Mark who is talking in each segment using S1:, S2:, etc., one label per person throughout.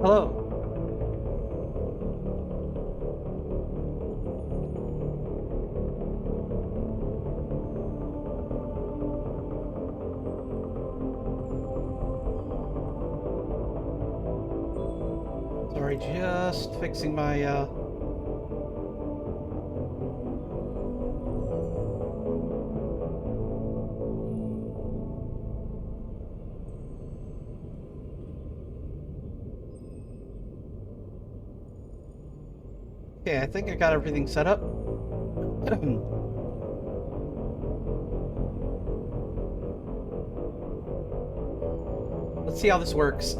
S1: Hello. Sorry, just fixing my Okay, I think I got everything set up. Let's see how this works.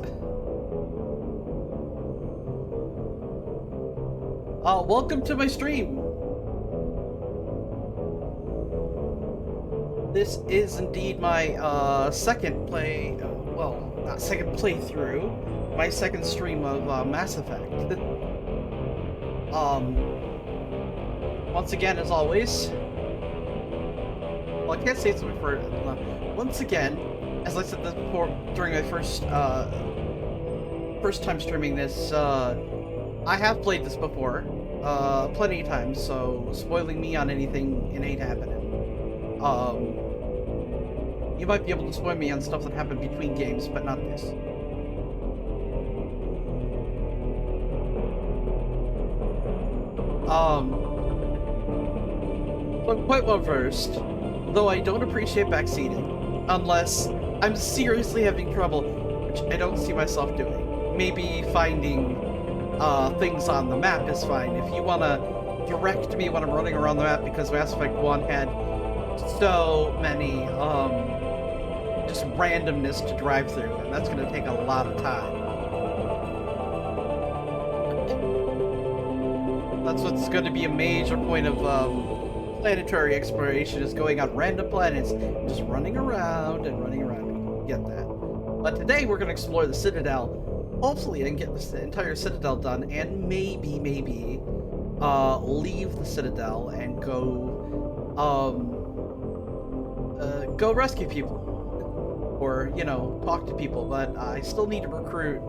S1: Welcome to my stream. This is indeed my second well, not second playthrough, my second stream of Mass Effect. Once again, as always, well, I can't say it's my first. Once again, as I said this before during my first time streaming this, I have played this before, plenty of times. So spoiling me on anything, it ain't happening. You might be able to spoil me on stuff that happened between games, but not this. Point one first, though I don't appreciate backseating, unless I'm seriously having trouble, which I don't see myself doing. Maybe finding things on the map is fine. If you want to direct me when I'm running around the map, because Mass Effect 1 had so many just randomness to drive through, and that's going to take a lot of time. That's what's going to be a major point of planetary exploration, is going on random planets, just running around and running around. Get that. But today we're going to explore the Citadel, hopefully, and get this entire Citadel done, and maybe leave the Citadel and go rescue people, or talk to people. But I still need to recruit.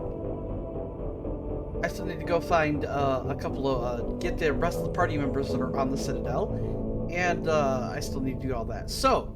S1: I still need to go find a couple of get the rest of the party members that are on the Citadel, and I still need to do all that. So.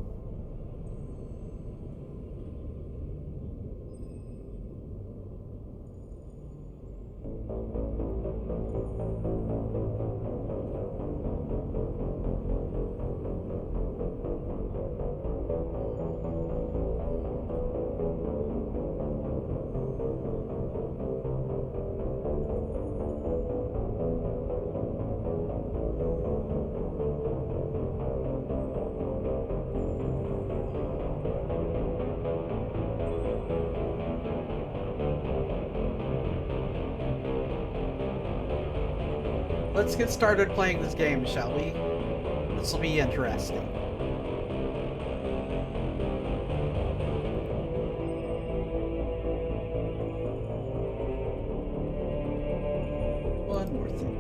S1: Let's get started playing this game, shall we? This will be interesting. One more thing.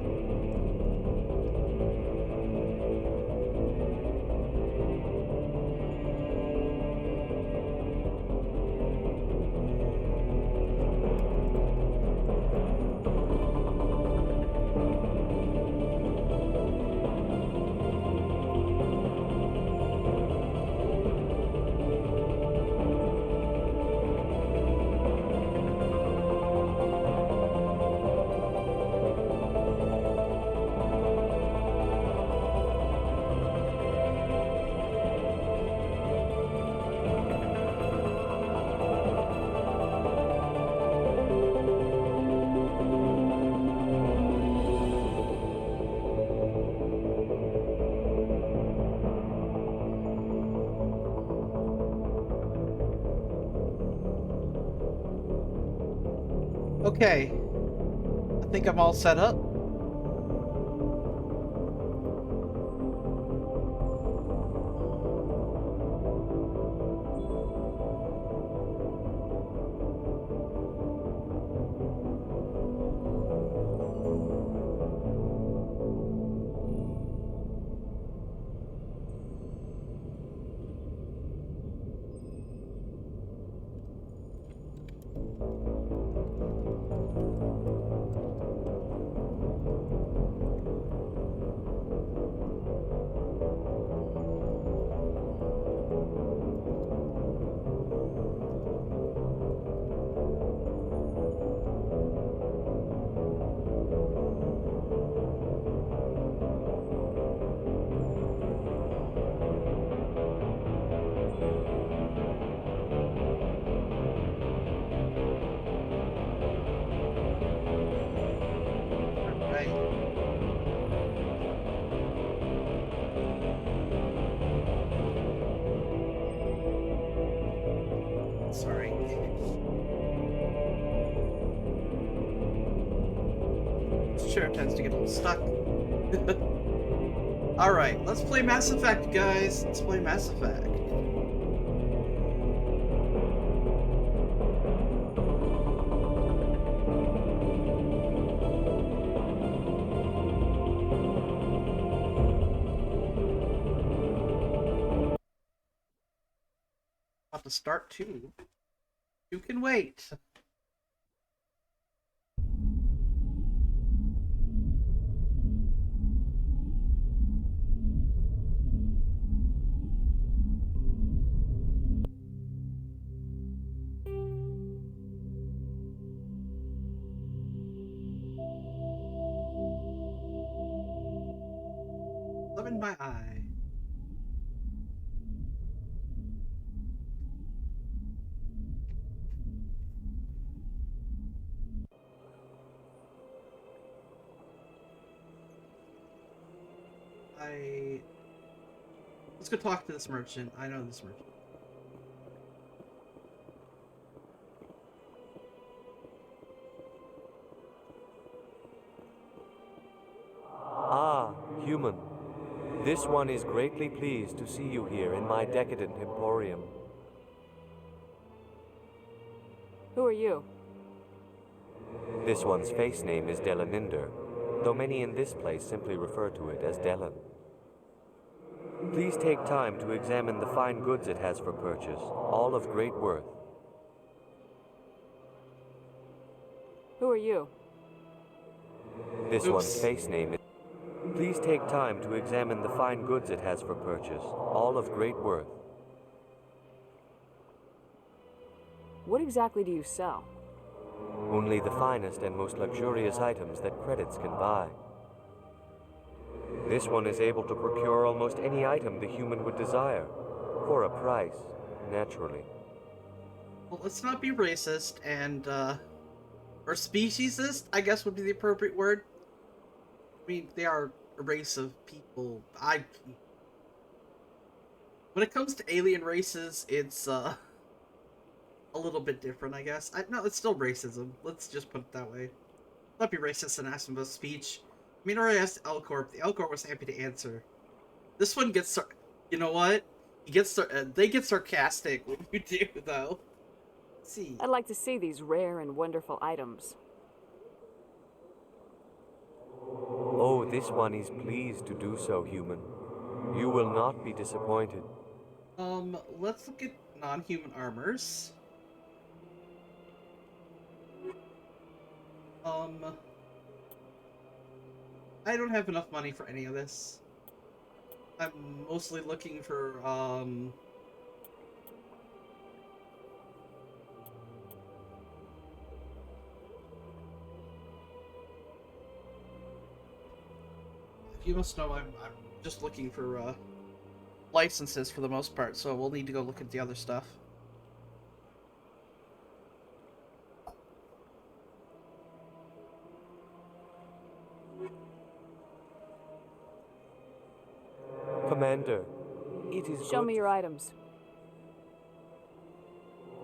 S1: Okay, I think I'm all set up. sure tends to get a little stuck. Alright, let's play Mass Effect, guys. Let's play Mass Effect. About to start 2. 2 can wait. Love in my eye. Let's go talk to this merchant. I know this merchant.
S2: Ah, human. This one is greatly pleased to see you here in my decadent emporium.
S3: Who are you?
S2: This one's face name is Delaninder, though many in this place simply refer to it as Delan. Please take time to examine the fine goods it has for purchase, all of great worth.
S3: Who are you?
S2: This
S1: Oops.
S2: one's face name is... Please take time to examine the fine goods it has for purchase, all of great worth.
S3: What exactly do you sell?
S2: Only the finest and most luxurious items that credits can buy. This one is able to procure almost any item the human would desire, for a price, naturally.
S1: Well, let's not be racist and, or speciesist, I guess would be the appropriate word. I mean, they are a race of people. When it comes to alien races, it's, a little bit different, I guess. No, it's still racism. Let's just put it that way. Not be racist and ask them about speech. I mean, I already asked L Corp. The L Corp was happy to answer. This one gets you know what? They get sarcastic when you do, though. Let's see.
S3: I'd like to see these rare and wonderful items.
S2: Oh, this one is pleased to do so, human. You will not be disappointed.
S1: Let's look at non-human armors. I don't have enough money for any of this. I'm mostly looking for, you must know I'm just looking for, licenses for the most part, so we'll need to go look at the other stuff.
S2: Commander, it is
S3: Show
S2: good
S3: me your items.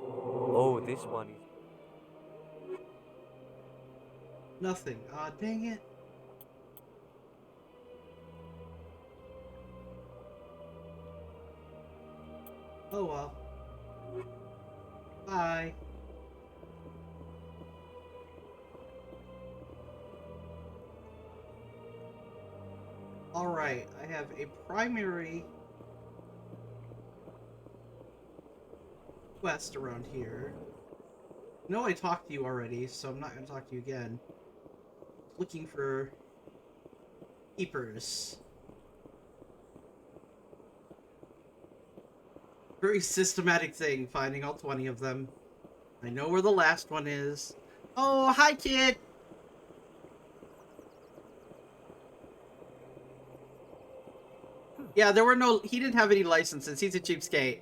S2: Oh, this one is...
S1: Nothing. Ah, dang it. Oh well. Bye. Alright, I have a primary quest around here. No, I talked to you already, so I'm not going to talk to you again. Looking for keepers. Very systematic thing, finding all 20 of them. I know where the last one is. Oh, hi, kid! Yeah, there were no... He didn't have any licenses. He's a cheapskate.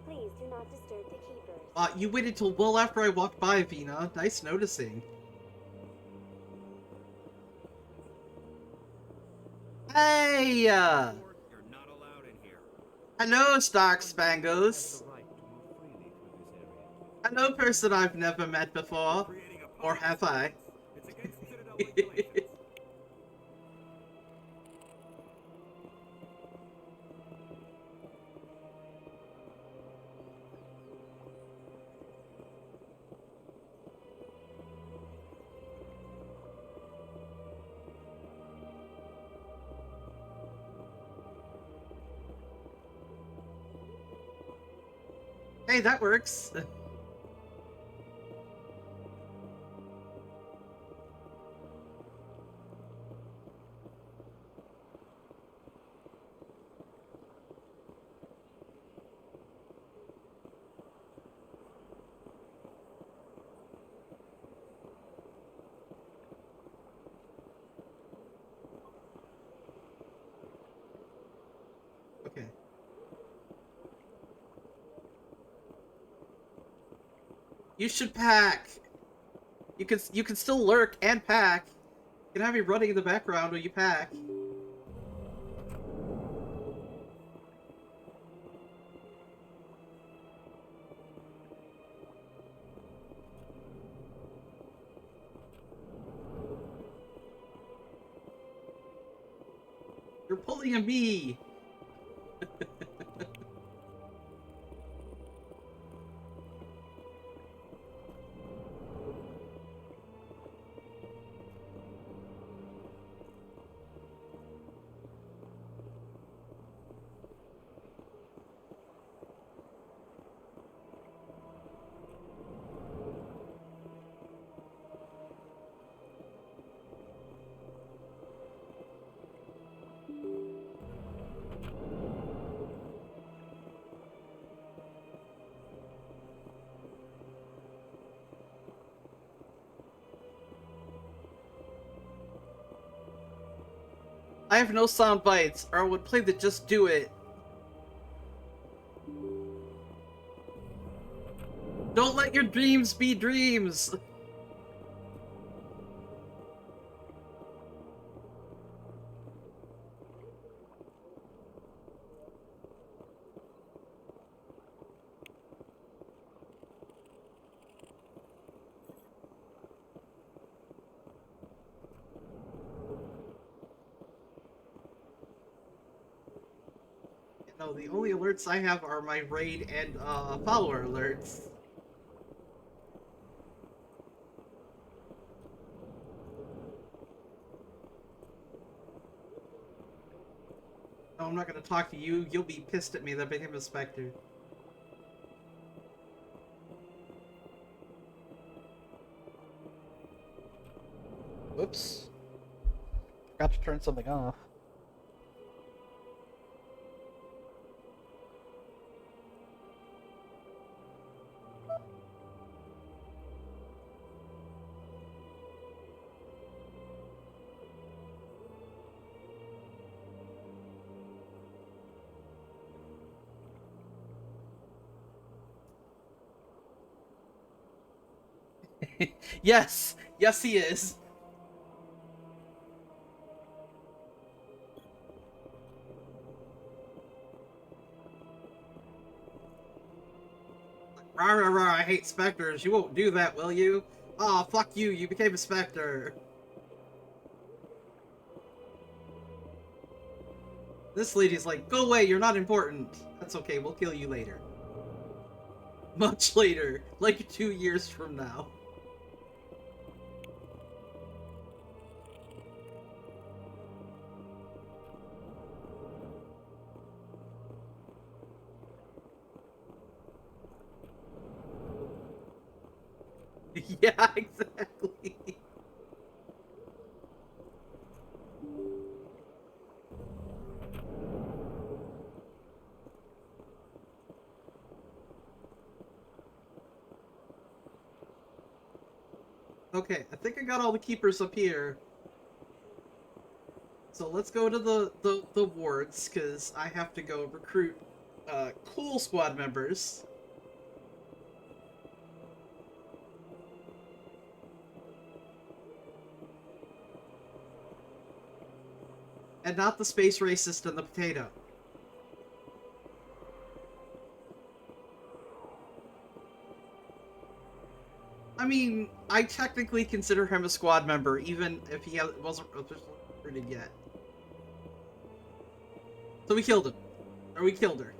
S4: Please do not disturb the keepers.
S1: You waited till well after I walked by, Vina. Nice noticing. Hey,
S2: You're not allowed in here.
S1: hello, Stark Spangles.
S2: The right to move freely through this area.
S1: Hello, person I've never met before.
S2: Creating a
S1: Or
S2: public
S1: have I?
S2: disturbance. It's against Citadel regulations.
S1: Hey, that works. Okay. You should pack. You can still lurk and pack. You can have me running in the background while you pack. You're pulling a me. I have no sound bites, or I would play the Just Do It. Don't let your dreams be dreams! No, the only alerts I have are my raid and follower alerts. No, I'm not gonna talk to you. You'll be pissed at me that I became a Spectre. Whoops. Forgot to turn something off. Yes! Yes, he is! Rah rah rah, I hate Spectres. You won't do that, will you? Aw, oh, fuck you, you became a Spectre. This lady's like, go away, you're not important. That's okay, we'll kill you later. Much later, like 2 years from now. Yeah, exactly. Okay, I think I got all the keepers up here. So let's go to the wards, because I have to go recruit cool squad members. and not the space racist and the potato. I mean, I technically consider him a squad member, even if he wasn't officially recruited yet. So we killed him. Or we killed her.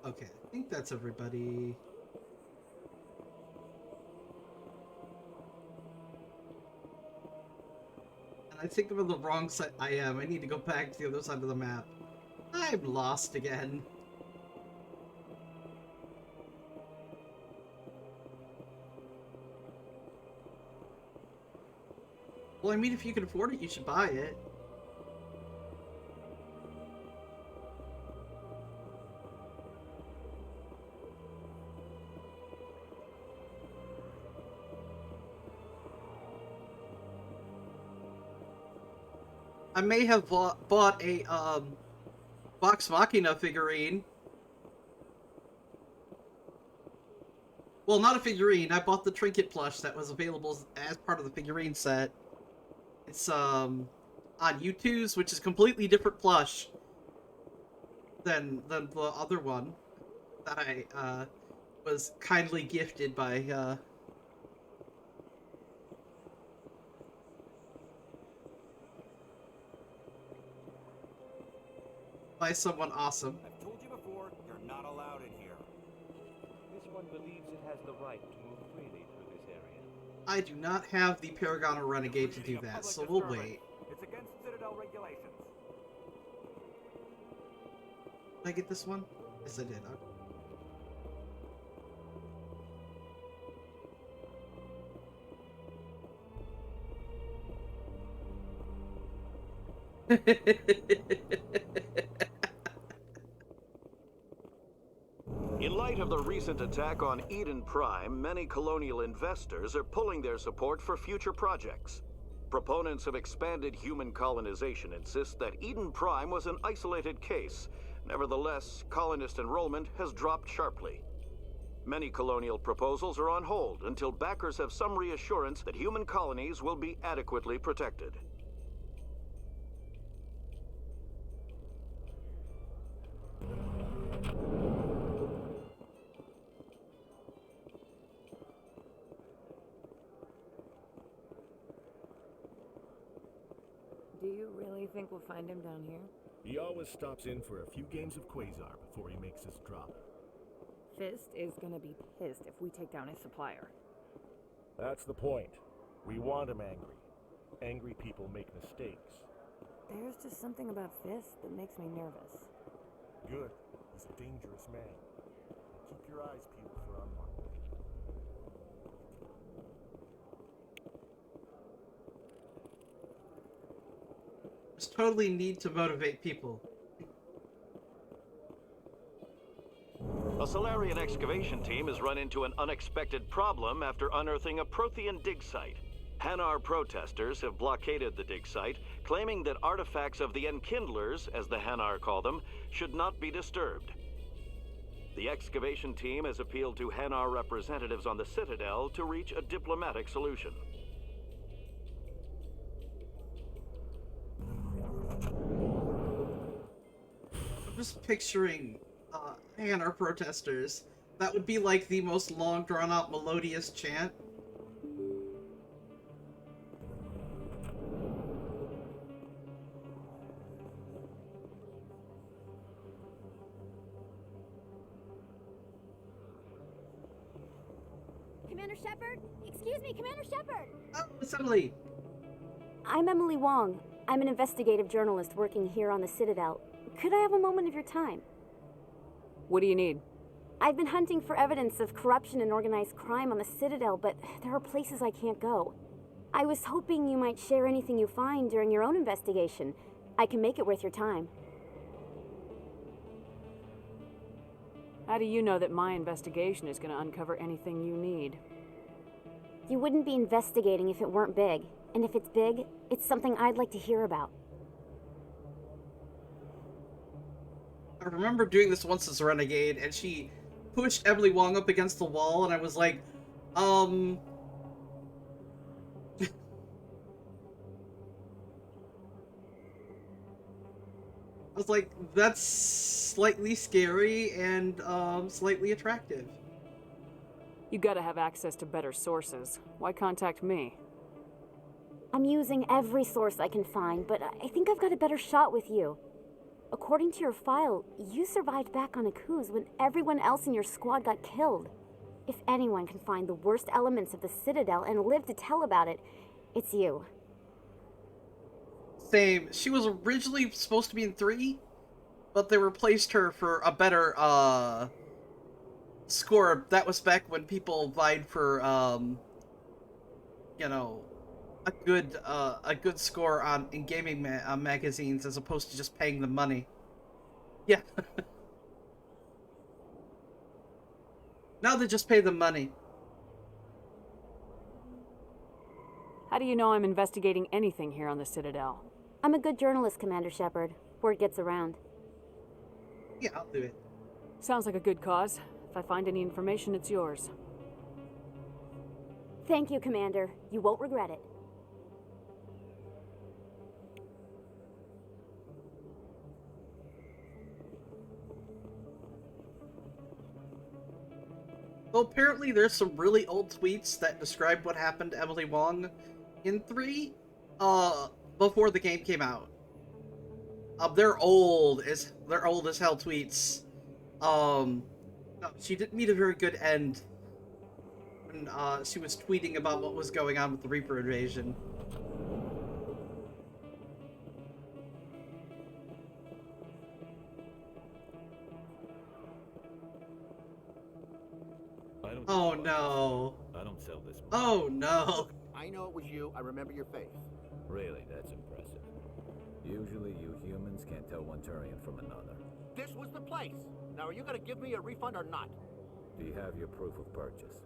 S1: Okay, I think that's everybody. And I think I'm on the wrong side. I am. I need to go back to the other side of the map. I'm lost again. Well, I mean, if you can afford it, you should buy it. I may have bought a, Vox Machina figurine. Well, not a figurine. I bought the trinket plush that was available as part of the figurine set. It's, on U2's, which is completely different plush than the other one that I, was kindly gifted by, someone awesome.
S5: I've told you before, you're not allowed in here.
S2: This one believes it has the right to move freely through this area.
S1: I do not have the Paragon or Renegade to do that, so we'll wait.
S5: It's against Citadel regulations.
S1: Did I get this one? Yes, I did.
S6: In light of the recent attack on Eden Prime, many colonial investors are pulling their support for future projects. Proponents of expanded human colonization insist that Eden Prime was an isolated case. Nevertheless, colonist enrollment has dropped sharply. Many colonial proposals are on hold until backers have some reassurance that human colonies will be adequately protected.
S3: Do you really think we'll find him down here?
S7: He always stops in for a few games of Quasar before he makes his drop.
S3: Fist is gonna be pissed if we take down his supplier.
S7: That's the point. We want him angry. Angry people make mistakes.
S3: There's just something about Fist that makes me nervous.
S7: Good. He's a dangerous man. Keep your eyes peeled for unlock.
S1: Just totally need to motivate people.
S6: A Solarian excavation team has run into an unexpected problem after unearthing a Prothean dig site. Hanar protesters have blockaded the dig site, claiming that artifacts of the Enkindlers, as the Hanar call them, should not be disturbed. The excavation team has appealed to Hanar representatives on the Citadel to reach a diplomatic solution.
S1: I'm just picturing Hanar protesters. That would be like the most long drawn out melodious chant.
S4: Commander Shepard? Excuse me, Commander Shepard!
S1: Oh, Assembly!
S4: I'm Emily Wong. I'm an investigative journalist working here on the Citadel. Could I have a moment of your time?
S3: What do you need?
S4: I've been hunting for evidence of corruption and organized crime on the Citadel, but there are places I can't go. I was hoping you might share anything you find during your own investigation. I can make it worth your time.
S3: How do you know that my investigation is gonna uncover anything you need?
S4: You wouldn't be investigating if it weren't big. And if it's big, it's something I'd like to hear about.
S1: I remember doing this once as a Renegade, and she pushed Emily Wong up against the wall, and I was like, I was like, that's slightly scary and slightly attractive.
S3: You gotta have access to better sources. Why contact me?
S4: I'm using every source I can find, but I think I've got a better shot with you. According to your file, you survived back on Akuz when everyone else in your squad got killed. If anyone can find the worst elements of the Citadel and live to tell about it, it's you.
S1: Same. She was originally supposed to be in 3, but they replaced her for a better score. That was back when people vied for you know, a good score on in gaming magazines as opposed to just paying them money. Yeah. Now they just pay them money.
S3: How do you know I'm investigating anything here on the Citadel?
S4: I'm a good journalist, Commander Shepard. Word gets around.
S1: Yeah, I'll do it.
S3: Sounds like a good cause. If I find any information, it's yours.
S4: Thank you, Commander. You won't regret it.
S1: So apparently there's some really old tweets that describe what happened to Emily Wong in 3, before the game came out. They're old as hell tweets. No, she didn't meet a very good end when she was tweeting about what was going on with the Reaper invasion. Oh no.
S8: I don't sell this much.
S1: Oh no.
S5: I know it was you. I remember your face.
S8: Really, that's impressive. Usually you humans can't tell one Turian from another.
S5: This was the place. Now, are you going to give me a refund or not?
S8: Do you have your proof of purchase?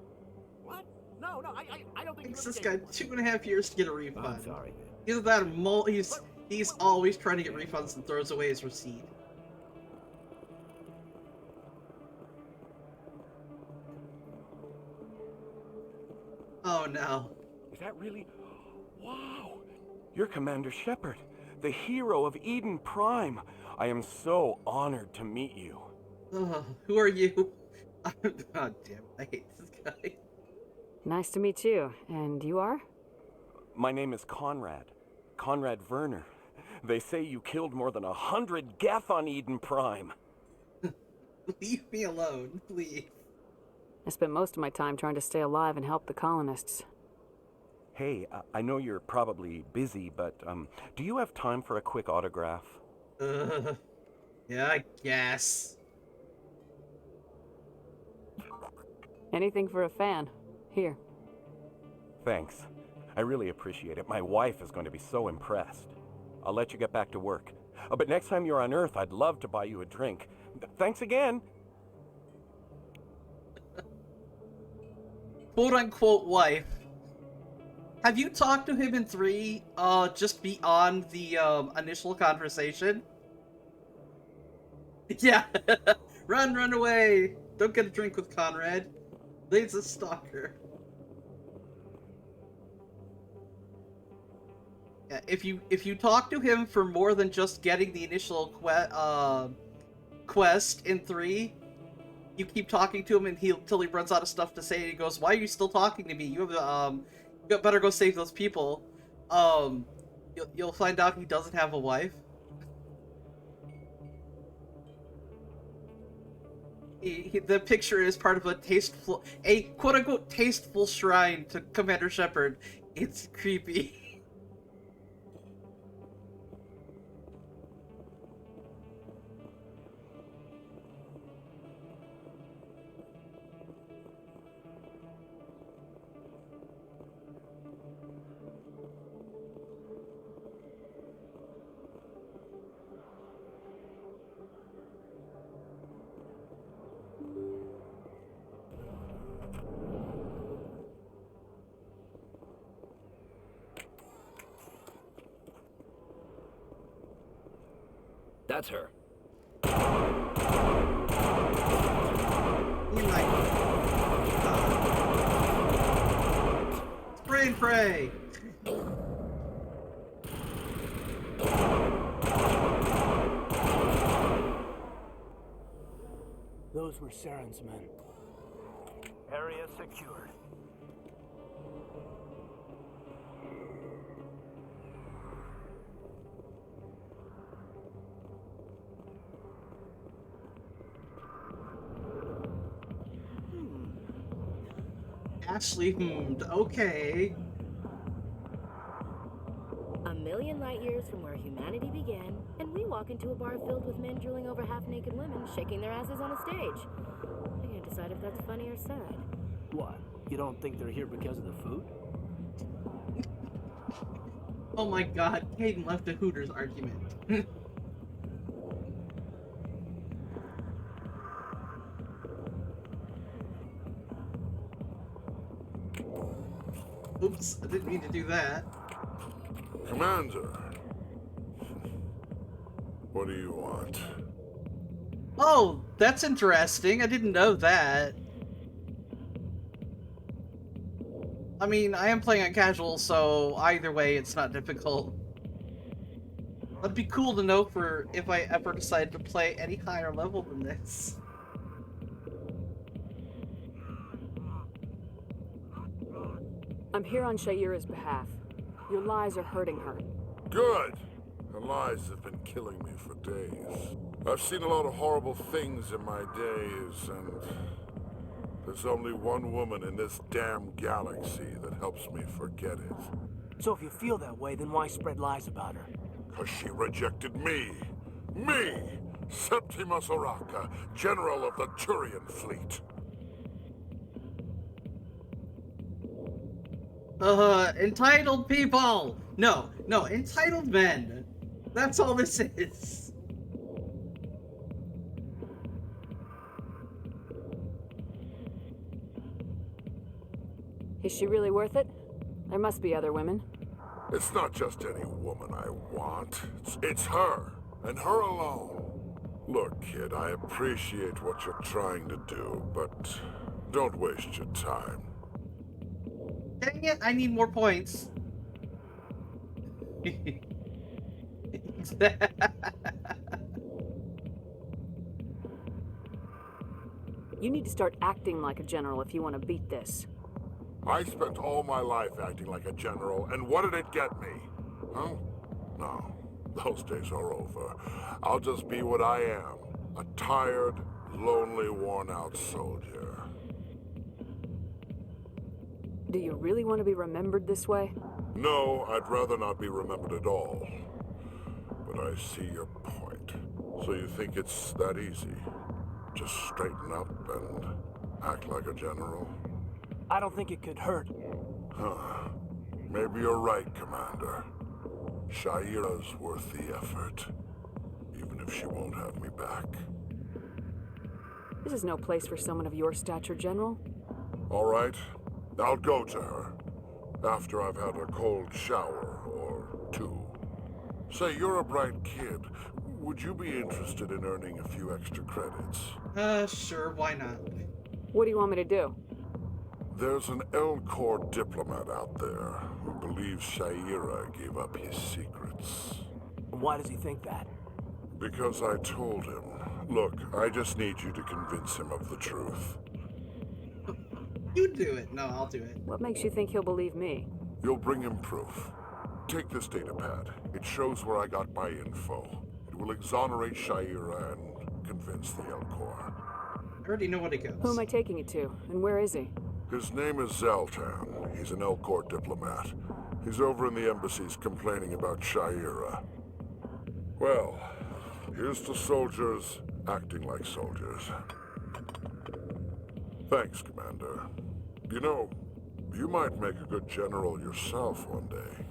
S5: What? No, I don't think
S1: Takes
S5: you
S1: this
S5: ever
S1: guy
S5: gave me
S1: 2.5 years to get a refund.
S8: I'm sorry.
S1: Either that or he's always trying to get refunds and throws away his receipt. Oh no.
S9: Is that really? Wow! You're Commander Shepard, the hero of Eden Prime. I am so honored to meet you.
S1: Who are you? God damn, I hate this guy.
S3: Nice to meet you. And you are?
S9: My name is Conrad. Conrad Werner. They say you killed more than 100 Geth on Eden Prime.
S1: Leave me alone, please.
S3: I spent most of my time trying to stay alive and help the colonists.
S9: Hey, I know you're probably busy, but do you have time for a quick autograph?
S1: Yeah, I guess.
S3: Anything for a fan. Here.
S9: Thanks. I really appreciate it. My wife is going to be so impressed. I'll let you get back to work. But next time you're on Earth, I'd love to buy you a drink. Thanks again.
S1: Quote-unquote wife. Have you talked to him in 3, just beyond the, initial conversation? Yeah. Run away. Don't get a drink with Conrad. He's a stalker. Yeah, if you talk to him for more than just getting the initial quest in 3, you keep talking to him until he runs out of stuff to say, and he goes, "Why are you still talking to me? You have you better go save those people." You'll find out he doesn't have a wife. The picture is part of a quote-unquote tasteful shrine to Commander Shepard. It's creepy.
S8: That's her.
S1: You like spray and pray.
S10: those were Saren's men.
S5: Area secured.
S1: Ashley, okay.
S11: A million light years from where humanity began, and we walk into a bar filled with men drooling over half-naked women, shaking their asses on a stage. I can't decide if that's funny or sad.
S10: What? You don't think they're here because of the food?
S1: Oh my god, Caden left a Hooters argument. Oops, I didn't mean to do that.
S12: Commander, what do you want?
S1: Oh, that's interesting. I didn't know that. I mean, I am playing on casual, so either way, it's not difficult. That'd be cool to know for if I ever decide to play any higher level than this.
S3: I'm here on Shaira's behalf. Your lies are hurting her.
S12: Good. Her lies have been killing me for days. I've seen a lot of horrible things in my days, and there's only one woman in this damn galaxy that helps me forget it.
S10: So if you feel that way, then why spread lies about her?
S12: 'Cause she rejected me! Me! Septimus Oraka, General of the Turian Fleet.
S1: Entitled people! No, entitled men. That's all this is.
S3: Is she really worth it? There must be other women.
S12: It's not just any woman I want. It's her, and her alone. Look, kid, I appreciate what you're trying to do, but don't waste your time.
S1: Dang it, I need more points.
S3: You need to start acting like a general if you want to beat this.
S12: I spent all my life acting like a general, and what did it get me? Huh? No, those days are over. I'll just be what I am. A tired, lonely, worn-out soldier.
S3: Do you really want to be remembered this way?
S12: No, I'd rather not be remembered at all. But I see your point. So you think it's that easy? Just straighten up and act like a general?
S10: I don't think it could hurt.
S12: Huh. Maybe you're right, Commander. Shaira's worth the effort. Even if she won't have me back.
S3: This is no place for someone of your stature, General.
S12: All right. I'll go to her. After I've had a cold shower or two. Say, you're a bright kid. Would you be interested in earning a few extra credits?
S1: Sure, why not?
S3: What do you want me to do?
S12: There's an Elcor diplomat out there who believes Shaira gave up his secrets.
S10: Why does he think that?
S12: Because I told him. Look, I just need you to convince him of the truth.
S1: You do it. No, I'll do it.
S3: What makes you think he'll believe me?
S12: You'll bring him proof. Take this datapad. It shows where I got my info. It will exonerate Shaira and convince the Elcor.
S1: I already know what it goes.
S3: Who am I taking it to, and where is he?
S12: His name is Zaltan. He's an Elcor diplomat. He's over in the embassies complaining about Shaira. Well, here's to soldiers acting like soldiers. Thanks, Commander. You know, you might make a good general yourself one day.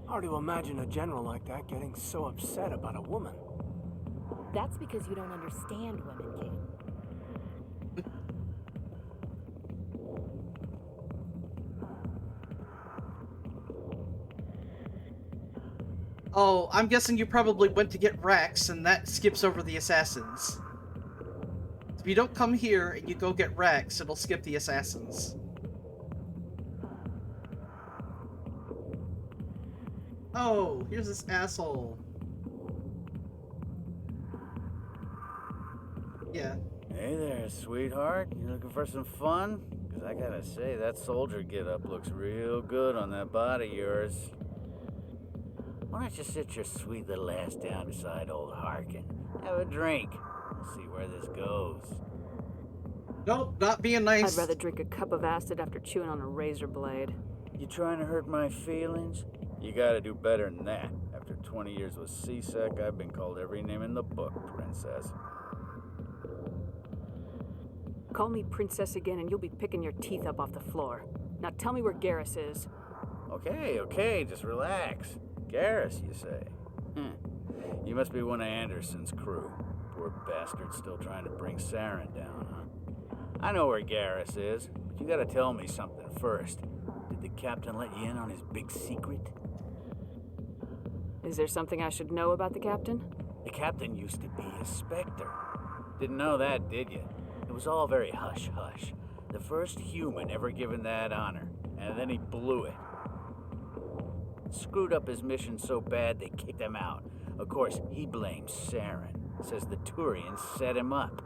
S10: Hard to imagine a general like that getting so upset about a woman.
S11: That's because you don't understand women, King.
S1: Oh, I'm guessing you probably went to get Rex, and that skips over the assassins. If you don't come here and you go get Rex, it'll skip the assassins. Oh, here's this asshole. Yeah.
S13: Hey there, sweetheart. You looking for some fun? Because I gotta say, that soldier get-up looks real good on that body of yours. Why don't you sit your sweet little ass down beside old Harkin? Have a drink. We'll see where this goes.
S1: Nope, not being nice.
S3: I'd rather drink a cup of acid after chewing on a razor blade.
S13: You trying to hurt my feelings? You gotta do better than that. After 20 years with C-Sec, I've been called every name in the book, princess.
S3: Call me princess again and you'll be picking your teeth up off the floor. Now tell me where Garrus is.
S13: Okay, just relax. Garrus, you say? You must be one of Anderson's crew. Poor bastard still trying to bring Saren down, huh? I know where Garrus is, but you gotta tell me something first. Did the captain let you in on his big secret?
S3: Is there something I should know about the captain?
S13: The captain used to be a Spectre. Didn't know that, did you? It was all very hush-hush. The first human ever given that honor, and then he blew it. Screwed up his mission so bad they kicked him out. Of course, he blames Saren. Says the Turians set him up.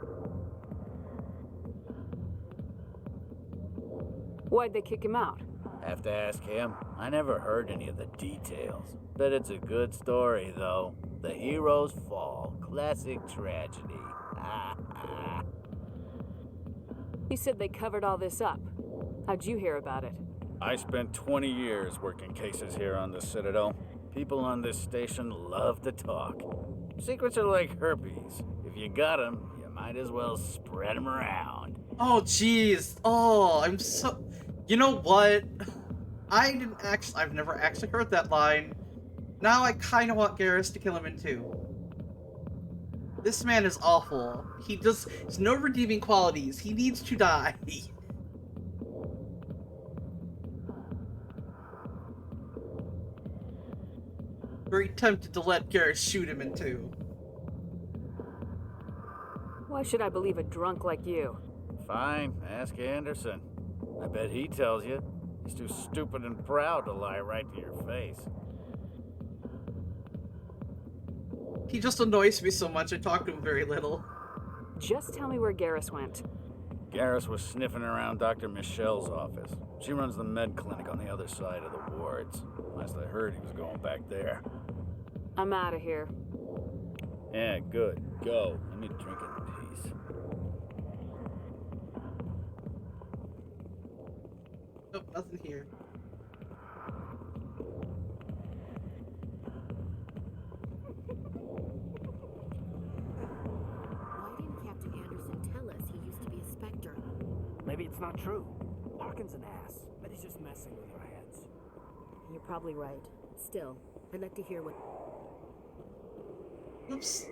S3: Why'd they kick him out?
S13: Have to ask him. I never heard any of the details. Bet it's a good story, though. The hero's fall. Classic tragedy.
S3: You said they covered all this up. How'd you hear about it?
S13: I spent 20 years working cases here on the Citadel. People on this station love to talk. Secrets are like herpes. If you got them, you might as well spread them around.
S1: Oh, jeez. Oh, I'm so... You know what? I've never actually heard that line. Now I kind of want Garrus to kill him in two. This man is awful. There's no redeeming qualities. He needs to die. Very tempted to let Garrus shoot him in two.
S3: Why should I believe a drunk like you?
S13: Fine, ask Anderson. I bet he tells you. He's too stupid and proud to lie right to your face.
S1: He just annoys me so much, I talk to him very little.
S3: Just tell me where Garrus went.
S13: Garrus was sniffing around Dr. Michelle's office. She runs the med clinic on the other side of the wards. Last I heard, he was going back there.
S3: I'm out of here.
S13: Yeah, good. Go. Let me drink in peace.
S1: Nope, nothing here.
S11: Why didn't Captain Anderson tell us he used to be a Spectre?
S10: Maybe it's not true. Harkin's an ass, but he's just messing with our heads.
S11: You're probably right. Still, I'd like to hear what...
S1: Oops.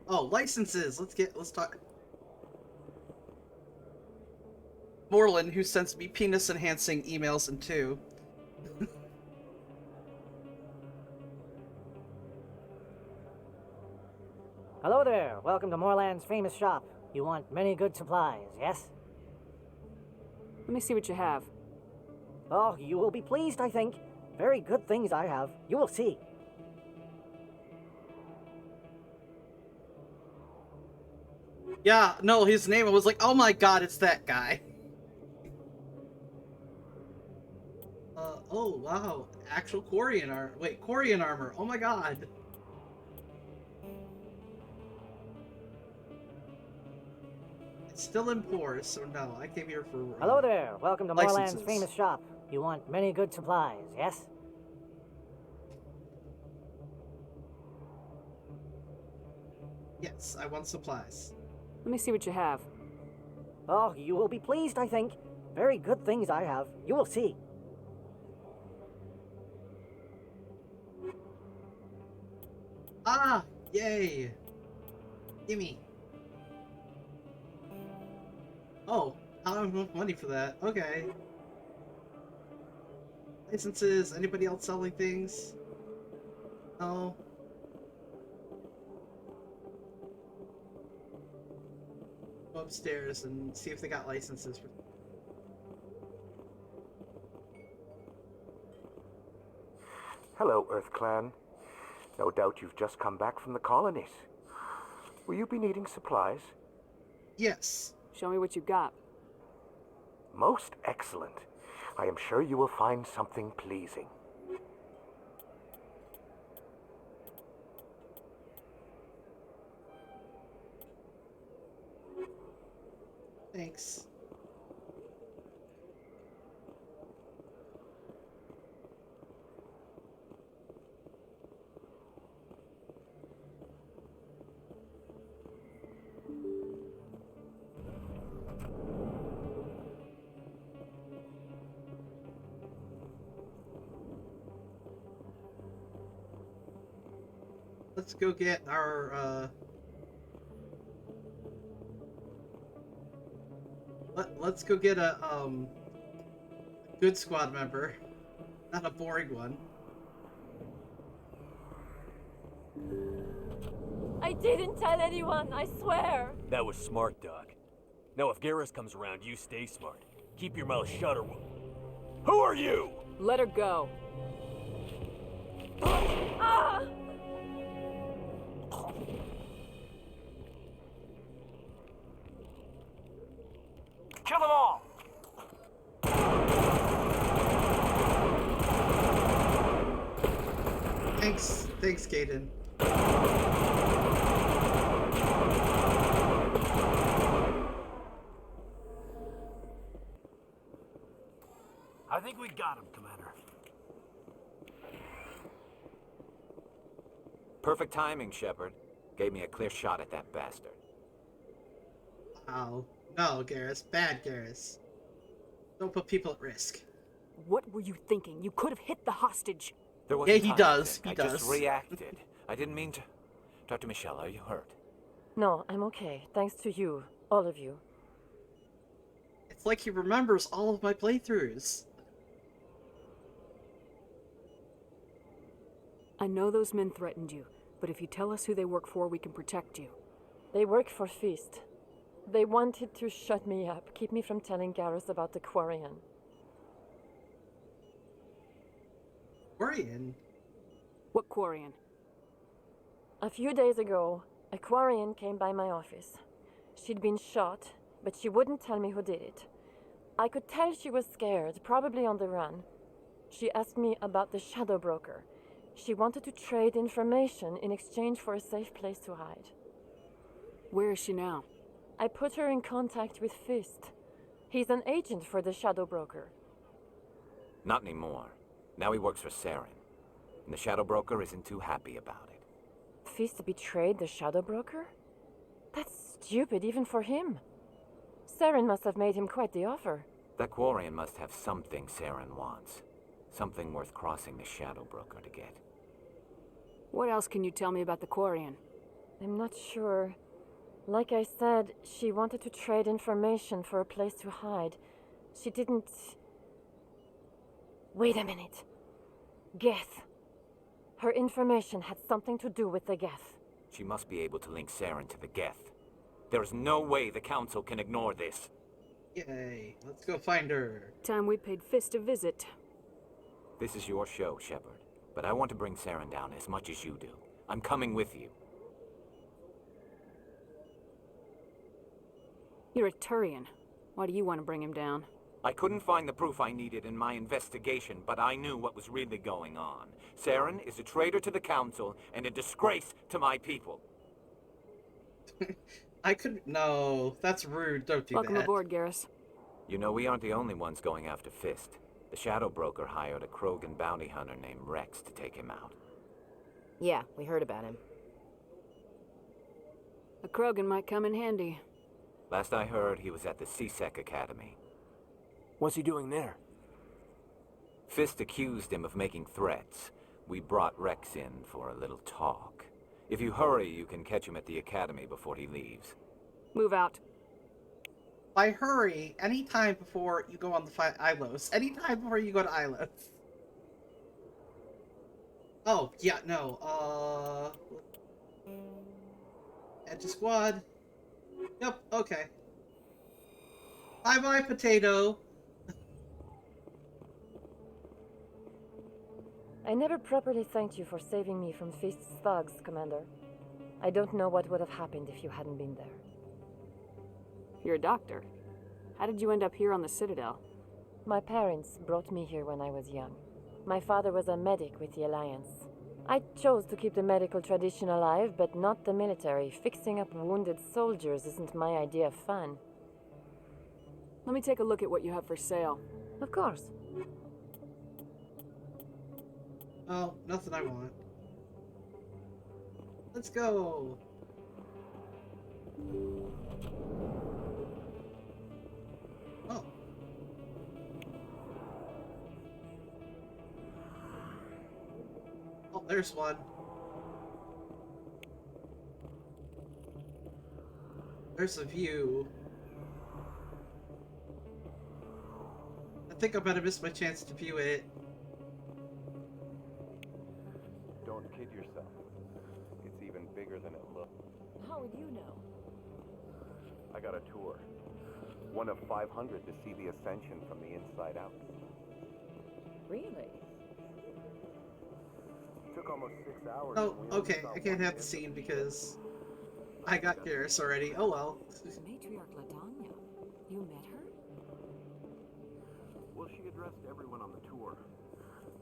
S1: Oh, licenses! Let's talk. Moreland, who sends me penis-enhancing emails in two.
S14: Hello there. Welcome to Moorland's famous shop. You want many good supplies, yes?
S3: Let me see what you have.
S14: Oh, you will be pleased, I think. Very good things I have. You will see.
S1: Yeah, no, his name, I was like, oh my god, it's that guy. Oh, wow. Actual Quarian armor. Wait, Quarian armor. Oh my god. It's still in pores, so no, I came here for...
S14: Hello there. Welcome to
S1: licenses.
S14: Moorland's famous shop. You want many good supplies, yes?
S1: Yes, I want supplies.
S3: Let me see what you have.
S14: Oh, you will be pleased, I think. Very good things I have. You will see.
S1: Ah! Yay! Gimme. Oh, I don't have enough money for that. Okay. Licenses, anybody else selling things? Oh. Go upstairs and see if they got licenses for.
S15: Hello, Earth Clan. No doubt you've just come back from the colonies. Will you be needing supplies?
S1: Yes.
S3: Show me what you got.
S15: Most excellent. I am sure you will find something pleasing.
S1: Thanks. Let's go get our, let's go get a, good squad member. Not a boring one.
S16: I didn't tell anyone, I swear.
S17: That was smart, Doc. Now if Garrus comes around, you stay smart. Keep your mouth shut or Who are you?
S3: Let her go.
S16: Ah!
S10: Kill them all!
S1: Thanks, Gaiden.
S10: I think we got him, Commander.
S8: Perfect timing, Shepard. Gave me a clear shot at that bastard.
S1: Oh, no, Garrus. Bad Garrus. Don't put people at risk.
S3: What were you thinking? You could have hit the hostage.
S8: There was
S1: Yeah, he does.
S8: I just reacted. I didn't mean to. Dr. Michelle, are you hurt?
S16: No, I'm okay. Thanks to you. All of you.
S1: It's like he remembers all of my playthroughs.
S3: I know those men threatened you, but if you tell us who they work for, we can protect you.
S16: They work for Feast. They wanted to shut me up, keep me from telling Garrus about the Quarian.
S1: Quarian?
S3: What Quarian?
S16: A few days ago, a Quarian came by my office. She'd been shot, but she wouldn't tell me who did it. I could tell she was scared, probably on the run. She asked me about the Shadow Broker. She wanted to trade information in exchange for a safe place to hide.
S3: Where is she now?
S16: I put her in contact with Fist. He's an agent for the Shadow Broker.
S8: Not anymore. Now he works for Saren. And the Shadow Broker isn't too happy about it.
S16: Fist betrayed the Shadow Broker? That's stupid even for him. Saren must have made him quite the offer.
S8: That Quarian must have something Saren wants. Something worth crossing the Shadow Broker to get.
S3: What else can you tell me about the Quarian?
S16: I'm not sure. Like I said, she wanted to trade information for a place to hide. She didn't... Wait a minute. Geth. Her information had something to do with the Geth.
S8: She must be able to link Saren to the Geth. There is no way the Council can ignore this.
S1: Yay, let's go find her.
S3: Time we paid Fist a visit.
S8: This is your show, Shepard. But I want to bring Saren down as much as you do. I'm coming with you.
S3: You're a Turian. Why do you want to bring him down?
S8: I couldn't find the proof I needed in my investigation, but I knew what was really going on. Saren is a traitor to the Council and a disgrace to my people.
S1: I couldn't... No, that's rude. Don't do
S3: Welcome
S1: that.
S3: aboard, Garrus.
S8: You know, we aren't the only ones going after Fist. The Shadow Broker hired a Krogan bounty hunter named Rex to take him out.
S11: Yeah, we heard about him.
S3: A Krogan might come in handy.
S8: Last I heard, he was at the CSEC Academy.
S10: What's he doing there?
S8: Fist accused him of making threats. We brought Rex in for a little talk. If you hurry, you can catch him at the Academy before he leaves.
S3: Move out.
S1: By hurry, anytime before you go on the Ilos. Anytime before you go to Ilos. Oh, yeah, no, add to squad. Yep, okay. Bye-bye, potato.
S16: I never properly thanked you for saving me from Fist's thugs, Commander. I don't know what would have happened if you hadn't been there.
S3: You're a doctor. How did you end up here on the Citadel?
S16: My parents brought me here when I was young. My father was a medic with the Alliance. I chose to keep the medical tradition alive, but not the military. Fixing up wounded soldiers isn't my idea of fun.
S3: Let me take a look at what you have for sale.
S16: Of course.
S1: Oh, nothing I want. Let's go. Oh. Oh, there's one. There's a view. I think I'm gonna miss my chance to view it.
S9: Don't kid yourself. It's even bigger than it looks.
S11: How would you know?
S9: I got a tour. One of 500 to see the Ascension from the inside out.
S11: Really?
S9: Took almost 6 hours.
S1: Oh, okay. I can't have the scene because I got Garrus already. Oh well.
S3: Matriarch Ladanya. You met her?
S9: Well, she addressed everyone on the tour,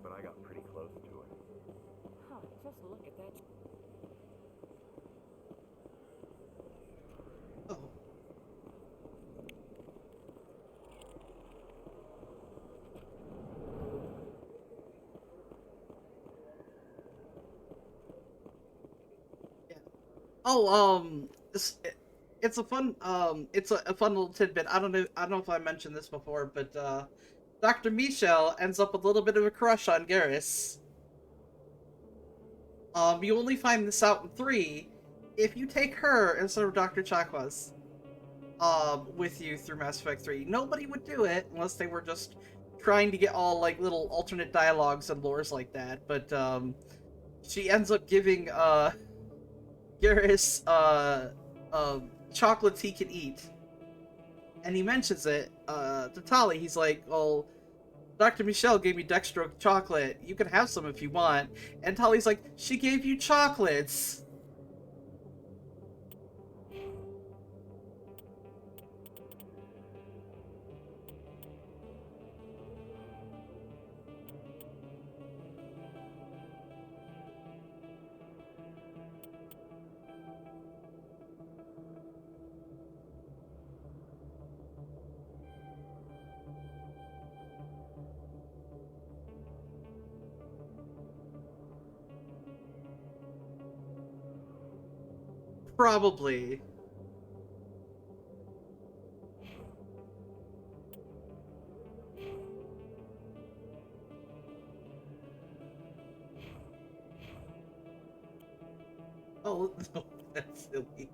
S9: but I got pretty close to her.
S11: Huh, just look at that.
S1: Oh. Yeah. Oh, it's a fun it's a fun little tidbit. I don't know if I mentioned this before, but Dr. Michel ends up with a little bit of a crush on Garrus. You only find this out in 3 if you take her instead of Dr. Chakwas with you through Mass Effect 3. Nobody would do it unless they were just trying to get all like little alternate dialogues and lores like that. But she ends up giving Garrus chocolates he can eat. And he mentions it to Tali. He's like, well, Dr. Michelle gave me dextro chocolate. You can have some if you want. And Tali's like, she gave you chocolates. Probably. Oh, no, that's silly.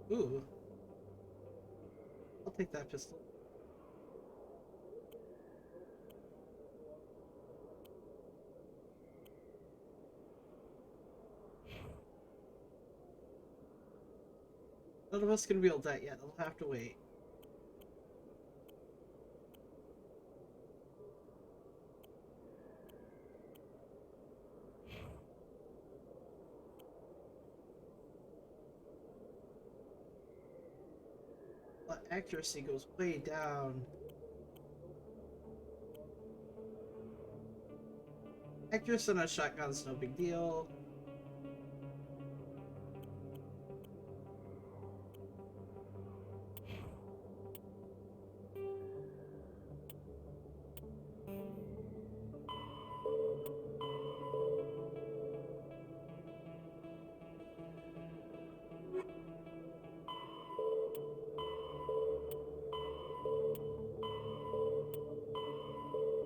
S1: Ooh. I'll take that pistol. None of us can wield that yet. I'll have to wait. But accuracy goes way down. Accuracy on a shotgun's no big deal.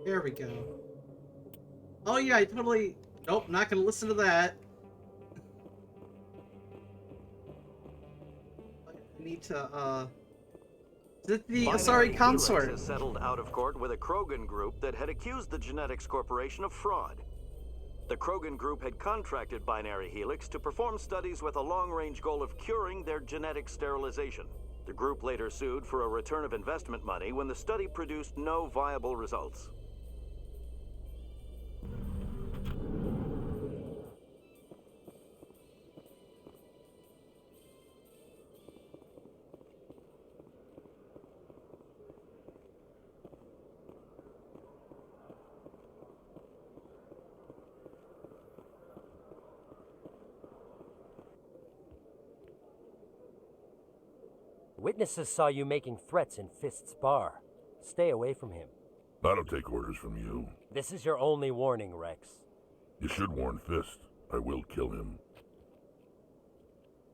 S1: There we go. Oh yeah, I totally... Nope, not gonna listen to that. to, is it the
S6: Binary
S1: Asari
S6: Helix
S1: consort?
S6: has settled out of court with a Krogan group that had accused the Genetics Corporation of fraud. The Krogan group had contracted Binary Helix to perform studies with a long-range goal of curing their genetic sterilization. The group later sued for a return of investment money when the study produced no viable results.
S18: Witnesses saw you making threats in Fist's bar. Stay away from him.
S12: I don't take orders from you.
S18: This is your only warning, Rex.
S12: You should warn Fist. I will kill him.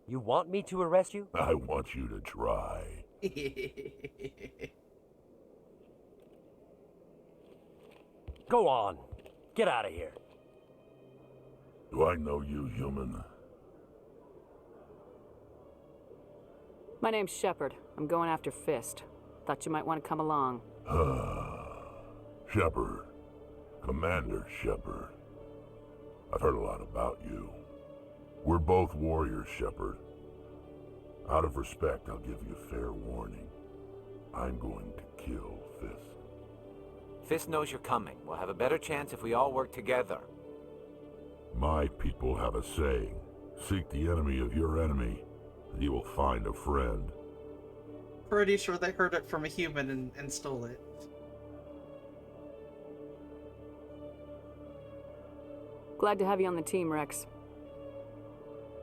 S18: You want me to arrest you?
S12: I want you to try.
S18: Go on. Get out of here.
S12: Do I know you, human?
S3: My name's Shepard. I'm going after Fist. Thought you might want to come along.
S12: Shepard. Commander Shepard. I've heard a lot about you. We're both warriors, Shepard. Out of respect, I'll give you fair warning. I'm going to kill Fist.
S8: Fist knows you're coming. We'll have a better chance if we all work together.
S12: My people have a saying. Seek the enemy of your enemy, and you will find a friend.
S1: Pretty sure they heard it from a human and stole it.
S3: Glad to have you on the team, Rex.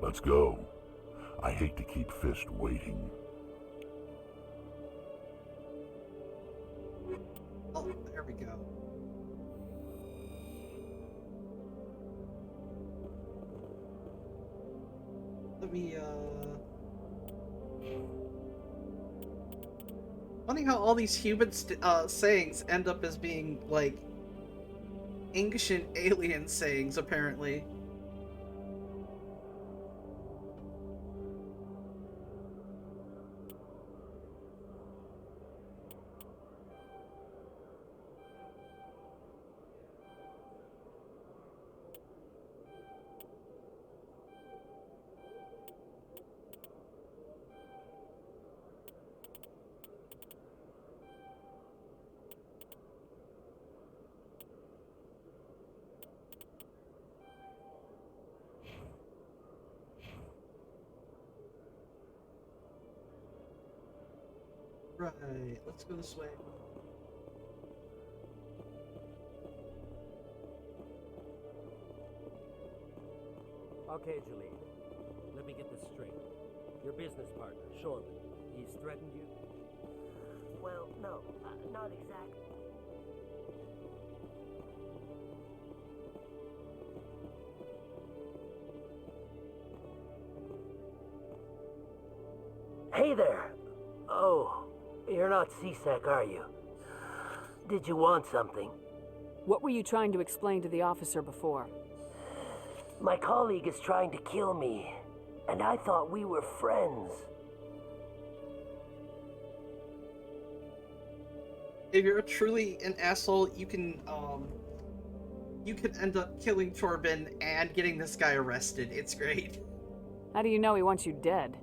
S12: Let's go. I hate to keep Fist waiting.
S1: Oh, there we go. Let me, Funny how all these human sayings end up as being, like, ancient alien sayings, apparently. Right, let's go this way.
S18: Okay, Jalid. Let me get this straight. Your business partner, Shorman, he's threatened you?
S14: Well, no, not exactly.
S19: Hey there! Oh, you're not C-Sec, are you? Did you want something?
S3: What were you trying to explain to the officer before?
S19: My colleague is trying to kill me, and I thought we were friends.
S1: If you're truly an asshole, you can end up killing Torben and getting this guy arrested. It's great.
S3: How do you know he wants you dead?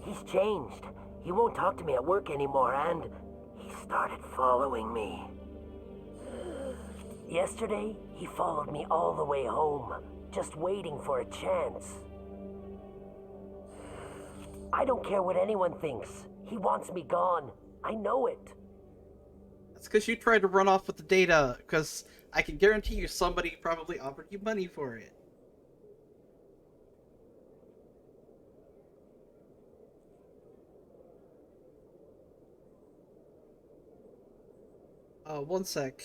S19: He's changed. He won't talk to me at work anymore, and he started following me. Yesterday, he followed me all the way home, just waiting for a chance. I don't care what anyone thinks. He wants me gone. I know it.
S1: That's because you tried to run off with the data, because I can guarantee you somebody probably offered you money for it. One sec.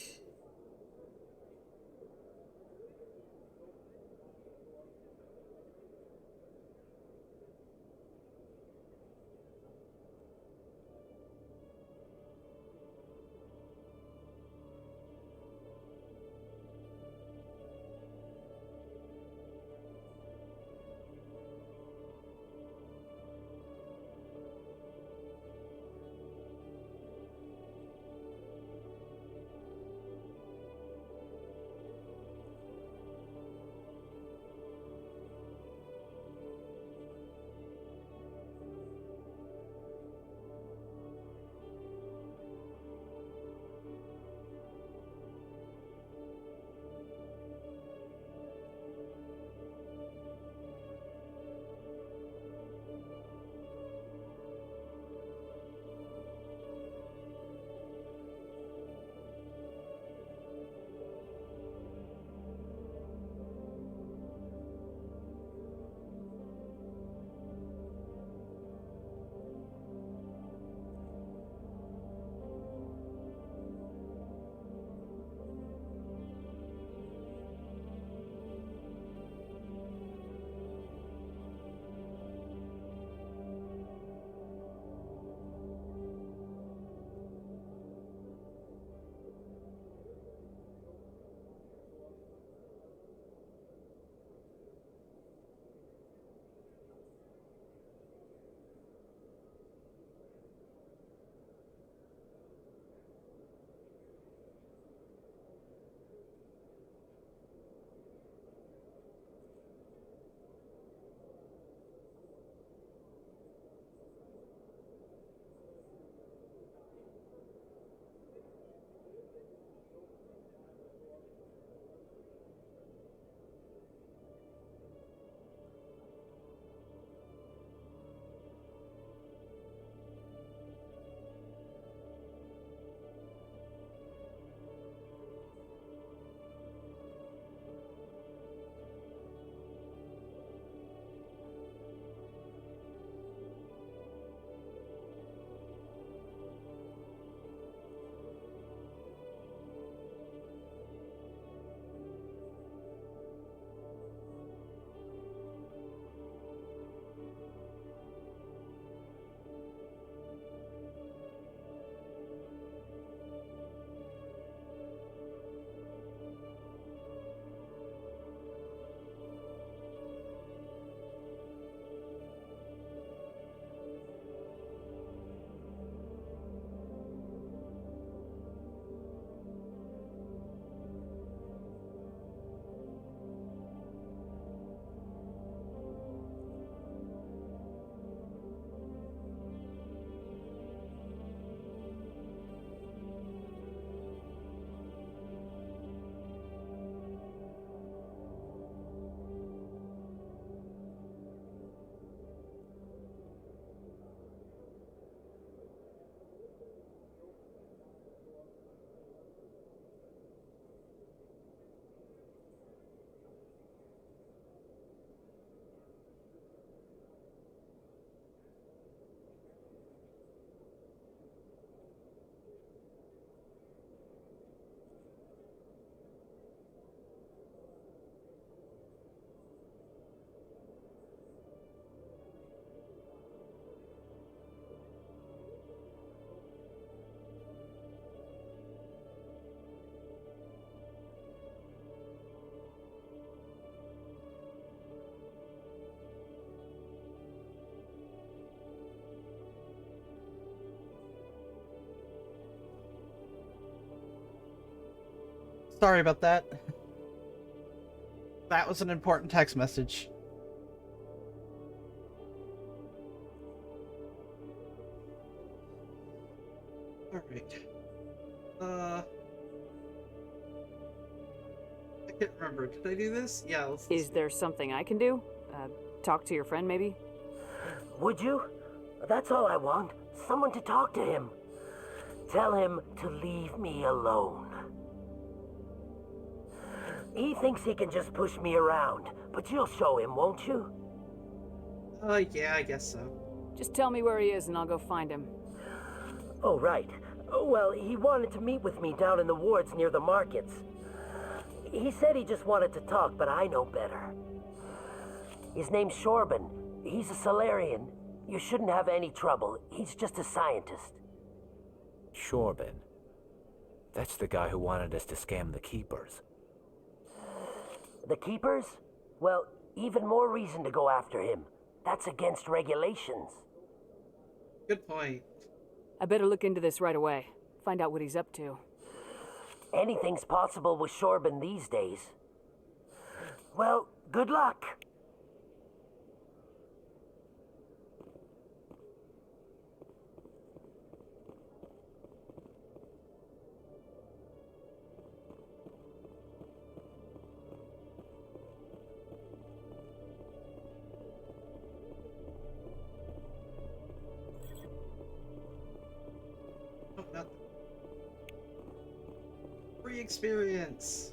S1: Sorry about that. That was an important text message. Alright. I can't remember. Did I do this? Yeah, let's...
S3: Is there something I can do? Talk to your friend, maybe?
S19: Would you? That's all I want. Someone to talk to him. Tell him to leave me alone. He thinks he can just push me around, but you'll show him, won't you?
S1: Yeah, I guess so.
S3: Just tell me where he is and I'll go find him.
S19: Oh, right. Oh, well, he wanted to meet with me down in the wards near the markets. He said he just wanted to talk, but I know better. His name's Shorban. He's a Solarian. You shouldn't have any trouble. He's just a scientist.
S8: Shorban. That's the guy who wanted us to scam the Keepers.
S19: The Keepers? Well, even more reason to go after him. That's against regulations.
S1: Good point.
S3: I better look into this right away. Find out what he's up to.
S19: Anything's possible with Shorban these days. Well, good luck.
S1: Free experience.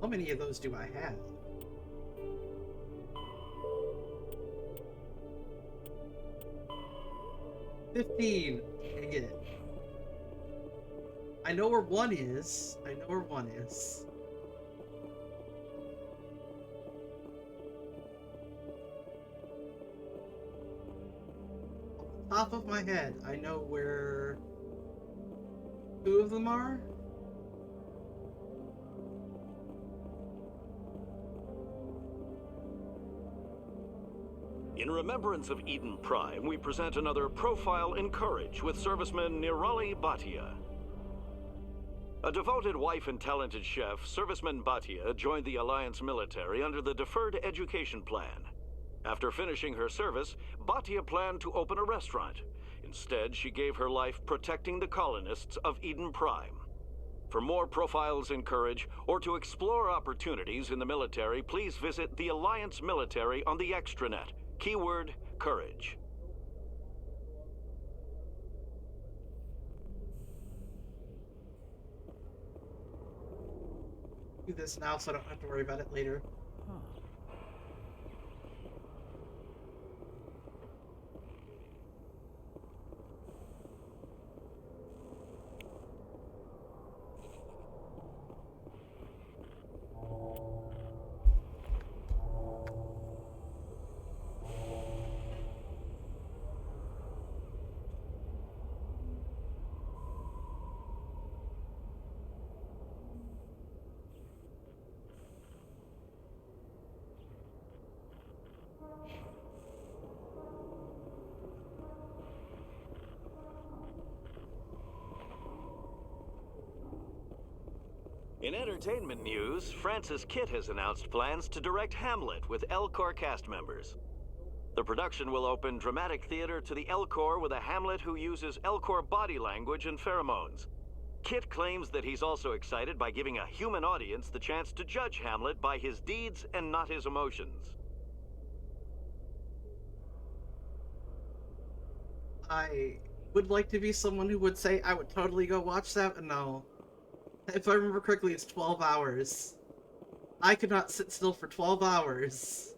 S1: How many of those do I have? $15. Dang it. I know where one is. I know where one is. Top of my head, I know where two of them are.
S6: In remembrance of Eden Prime, we present another profile in courage with serviceman Nirali Bhatia. A devoted wife and talented chef, serviceman Bhatia joined the Alliance military under the Deferred Education Plan. After finishing her service, Bhatia planned to open a restaurant. Instead, she gave her life protecting the colonists of Eden Prime. For more profiles in courage, or to explore opportunities in the military, please visit the Alliance military on the extranet. Keyword, courage.
S1: Do this now so I don't have to worry about it later.
S6: In entertainment news, Francis Kitt has announced plans to direct Hamlet with L-Corps cast members. The production will open dramatic theater to the L-Corps with a Hamlet who uses L-Corps body language and pheromones. Kitt claims that he's also excited by giving a human audience the chance to judge Hamlet by his deeds and not his emotions.
S1: I would like to be someone who would say I would totally go watch that, but no. If I remember correctly, it's 12 hours. I could not sit still for 12 hours.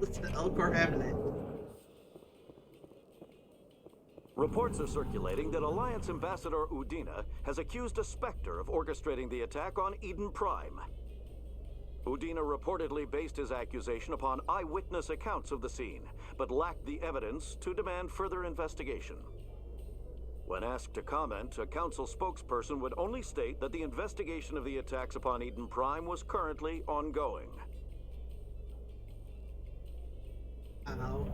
S1: Listen to Elcor Hamlet.
S6: Reports are circulating that Alliance Ambassador Udina has accused a Spectre of orchestrating the attack on Eden Prime. Udina reportedly based his accusation upon eyewitness accounts of the scene, but lacked the evidence to demand further investigation. When asked to comment, a council spokesperson would only state that the investigation of the attacks upon Eden Prime was currently ongoing.
S1: Ow.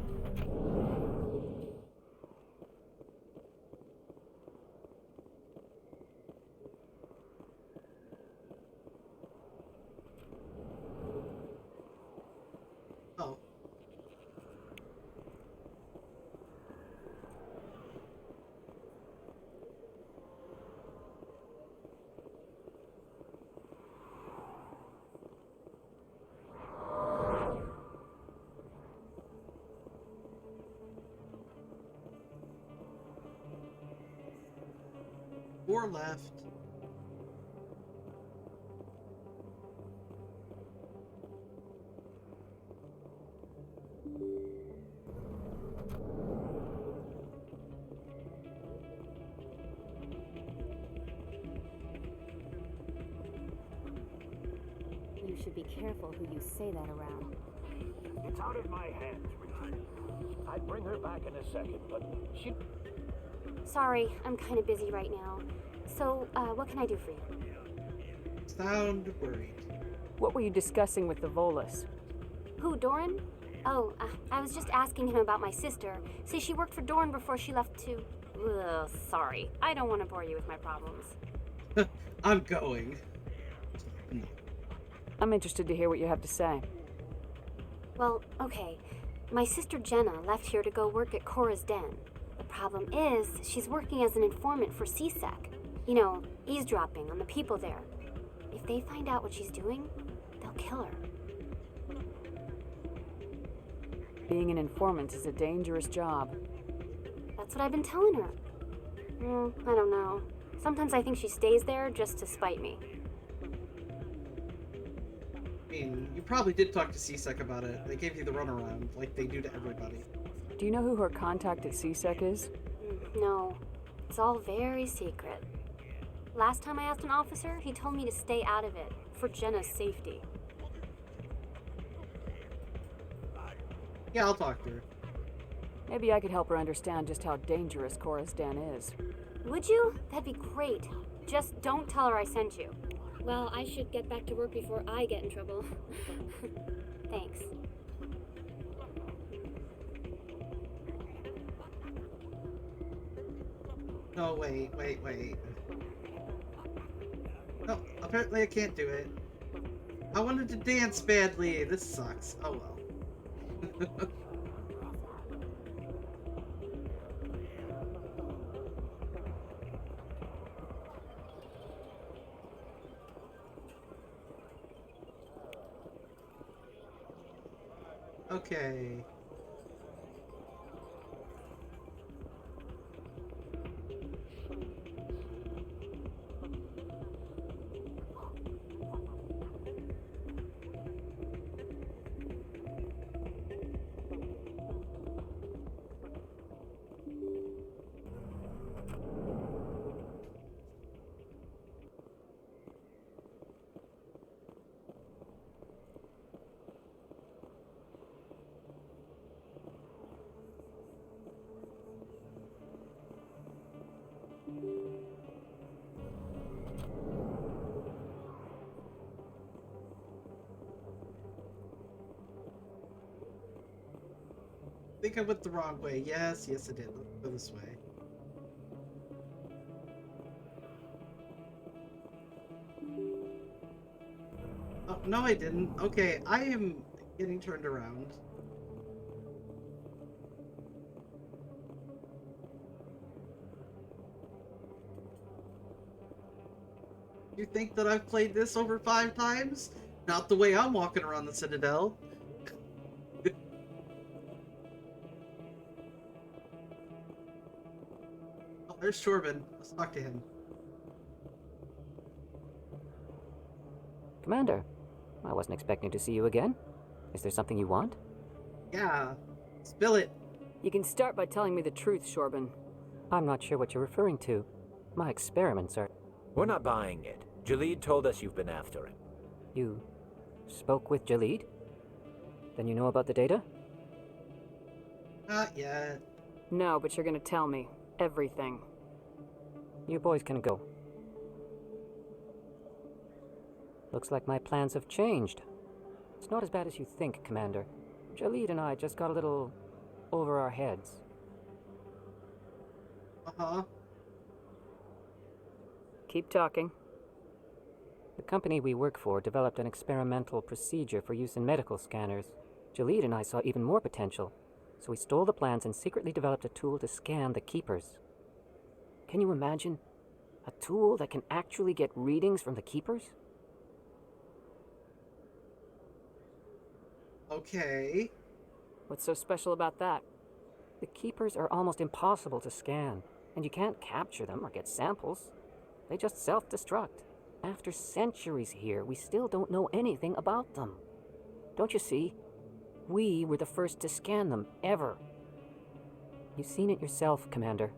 S1: Oh. Four left.
S4: You should be careful who you say that around.
S7: It's out of my hands, Richard. I'd bring her back in a second, but she...
S4: Sorry, I'm kind of busy right now. So, what can I do for you?
S1: Sound worried.
S3: What were you discussing with the Volus?
S4: Who, Doran? Oh, I was just asking him about my sister. Say she worked for Doran before she left to... Ugh, sorry. I don't want to bore you with my problems.
S1: I'm going.
S3: I'm interested to hear what you have to say.
S4: Well, okay. My sister Jenna left here to go work at Cora's Den. The problem is, she's working as an informant for CSEC. You know, eavesdropping on the people there. If they find out what she's doing, they'll kill her.
S3: Being an informant is a dangerous job.
S4: That's what I've been telling her. I don't know. Sometimes I think she stays there just to spite me.
S1: I mean, you probably did talk to CSEC about it. They gave you the runaround, like they do to everybody.
S3: Do you know who her contact at CSEC is?
S4: No. It's all very secret. Last time I asked an officer, he told me to stay out of it, for Jenna's safety.
S1: Yeah, I'll talk to her.
S3: Maybe I could help her understand just how dangerous Cora's Den is.
S4: Would you? That'd be great. Just don't tell her I sent you. Well, I should get back to work before I get in trouble. Thanks.
S1: No, wait. No, apparently I can't do it. I wanted to dance badly. This sucks. Oh well. Okay. I think I went the wrong way. Yes, I did. Let's go this way. Oh, no, I didn't. Okay, I am getting turned around. You think that I've played this over 5 times? Not the way I'm walking around the Citadel. Oh, there's Shorban. Let's talk to him.
S20: Commander, I wasn't expecting to see you again. Is there something you want?
S1: Yeah. Spill it.
S3: You can start by telling me the truth, Shorban.
S20: I'm not sure what you're referring to. My experiments are...
S8: We're not buying it. Jalid told us you've been after him.
S20: You spoke with Jalid? Then you know about the data?
S1: Not yet.
S3: No, but you're gonna tell me. Everything.
S20: You boys can go. Looks like my plans have changed. It's not as bad as you think, Commander. Jalid and I just got a little over our heads.
S1: Uh-huh.
S3: Keep talking.
S20: The company we work for developed an experimental procedure for use in medical scanners. Jalid and I saw even more potential, so we stole the plans and secretly developed a tool to scan the Keepers. Can you imagine? A tool that can actually get readings from the Keepers?
S1: Okay.
S3: What's so special about that?
S20: The Keepers are almost impossible to scan, and you can't capture them or get samples. They just self-destruct. After centuries here, we still don't know anything about them. Don't you see? We were the first to scan them, ever. You've seen it yourself, Commander.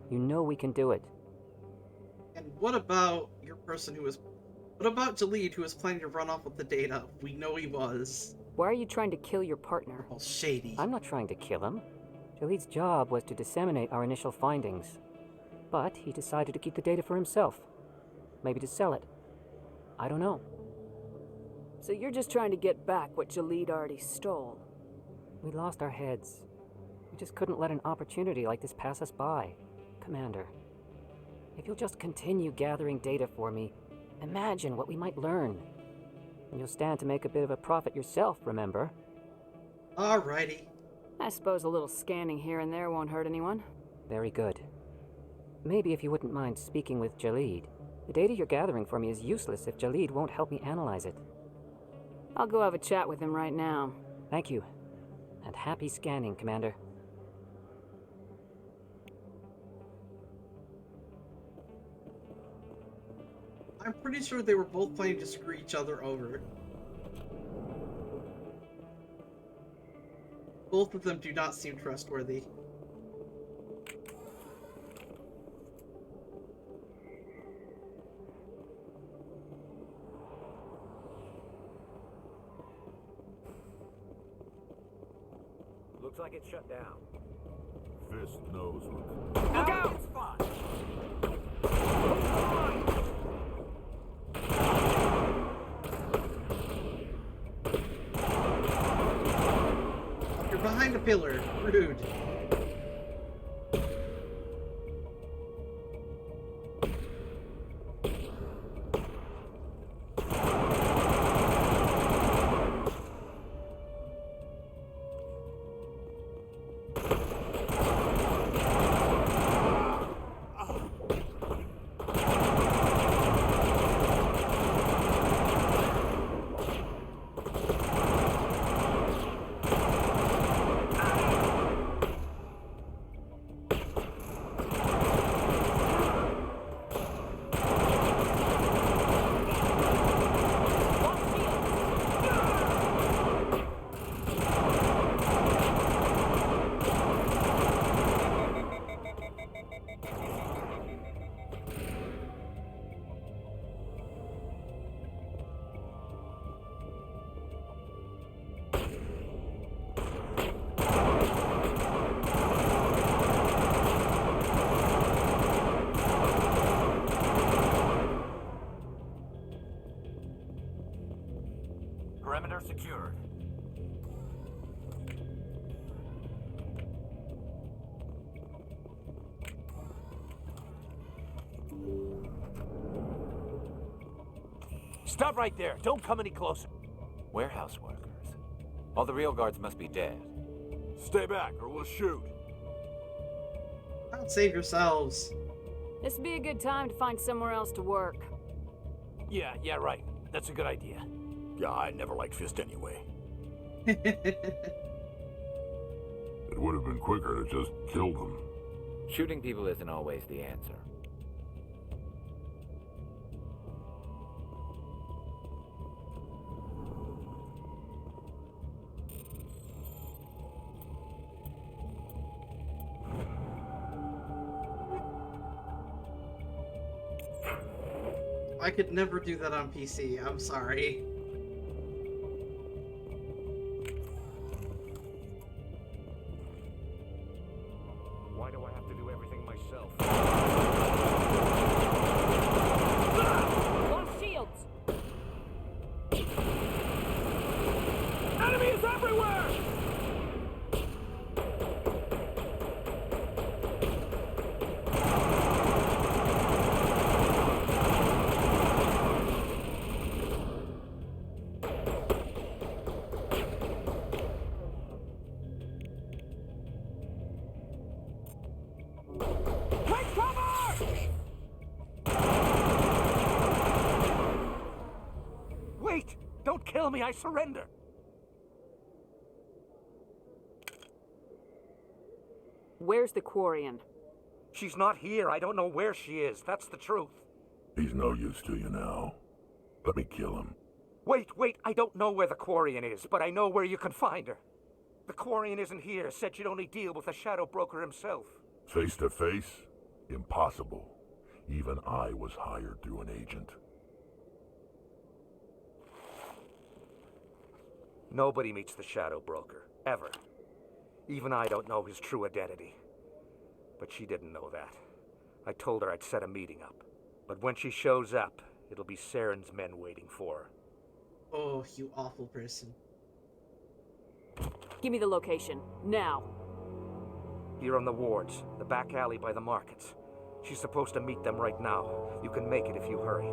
S20: You know we can do it.
S1: And what about your person who was... What about Jalid, who was planning to run off with the data? We know he was.
S3: Why are you trying to kill your partner?
S1: Oh, shady.
S20: I'm not trying to kill him. Jalid's job was to disseminate our initial findings. But he decided to keep the data for himself. Maybe to sell it. I don't know.
S3: So you're just trying to get back what Jalid already stole?
S20: We lost our heads. We just couldn't let an opportunity like this pass us by. Commander, if you'll just continue gathering data for me, imagine what we might learn. And you'll stand to make a bit of a profit yourself, remember?
S1: Alrighty.
S3: I suppose a little scanning here and there won't hurt anyone.
S20: Very good. Maybe if you wouldn't mind speaking with Jalid. The data you're gathering for me is useless if Jalid won't help me analyze it.
S3: I'll go have a chat with him right now.
S20: Thank you. And happy scanning, Commander.
S1: I'm pretty sure they were both planning to screw each other over. Both of them do not seem trustworthy.
S18: Looks like it's shut down.
S12: Fist knows what.
S18: Look out! It's fine.
S1: You're behind a pillar. Rude.
S18: Perimeter secured.
S8: Stop right there. Don't come any closer. Warehouse workers. All the real guards must be dead.
S12: Stay back or we'll shoot.
S1: Don't save yourselves.
S3: This would be a good time to find somewhere else to work.
S17: Yeah, right. That's a good idea.
S12: Yeah, I never liked Fist anyway. It would have been quicker to just kill them.
S8: Shooting people isn't always the answer.
S1: I could never do that on PC. I'm sorry.
S7: Why do I have to do everything myself?
S13: kill me, I surrender.
S3: Where's the Quarian?
S13: She's not here. I don't know where she is. That's the truth.
S12: He's no use to you now. Let me kill him.
S13: Wait. I don't know where the Quarian is, but I know where you can find her. The Quarian isn't here. Said she'd only deal with the Shadow Broker himself.
S12: Face to face? Impossible. Even I was hired through an agent.
S13: Nobody meets the Shadow Broker, ever. Even I don't know his true identity. But she didn't know that. I told her I'd set a meeting up. But when she shows up, it'll be Saren's men waiting for her.
S1: Oh, you awful person.
S3: Give me the location, now.
S13: Here on the wards, the back alley by the markets. She's supposed to meet them right now. You can make it if you hurry.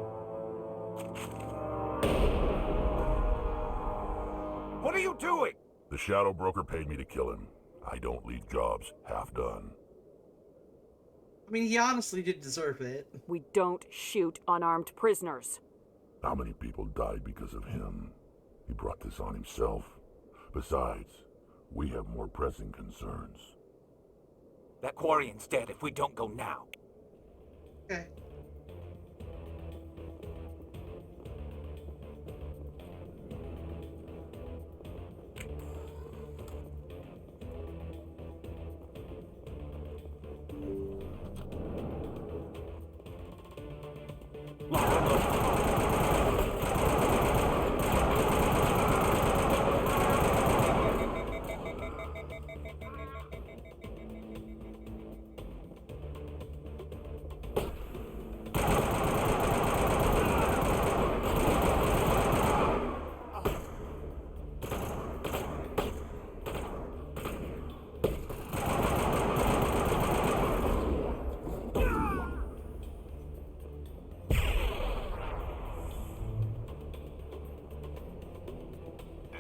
S13: What are you doing?
S12: The Shadow Broker paid me to kill him. I don't leave jobs half done.
S1: I mean, he honestly did deserve it.
S3: We don't shoot unarmed prisoners.
S12: How many people died because of him? He brought this on himself. Besides, we have more pressing concerns.
S8: That Quarian's dead if we don't go now.
S1: Okay.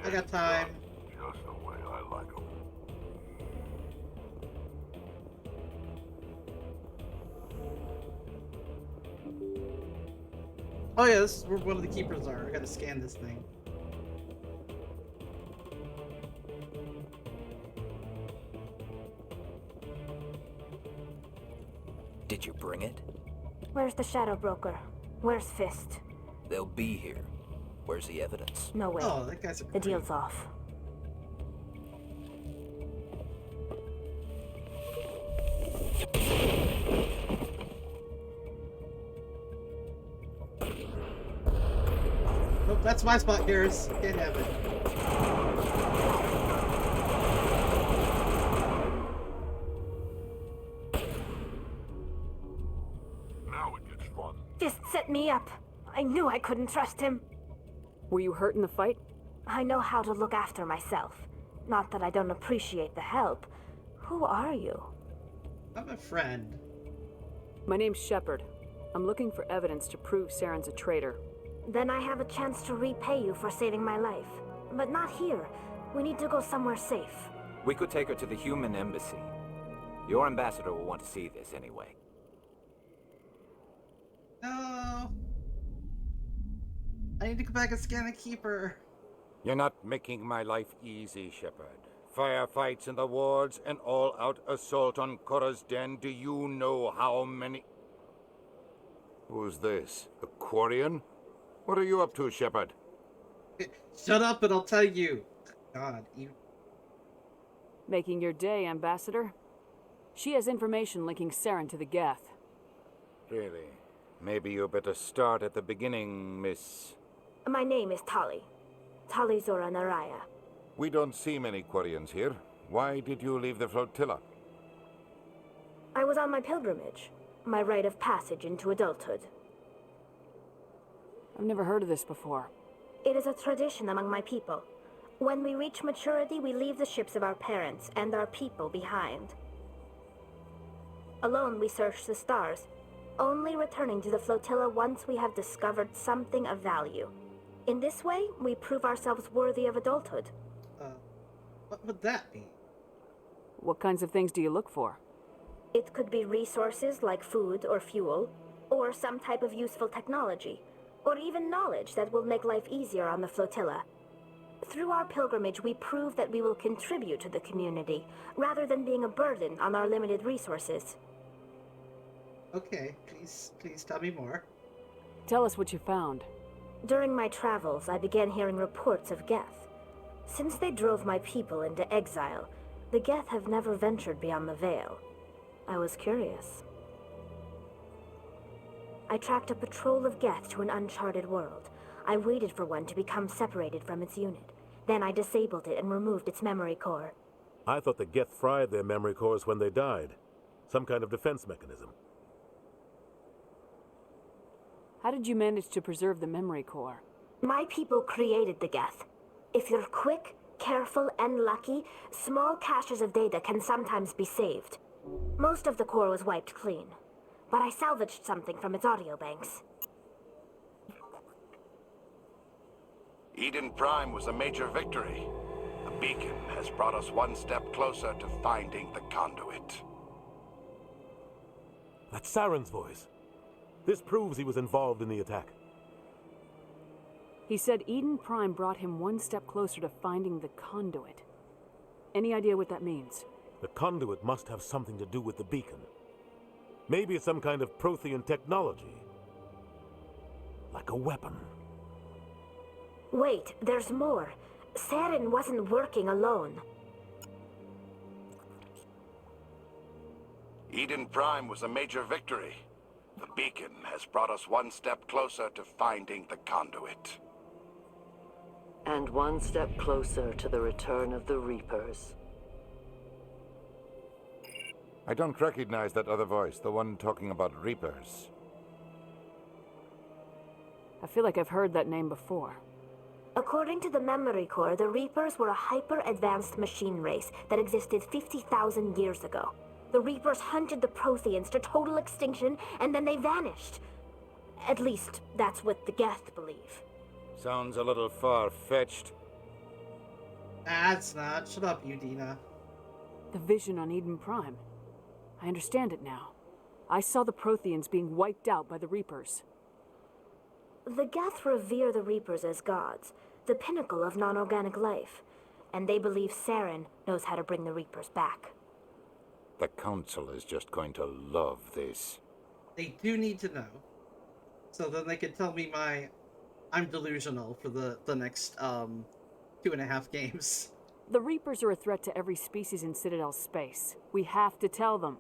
S1: I got time.
S12: Just the way I like them.
S1: Oh yeah, this is where one of the keepers are. I gotta scan this thing.
S8: Did you bring it?
S4: Where's the Shadow Broker? Where's Fist?
S8: They'll be here. Where's the evidence?
S4: No way.
S1: Oh, that guy's a
S4: The deal's off.
S1: Nope, that's my spot, Garrus. Can't have it.
S12: Now it gets fun.
S4: Fist set me up. I knew I couldn't trust him.
S3: Were you hurt in the fight?
S4: I know how to look after myself. Not that I don't appreciate the help. Who are you?
S1: I'm a friend.
S3: My name's Shepard. I'm looking for evidence to prove Saren's a traitor.
S4: Then I have a chance to repay you for saving my life. But not here. We need to go somewhere safe.
S8: We could take her to the human embassy. Your ambassador will want to see this anyway.
S1: No. I need to go back and scan the keeper.
S21: You're not making my life easy, Shepard. Firefights in the wards, an all-out assault on Korra's den. Do you know how many... Who's this? A Quarian? What are you up to, Shepard?
S1: Shut up and I'll tell you. God, you...
S3: Making your day, Ambassador. She has information linking Saren to the Geth.
S21: Really? Maybe you better start at the beginning, Miss...
S4: My name is Tali. Tali Zora Naraya.
S21: We don't see many Quarians here. Why did you leave the flotilla?
S4: I was on my pilgrimage. My rite of passage into adulthood.
S3: I've never heard of this before.
S4: It is a tradition among my people. When we reach maturity, we leave the ships of our parents and our people behind. Alone, we search the stars, only returning to the flotilla once we have discovered something of value. In this way, we prove ourselves worthy of adulthood.
S1: What would that be?
S3: What kinds of things do you look for?
S4: It could be resources like food or fuel, or some type of useful technology, or even knowledge that will make life easier on the flotilla. Through our pilgrimage, we prove that we will contribute to the community, rather than being a burden on our limited resources.
S1: Okay, please tell me more.
S3: Tell us what you found.
S4: During my travels, I began hearing reports of Geth. Since they drove my people into exile, the Geth have never ventured beyond the Veil. I was curious. I tracked a patrol of Geth to an uncharted world. I waited for one to become separated from its unit. Then I disabled it and removed its memory core.
S7: I thought the Geth fried their memory cores when they died. Some kind of defense mechanism.
S3: How did you manage to preserve the memory core?
S4: My people created the Geth. If you're quick, careful, and lucky, small caches of data can sometimes be saved. Most of the core was wiped clean, but I salvaged something from its audio banks.
S15: Eden Prime was a major victory. The beacon has brought us one step closer to finding the conduit.
S7: That's Saren's voice. This proves he was involved in the attack.
S3: He said Eden Prime brought him one step closer to finding the conduit. Any idea what that means?
S7: The conduit must have something to do with the beacon. Maybe it's some kind of Prothean technology. Like a weapon.
S4: Wait, there's more. Saren wasn't working alone.
S15: Eden Prime was a major victory. The beacon has brought us one step closer to finding the conduit.
S2: And one step closer to the return of the Reapers.
S21: I don't recognize that other voice, the one talking about Reapers.
S3: I feel like I've heard that name before.
S4: According to the memory core, the Reapers were a hyper-advanced machine race that existed 50,000 years ago. The Reapers hunted the Protheans to total extinction, and then they vanished. At least, that's what the Geth believe.
S21: Sounds a little far-fetched.
S1: That's not. Shut up, Udina.
S3: The vision on Eden Prime. I understand it now. I saw the Protheans being wiped out by the Reapers.
S4: The Geth revere the Reapers as gods, the pinnacle of non-organic life, and they believe Saren knows how to bring the Reapers back.
S21: The Council is just going to love this.
S1: They do need to know. So then they can tell me I'm delusional for the next 2.5 games.
S3: The Reapers are a threat to every species in Citadel space. We have to tell them.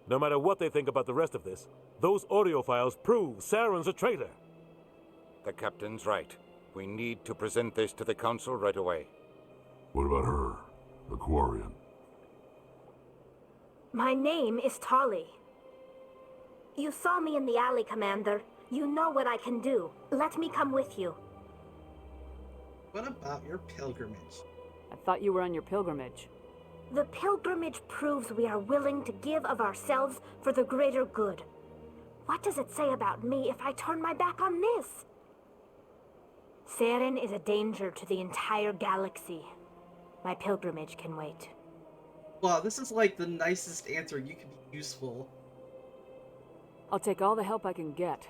S7: No matter what they think about the rest of this, those audio files prove Saren's a traitor.
S21: The captain's right. We need to present this to the Council right away.
S12: What about her, the Quarian?
S4: My name is Tali. You saw me in the alley, Commander. You know what I can do. Let me come with you.
S1: What about your pilgrimage?
S3: I thought you were on your pilgrimage.
S4: The pilgrimage proves we are willing to give of ourselves for the greater good. What does it say about me if I turn my back on this? Saren is a danger to the entire galaxy. My pilgrimage can wait.
S1: Wow, this is like the nicest answer you can be useful.
S3: I'll take all the help I can get.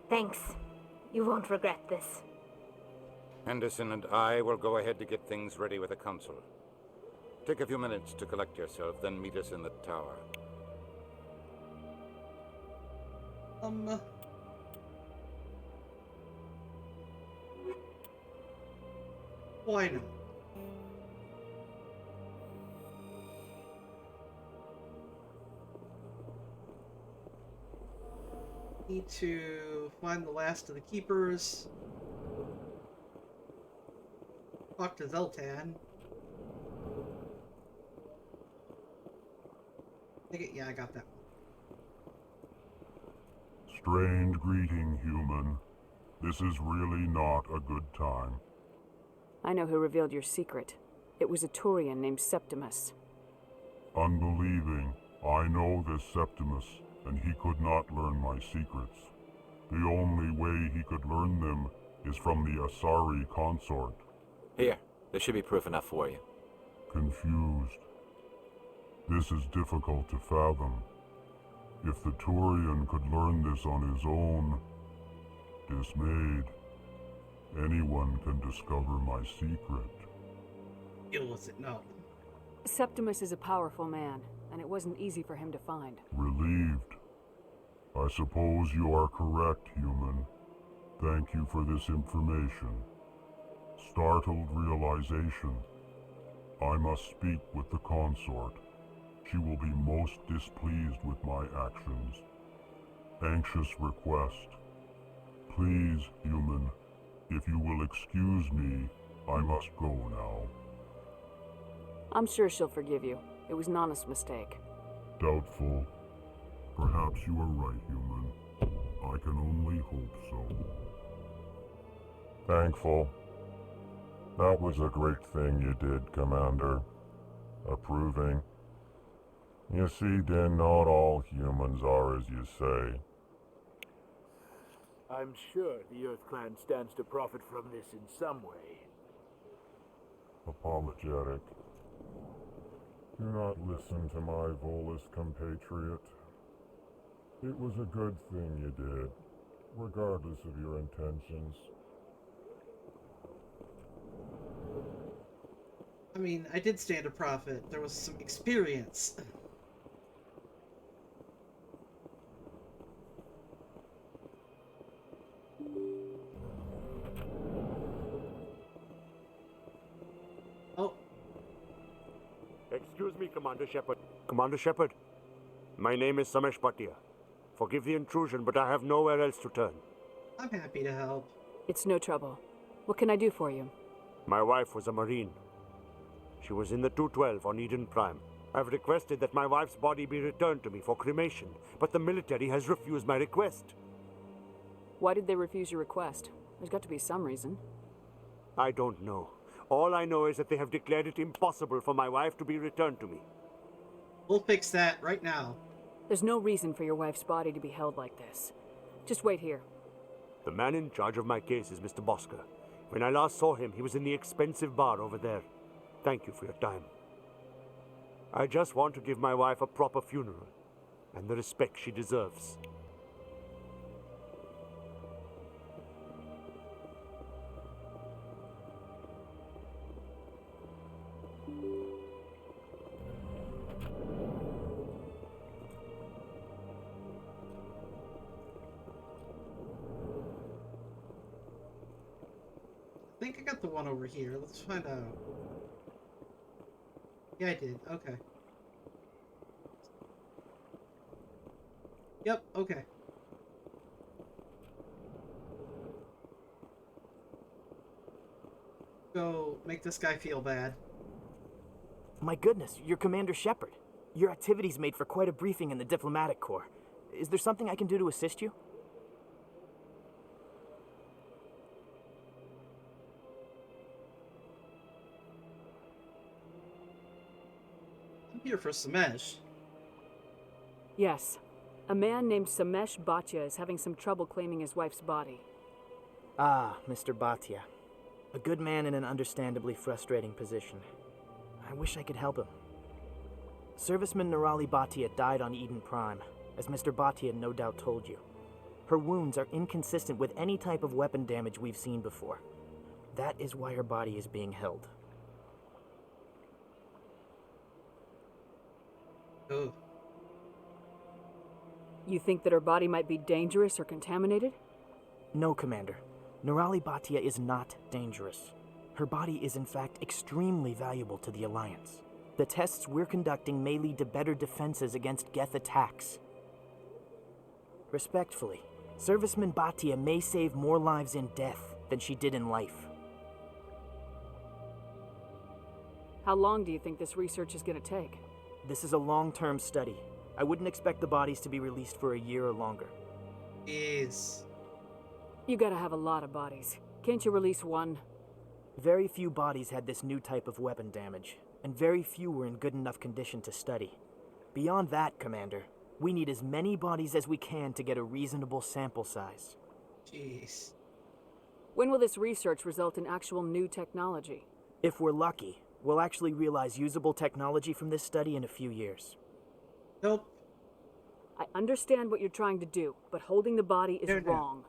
S4: Thanks. You won't regret this.
S21: Henderson and I will go ahead to get things ready with the Council. Take a few minutes to collect yourself, then meet us in the tower.
S1: Why not? Need to find the last of the keepers. Talk to Zeltan. Yeah, I got that one.
S12: Strange greeting, human. This is really not a good time.
S3: I know who revealed your secret. It was a Turian named Septimus.
S12: Unbelieving, I know this Septimus, and he could not learn my secrets. The only way he could learn them is from the Asari consort.
S8: Here, there should be proof enough for you.
S12: Confused. This is difficult to fathom. If the Turian could learn this on his own, dismayed. Anyone can discover my secret.
S1: Deal with it, no.
S3: Septimus is a powerful man, and it wasn't easy for him to find.
S12: Relieved. I suppose you are correct, human. Thank you for this information. Startled realization. I must speak with the consort. She will be most displeased with my actions. Anxious request. Please, human, if you will excuse me, I must go now.
S3: I'm sure she'll forgive you. It was an honest mistake.
S12: Doubtful. Perhaps you are right, human. I can only hope so. Thankful. That was a great thing you did, Commander. Approving. You see, then not all humans are as you say.
S10: I'm sure the Earth Clan stands to profit from this in some way.
S12: Apologetic. Do not listen to my Volus compatriot. It was a good thing you did, regardless of your intentions.
S1: I mean, I did stand to profit. There was some experience. Oh.
S18: Excuse me, Commander Shepard. Commander Shepard, my name is Samesh Bhatia. Forgive the intrusion, but I have nowhere else to turn.
S1: I'm happy to help.
S3: It's no trouble. What can I do for you?
S18: My wife was a Marine. She was in the 212 on Eden Prime. I've requested that my wife's body be returned to me for cremation, but the military has refused my request.
S3: Why did they refuse your request? There's got to be some reason.
S18: I don't know. All I know is that they have declared it impossible for my wife to be returned to me.
S1: We'll fix that right now.
S3: There's no reason for your wife's body to be held like this. Just wait here.
S18: The man in charge of my case is Mr. Bosker. When I last saw him, he was in the expensive bar over there. Thank you for your time. I just want to give my wife a proper funeral, and the respect she deserves.
S1: I think I got the one over here. Let's find out. Yeah, I did. Okay. Yep, okay. Go make this guy feel bad.
S10: My goodness, you're Commander Shepard. Your activities made for quite a briefing in the diplomatic corps. Is there something I can do to assist you?
S1: I'm here for Samesh.
S3: Yes. A man named Samesh Bhatia is having some trouble claiming his wife's body.
S10: Ah, Mr. Bhatia. A good man in an understandably frustrating position. I wish I could help him. Serviceman Nirali Bhatia died on Eden Prime, as Mr. Bhatia no doubt told you. Her wounds are inconsistent with any type of weapon damage we've seen before. That is why her body is being held.
S1: Oh.
S3: You think that her body might be dangerous or contaminated?
S10: No, Commander. Nirali Bhatia is not dangerous. Her body is in fact extremely valuable to the Alliance. The tests we're conducting may lead to better defenses against Geth attacks. Respectfully, Serviceman Bhatia may save more lives in death than she did in life.
S3: How long do you think this research is going to take?
S10: This is a long-term study. I wouldn't expect the bodies to be released for a year or longer.
S3: You gotta have a lot of bodies. Can't you release one?
S10: Very few bodies had this new type of weapon damage, and very few were in good enough condition to study. Beyond that, Commander, we need as many bodies as we can to get a reasonable sample size.
S1: Jeez.
S3: When will this research result in actual new technology?
S10: If we're lucky, we'll actually realize usable technology from this study in a few years.
S1: Nope.
S3: I understand what you're trying to do, but holding the body is wrong.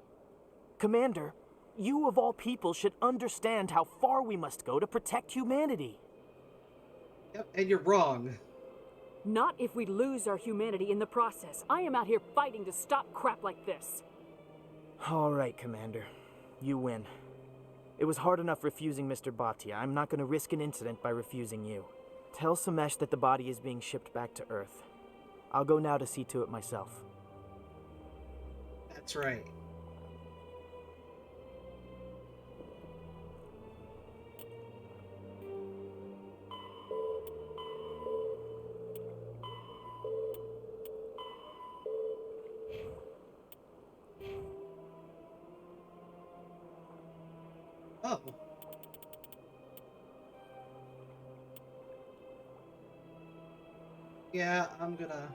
S10: Commander, You of all people should understand how far we must go to protect humanity.
S1: Yep, and you're wrong.
S3: Not if we lose our humanity in the process. I am out here fighting to stop crap like this.
S10: All right, Commander. You win. It was hard enough refusing Mr. Bhatia. I'm not going to risk an incident by refusing you. Tell Samesh that the body is being shipped back to Earth. I'll go now to see to it myself.
S1: That's right. Oh. Yeah, I'm gonna...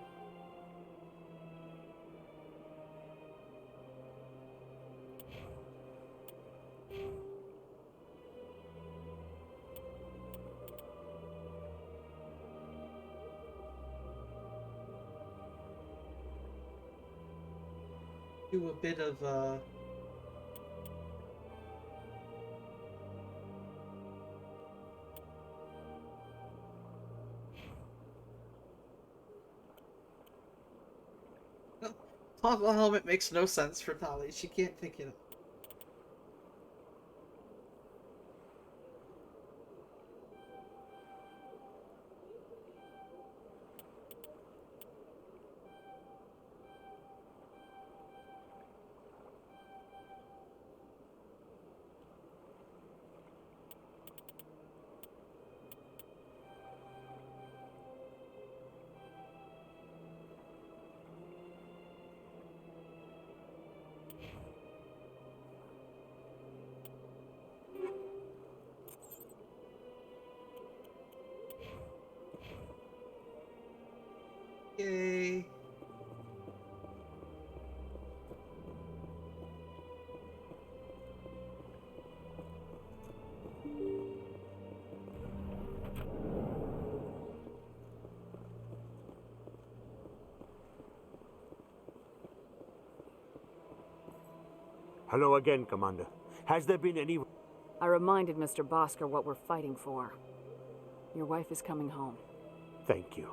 S1: do a bit of, Toggle helmet makes no sense for Tali. She can't pick it up. Yay.
S18: Hello again, Commander. Has there been any...
S3: I reminded Mr. Bosker what we're fighting for. Your wife is coming home.
S18: Thank you.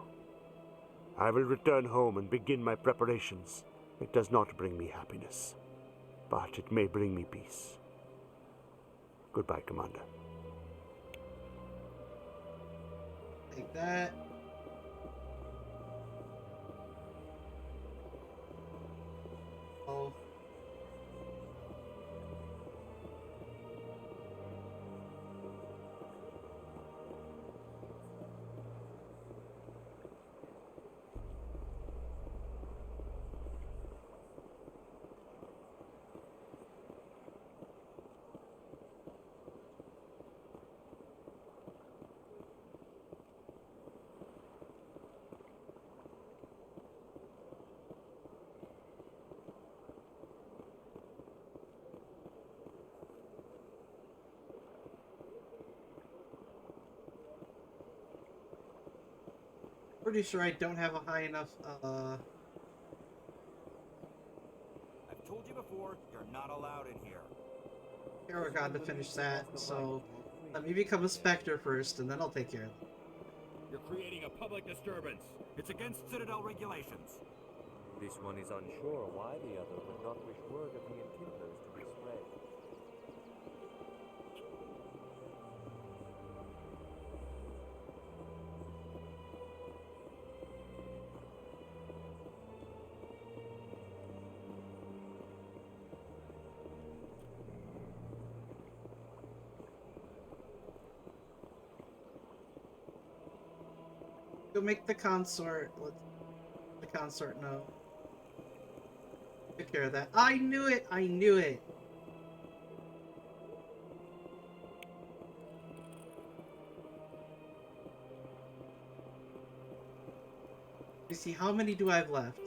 S18: I will return home and begin my preparations. It does not bring me happiness, but it may bring me peace. Goodbye, Commander.
S1: Take that. Oh. Pretty sure I don't have a high enough,
S5: I've told you before, you're not allowed in here.
S1: Paragon to finish that, so let me become a Spectre first, and then I'll take care of it.
S17: You're creating a public disturbance. It's against Citadel regulations.
S22: This one is unsure why the other would not wish word of the enkindlers to be spread.
S1: Go make the consort. Let the consort know. Take care of that. I knew it! I knew it! Let me see, how many do I have left?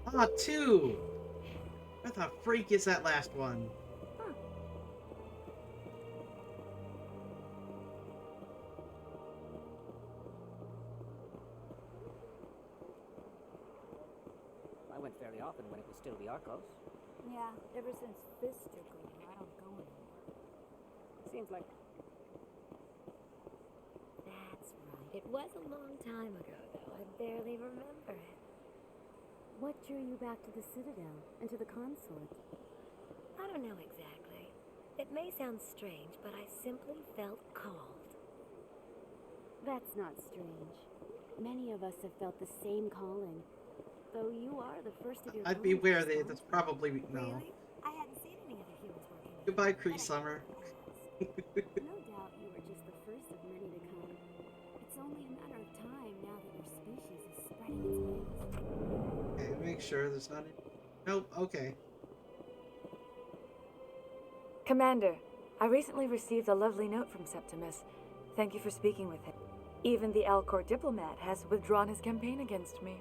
S1: Ah, 2! Where the freak is that last one?
S20: often when it was still the Arcos.
S3: Yeah, ever since Fist took over, I don't go anymore.
S20: Seems like...
S11: That's right. It was a long time ago, though. I barely remember it.
S4: What drew you back to the Citadel and to the consort?
S11: I don't know exactly. It may sound strange, but I simply felt called.
S4: That's not strange. Many of us have felt the same calling. Though you are the first of your
S1: I'd
S4: kind
S1: be aware
S4: to
S1: that
S4: respond.
S1: that's probably no.
S11: Really? I hadn't seen any other humans working here.
S1: Goodbye, Cree Summer.
S4: No doubt you were just the first of many to come. It's only a matter of time now that your species is spreading its wings.
S1: Okay, make sure there's not any... Nope, okay.
S9: Commander, I recently received a lovely note from Septimus. Thank you for speaking with him. Even the Alcor diplomat has withdrawn his campaign against me.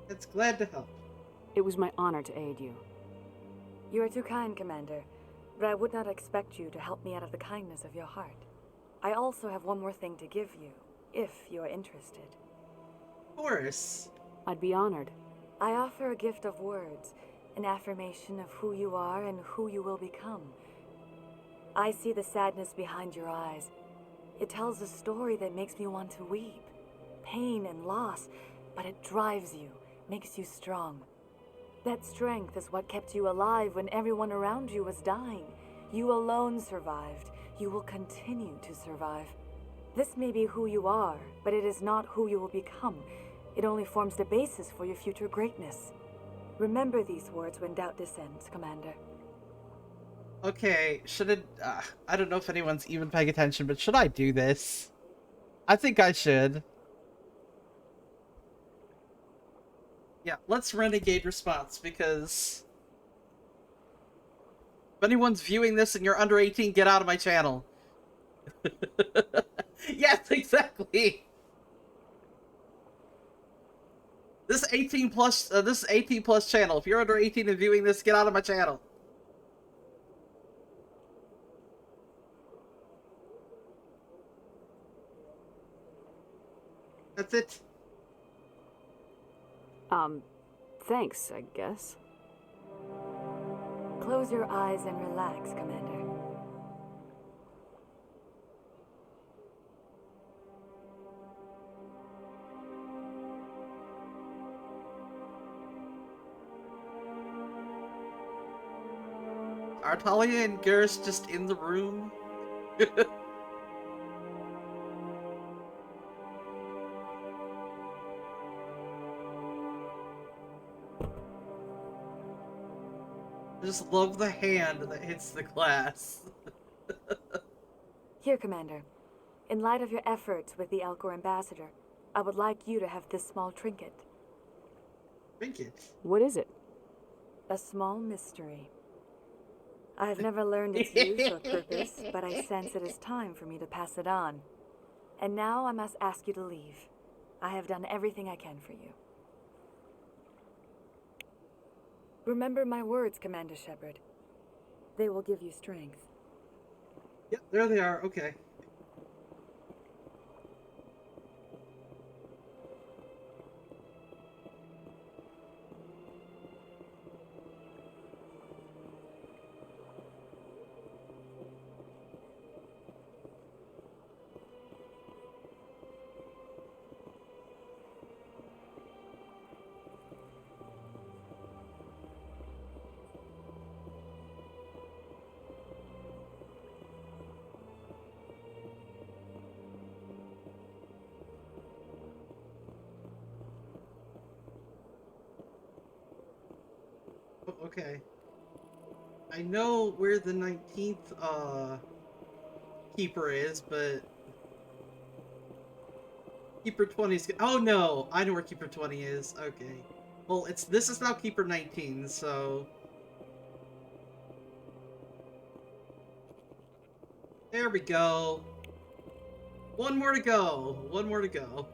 S1: It's glad to help.
S3: It was my honor to aid you.
S9: You are too kind, Commander, but I would not expect you to help me out of the kindness of your heart. I also have one more thing to give you, if you are interested.
S1: Of course.
S3: I'd be honored.
S9: I offer a gift of words, an affirmation of who you are and who you will become. I see the sadness behind your eyes. It tells a story that makes me want to weep. Pain and loss, but it drives you, makes you strong. That strength is what kept you alive when everyone around you was dying. You alone survived. You will continue to survive. This may be who you are, but it is not who you will become. It only forms the basis for your future greatness. Remember these words when doubt descends, Commander.
S1: Okay, should it... I don't know if anyone's even paying attention, but should I do this? I think I should. Yeah, let's renegade response, because... if anyone's viewing this and you're under 18, get out of my channel. Yes, exactly! This 18 plus channel. If you're under 18 and viewing this, get out of my channel. That's it.
S3: Thanks, I guess.
S9: Close your eyes and relax, Commander.
S1: Are Talia and Garrus just in the room? I just love the hand that hits the glass.
S9: Here, Commander. In light of your efforts with the Alcor ambassador, I would like you to have this small trinket.
S1: Trinket?
S3: What is it?
S9: A small mystery. I have never learned its use or purpose, but I sense it is time for me to pass it on. And now I must ask you to leave. I have done everything I can for you. Remember my words, Commander Shepard. They will give you strength.
S1: Yep, there they are. Okay. Okay. I know where the 19th keeper is, but Keeper 20 is... oh no! I know where Keeper 20 is. Okay. Well, this is now Keeper 19, so... there we go. One more to go. One more to go.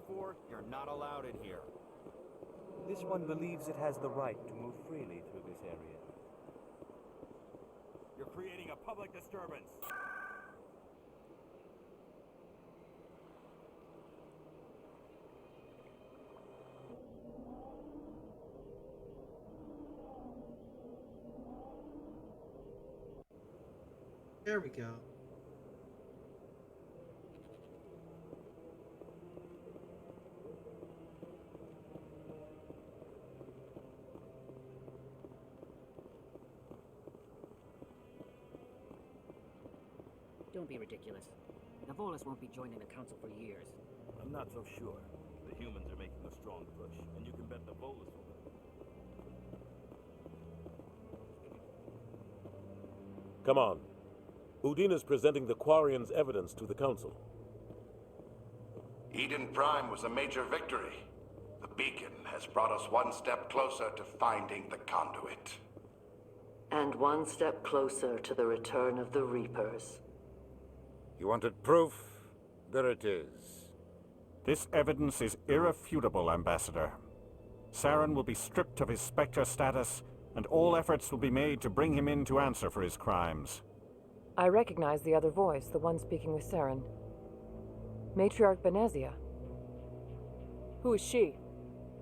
S5: before, you're not allowed in here.
S22: This one believes it has the right to move freely through this area.
S5: You're creating a public disturbance.
S1: There we go.
S20: Don't be ridiculous. The Volus won't be joining the council for years.
S17: I'm not so sure. The humans are making a strong push, and you can bet the Volus will.
S7: Come on. Udina's presenting the Quarians' evidence to the council.
S15: Eden Prime was a major victory. The beacon has brought us one step closer to finding the conduit.
S2: And one step closer to the return of the Reapers.
S21: You wanted proof? There it is.
S14: This evidence is irrefutable, Ambassador. Saren will be stripped of his Spectre status, and all efforts will be made to bring him in to answer for his crimes.
S16: I recognize the other voice, the one speaking with Saren. Matriarch Benezia.
S3: Who is she?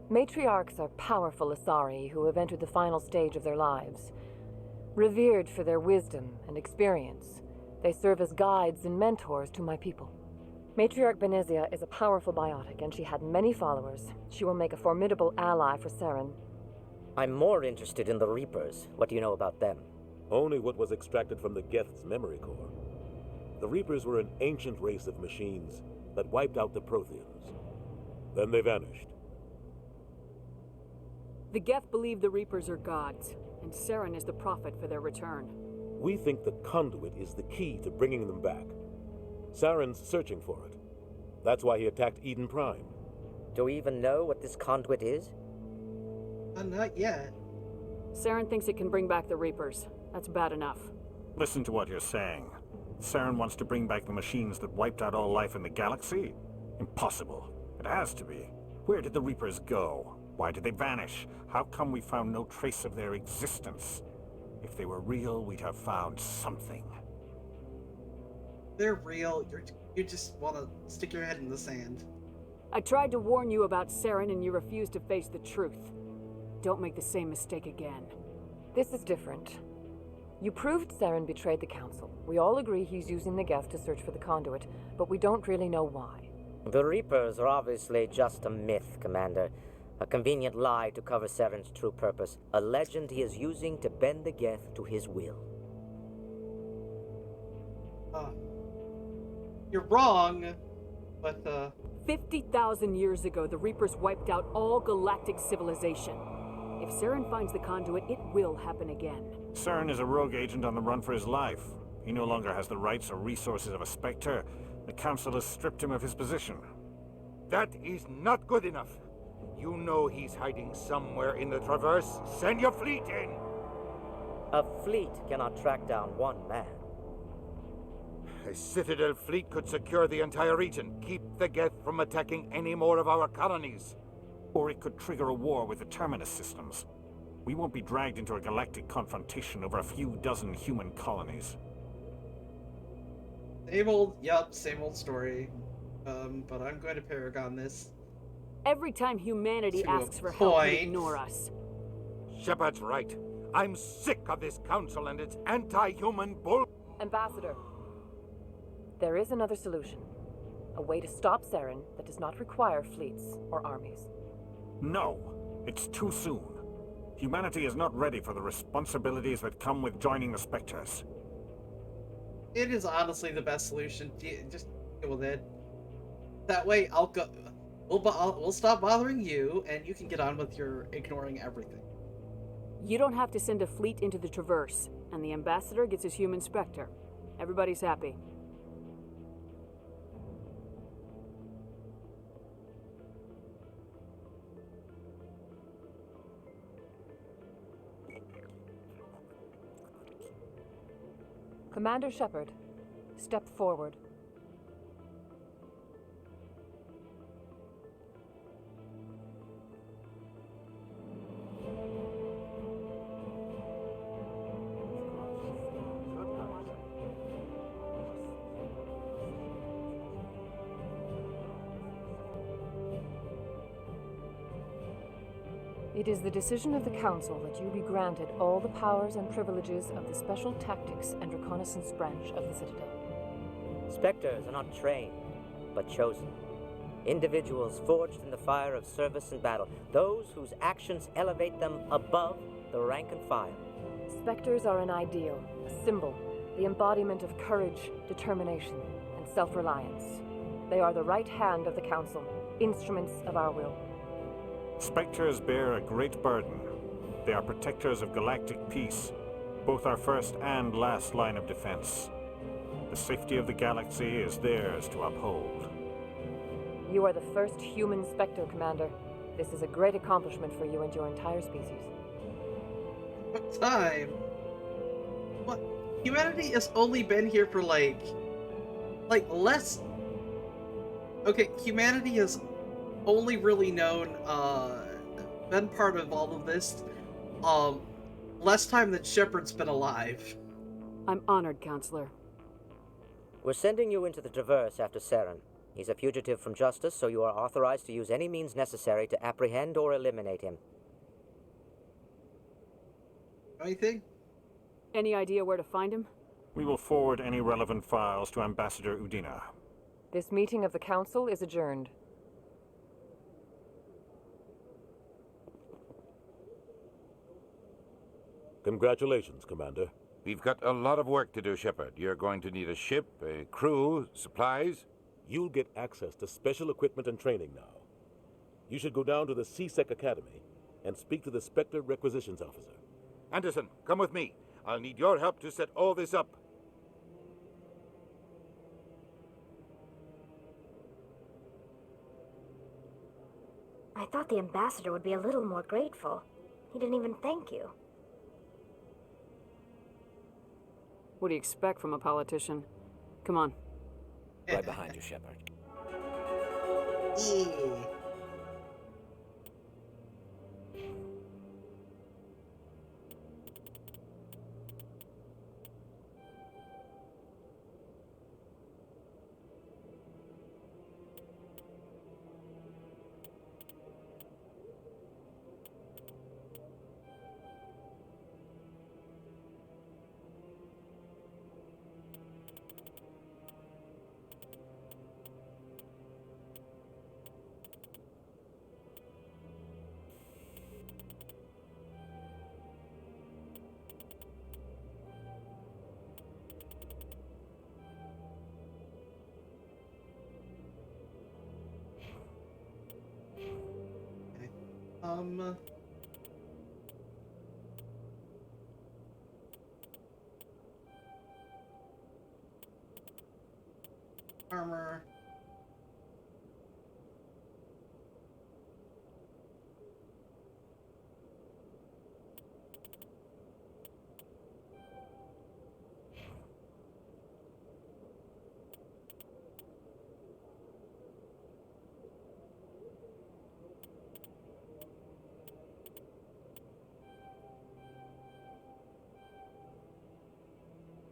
S16: Matriarchs are powerful Asari who have entered the final stage of their lives. Revered for their wisdom and experience, they serve as guides and mentors to my people. Matriarch Benezia is a powerful biotic, and she had many followers. She will make a formidable ally for Saren.
S23: I'm more interested in the Reapers. What do you know about them?
S7: Only what was extracted from the Geth's memory core. The Reapers were an ancient race of machines that wiped out the Protheans. Then they vanished.
S3: The Geth believe the Reapers are gods, and Saren is the prophet for their return.
S7: We think the conduit is the key to bringing them back. Saren's searching for it. That's why he attacked Eden Prime.
S23: Do we even know what this conduit is?
S1: Not yet.
S3: Saren thinks it can bring back the Reapers. That's bad enough.
S14: Listen to what you're saying. Saren wants to bring back the machines that wiped out all life in the galaxy? Impossible. It has to be. Where did the Reapers go? Why did they vanish? How come we found no trace of their existence? If they were real, we'd have found something.
S1: They're real. You just want to stick your head in the sand.
S3: I tried to warn you about Saren, and you refused to face the truth. Don't make the same mistake again.
S16: This is different. You proved Saren betrayed the Council. We all agree he's using the Geth to search for the conduit, but we don't really know why.
S23: The Reapers are obviously just a myth, Commander. A convenient lie to cover Saren's true purpose. A legend he is using to bend the Geth to his will.
S1: You're wrong, but
S3: 50,000 years ago, the Reapers wiped out all galactic civilization. If Saren finds the conduit, it will happen again.
S14: Saren is a rogue agent on the run for his life. He no longer has the rights or resources of a Spectre. The Council has stripped him of his position.
S21: That is not good enough. You know he's hiding somewhere in the Traverse. Send your fleet in!
S23: A fleet cannot track down one man.
S21: A Citadel fleet could secure the entire region, keep the Geth from attacking any more of our colonies.
S14: Or it could trigger a war with the Terminus systems. We won't be dragged into a galactic confrontation over a few dozen human colonies.
S1: Same old story. But I'm going to Paragon this.
S3: Every time humanity
S1: To a
S3: asks for help, you
S1: point.
S3: ignore us.
S21: Shepard's right. I'm sick of this council and its anti-human bull...
S16: Ambassador, there is another solution. A way to stop Saren that does not require fleets or armies.
S14: No, it's too soon. Humanity is not ready for the responsibilities that come with joining the Spectres.
S1: It is honestly the best solution. Just deal with it. That way, I'll go. We'll stop bothering you, and you can get on with your ignoring everything.
S3: You don't have to send a fleet into the Traverse, and the Ambassador gets his human Spectre. Everybody's happy.
S16: Commander Shepard, step forward. It is the decision of the Council that you be granted all the powers and privileges of the Special Tactics and Reconnaissance Branch of the Citadel.
S23: Spectres are not trained, but chosen. Individuals forged in the fire of service and battle, those whose actions elevate them above the rank and file.
S16: Spectres are an ideal, a symbol, the embodiment of courage, determination, and self-reliance. They are the right hand of the Council, instruments of our will.
S14: Spectres bear a great burden. They are protectors of galactic peace, both our first and last line of defense. The safety of the galaxy is theirs to uphold.
S16: You are the first human Spectre, Commander. This is a great accomplishment for you and your entire species.
S1: What time? What? Humanity has only been here for like less. Okay, humanity has only really known, been part of all of this, less time than Shepard's been alive.
S3: I'm honored, Counselor.
S23: We're sending you into the Traverse after Saren. He's a fugitive from justice, so you are authorized to use any means necessary to apprehend or eliminate him.
S1: Anything?
S3: Any idea where to find him?
S14: We will forward any relevant files to Ambassador Udina.
S16: This meeting of the Council is adjourned.
S7: Congratulations, Commander.
S21: We've got a lot of work to do, Shepard. You're going to need a ship, a crew, supplies.
S7: You'll get access to special equipment and training now. You should go down to the C-Sec Academy and speak to the Spectre Requisitions Officer.
S21: Anderson, come with me. I'll need your help to set all this up.
S4: I thought the ambassador would be a little more grateful. He didn't even thank you.
S3: What do you expect from a politician? Come on.
S8: Right behind you, Shepard.
S1: Armor.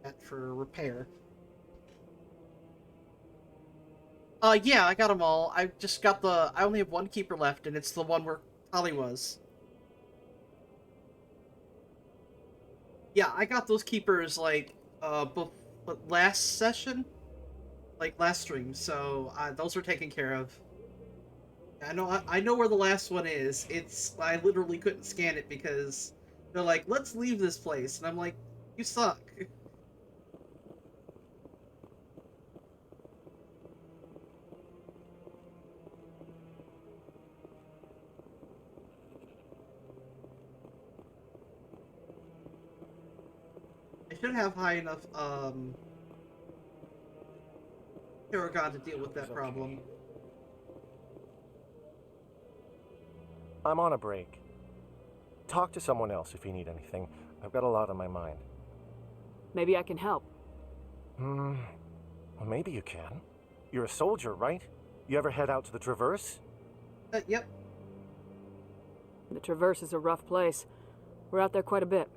S1: That for repair. Yeah, I got them all. I just got I only have one keeper left, and it's the one where Holly was. Yeah, I got those keepers, like, last session? Like, last stream, so, those were taken care of. I know where the last one is. I literally couldn't scan it because they're like, let's leave this place, and I'm like, you suck. I should have high enough, Paragon to deal with that problem.
S6: I'm on a break. Talk to someone else if you need anything. I've got a lot on my mind.
S3: Maybe I can help.
S6: Well, maybe you can. You're a soldier, right? You ever head out to the Traverse?
S1: Yep.
S3: The Traverse is a rough place. We're out there quite a bit.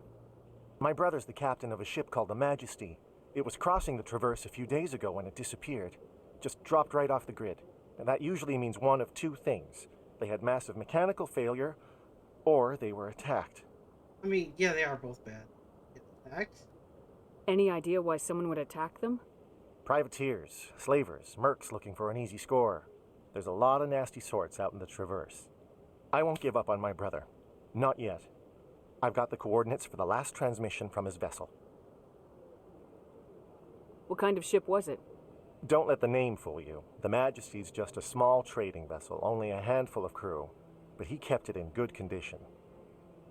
S6: My brother's the captain of a ship called the Majesty. It was crossing the Traverse a few days ago when it disappeared. Just dropped right off the grid. And that usually means one of two things. They had massive mechanical failure, Or they were attacked.
S1: I mean, yeah, they are both bad. Attacked?
S3: Any idea why someone would attack them?
S6: Privateers, slavers, mercs looking for an easy score. There's a lot of nasty sorts out in the Traverse. I won't give up on my brother. Not yet. I've got the coordinates for the last transmission from his vessel.
S3: What kind of ship was it?
S6: Don't let the name fool you. The Majesty's just a small trading vessel, only a handful of crew. But he kept it in good condition.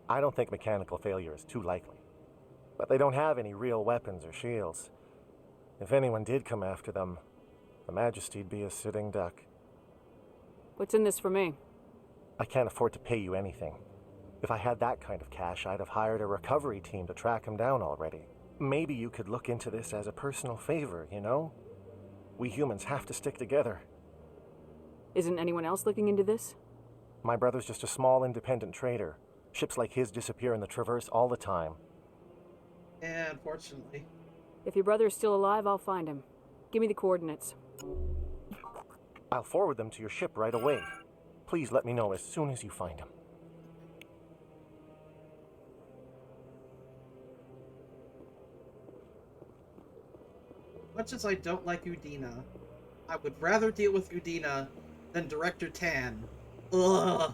S6: I don't think mechanical failure is too likely. But they don't have any real weapons or shields. If anyone did come after them, the Majesty'd be a sitting duck.
S3: What's in this for me?
S6: I can't afford to pay you anything. If I had that kind of cash, I'd have hired a recovery team to track him down already. Maybe you could look into this as a personal favor, you know? We humans have to stick together.
S3: Isn't anyone else looking into this?
S6: My brother's just a small independent trader. Ships like his disappear in the Traverse all the time.
S1: Yeah, unfortunately.
S3: If your brother is still alive, I'll find him. Give me the coordinates.
S6: I'll forward them to your ship right away. Please let me know as soon as you find him.
S1: Much as I don't like Udina, I would rather deal with Udina than Director Tan. Ugh.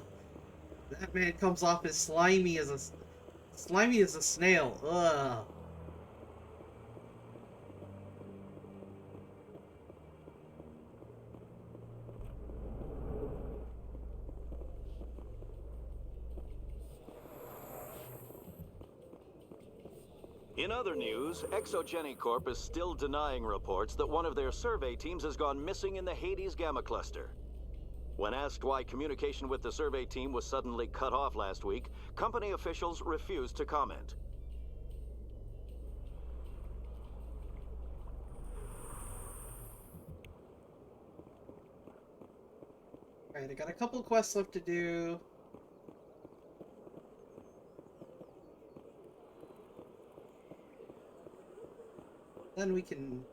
S1: That man comes off as slimy as a snail. Ugh.
S12: In other news, Exogeny Corp is still denying reports that one of their survey teams has gone missing in the Hades Gamma Cluster. When asked why communication with the survey team was suddenly cut off last week, company officials refused to comment.
S1: Alright, I got a couple quests left to do. Then we can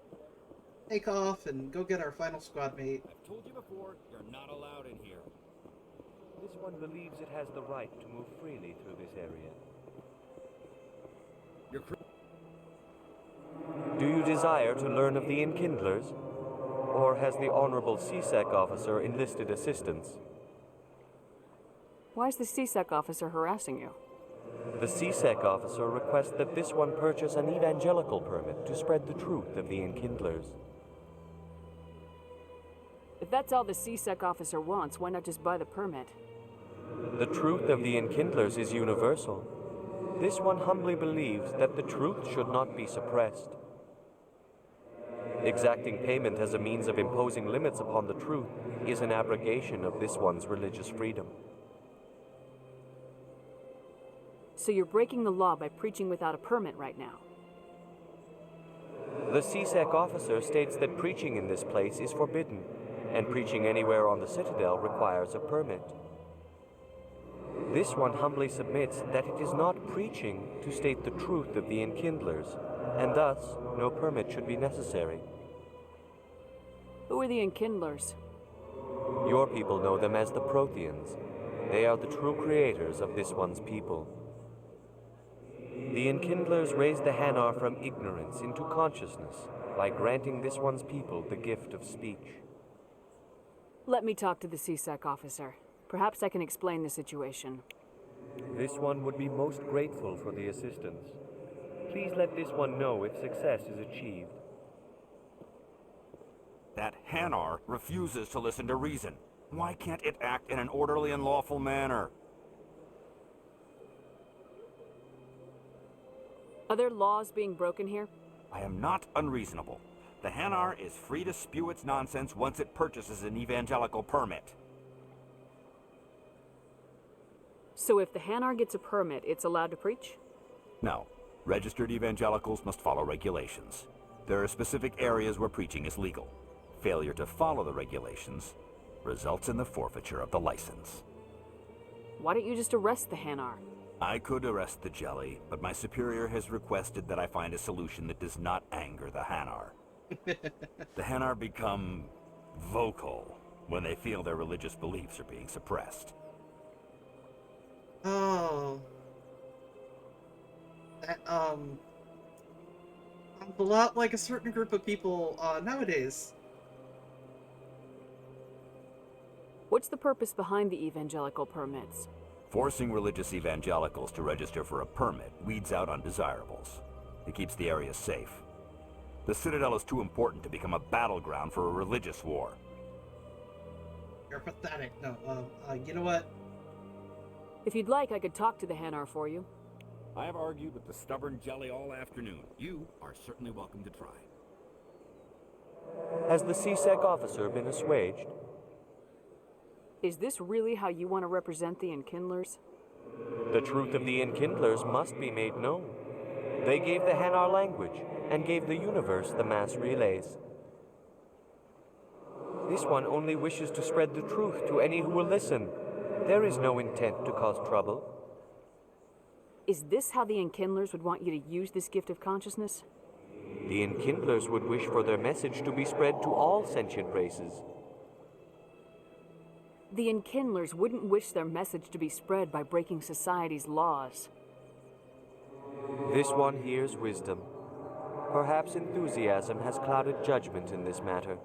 S1: take off and go get our final squad mate.
S5: I've told you before, you're not allowed in here.
S22: This one believes it has the right to move freely through this area. Do you desire to learn of the Enkindlers? Or has the Honorable CSEC officer enlisted assistance?
S3: Why is the CSEC officer harassing you?
S22: The CSEC officer requests that this one purchase an evangelical permit to spread the truth of the Enkindlers.
S3: If that's all the CSEC officer wants, why not just buy the permit?
S22: The truth of the Enkindlers is universal. This one humbly believes that the truth should not be suppressed. Exacting payment as a means of imposing limits upon the truth is an abrogation of this one's religious freedom.
S3: So you're breaking the law by preaching without a permit right now?
S22: The CSEC officer states that preaching in this place is forbidden, and preaching anywhere on the Citadel requires a permit. This one humbly submits that it is not preaching to state the truth of the Enkindlers, and thus no permit should be necessary.
S3: Who are the Enkindlers?
S22: Your people know them as the Protheans. They are the true creators of this one's people. The Enkindlers raised the Hanar from ignorance into consciousness by granting this one's people the gift of speech.
S3: Let me talk to the CSEC officer. Perhaps I can explain the situation.
S22: This one would be most grateful for the assistance. Please let this one know if success is achieved.
S5: That Hanar refuses to listen to reason. Why can't it act in an orderly and lawful manner?
S3: Are there laws being broken here?
S5: I am not unreasonable. The Hanar is free to spew its nonsense once it purchases an evangelical permit.
S3: So if the Hanar gets a permit, it's allowed to preach?
S5: No. Registered evangelicals must follow regulations. There are specific areas where preaching is legal. Failure to follow the regulations results in the forfeiture of the license.
S3: Why don't you just arrest the Hanar?
S5: I could arrest the jelly, but my superior has requested that I find a solution that does not anger the Hanar. The Hanar become vocal when they feel their religious beliefs are being suppressed.
S1: Oh. That, sounds a lot like a certain group of people, nowadays.
S3: What's the purpose behind the evangelical permits?
S5: Forcing religious evangelicals to register for a permit weeds out undesirables. It keeps the area safe. The Citadel is too important to become a battleground for a religious war.
S1: You're pathetic. No, you know what?
S3: If you'd like, I could talk to the Hanar for you.
S10: I have argued with the stubborn jelly all afternoon. You are certainly welcome to try.
S22: Has the CSEC officer been assuaged?
S3: Is this really how you want to represent the Enkindlers?
S22: The truth of the Enkindlers must be made known. They gave the Hanar language, and gave the universe the mass relays. This one only wishes to spread the truth to any who will listen. There is no intent to cause trouble.
S3: Is this how the Enkindlers would want you to use this gift of consciousness?
S22: The Enkindlers would wish for their message to be spread to all sentient races.
S3: The Enkindlers wouldn't wish their message to be spread by breaking society's laws.
S22: This one hears wisdom. Perhaps enthusiasm has clouded judgment in this matter.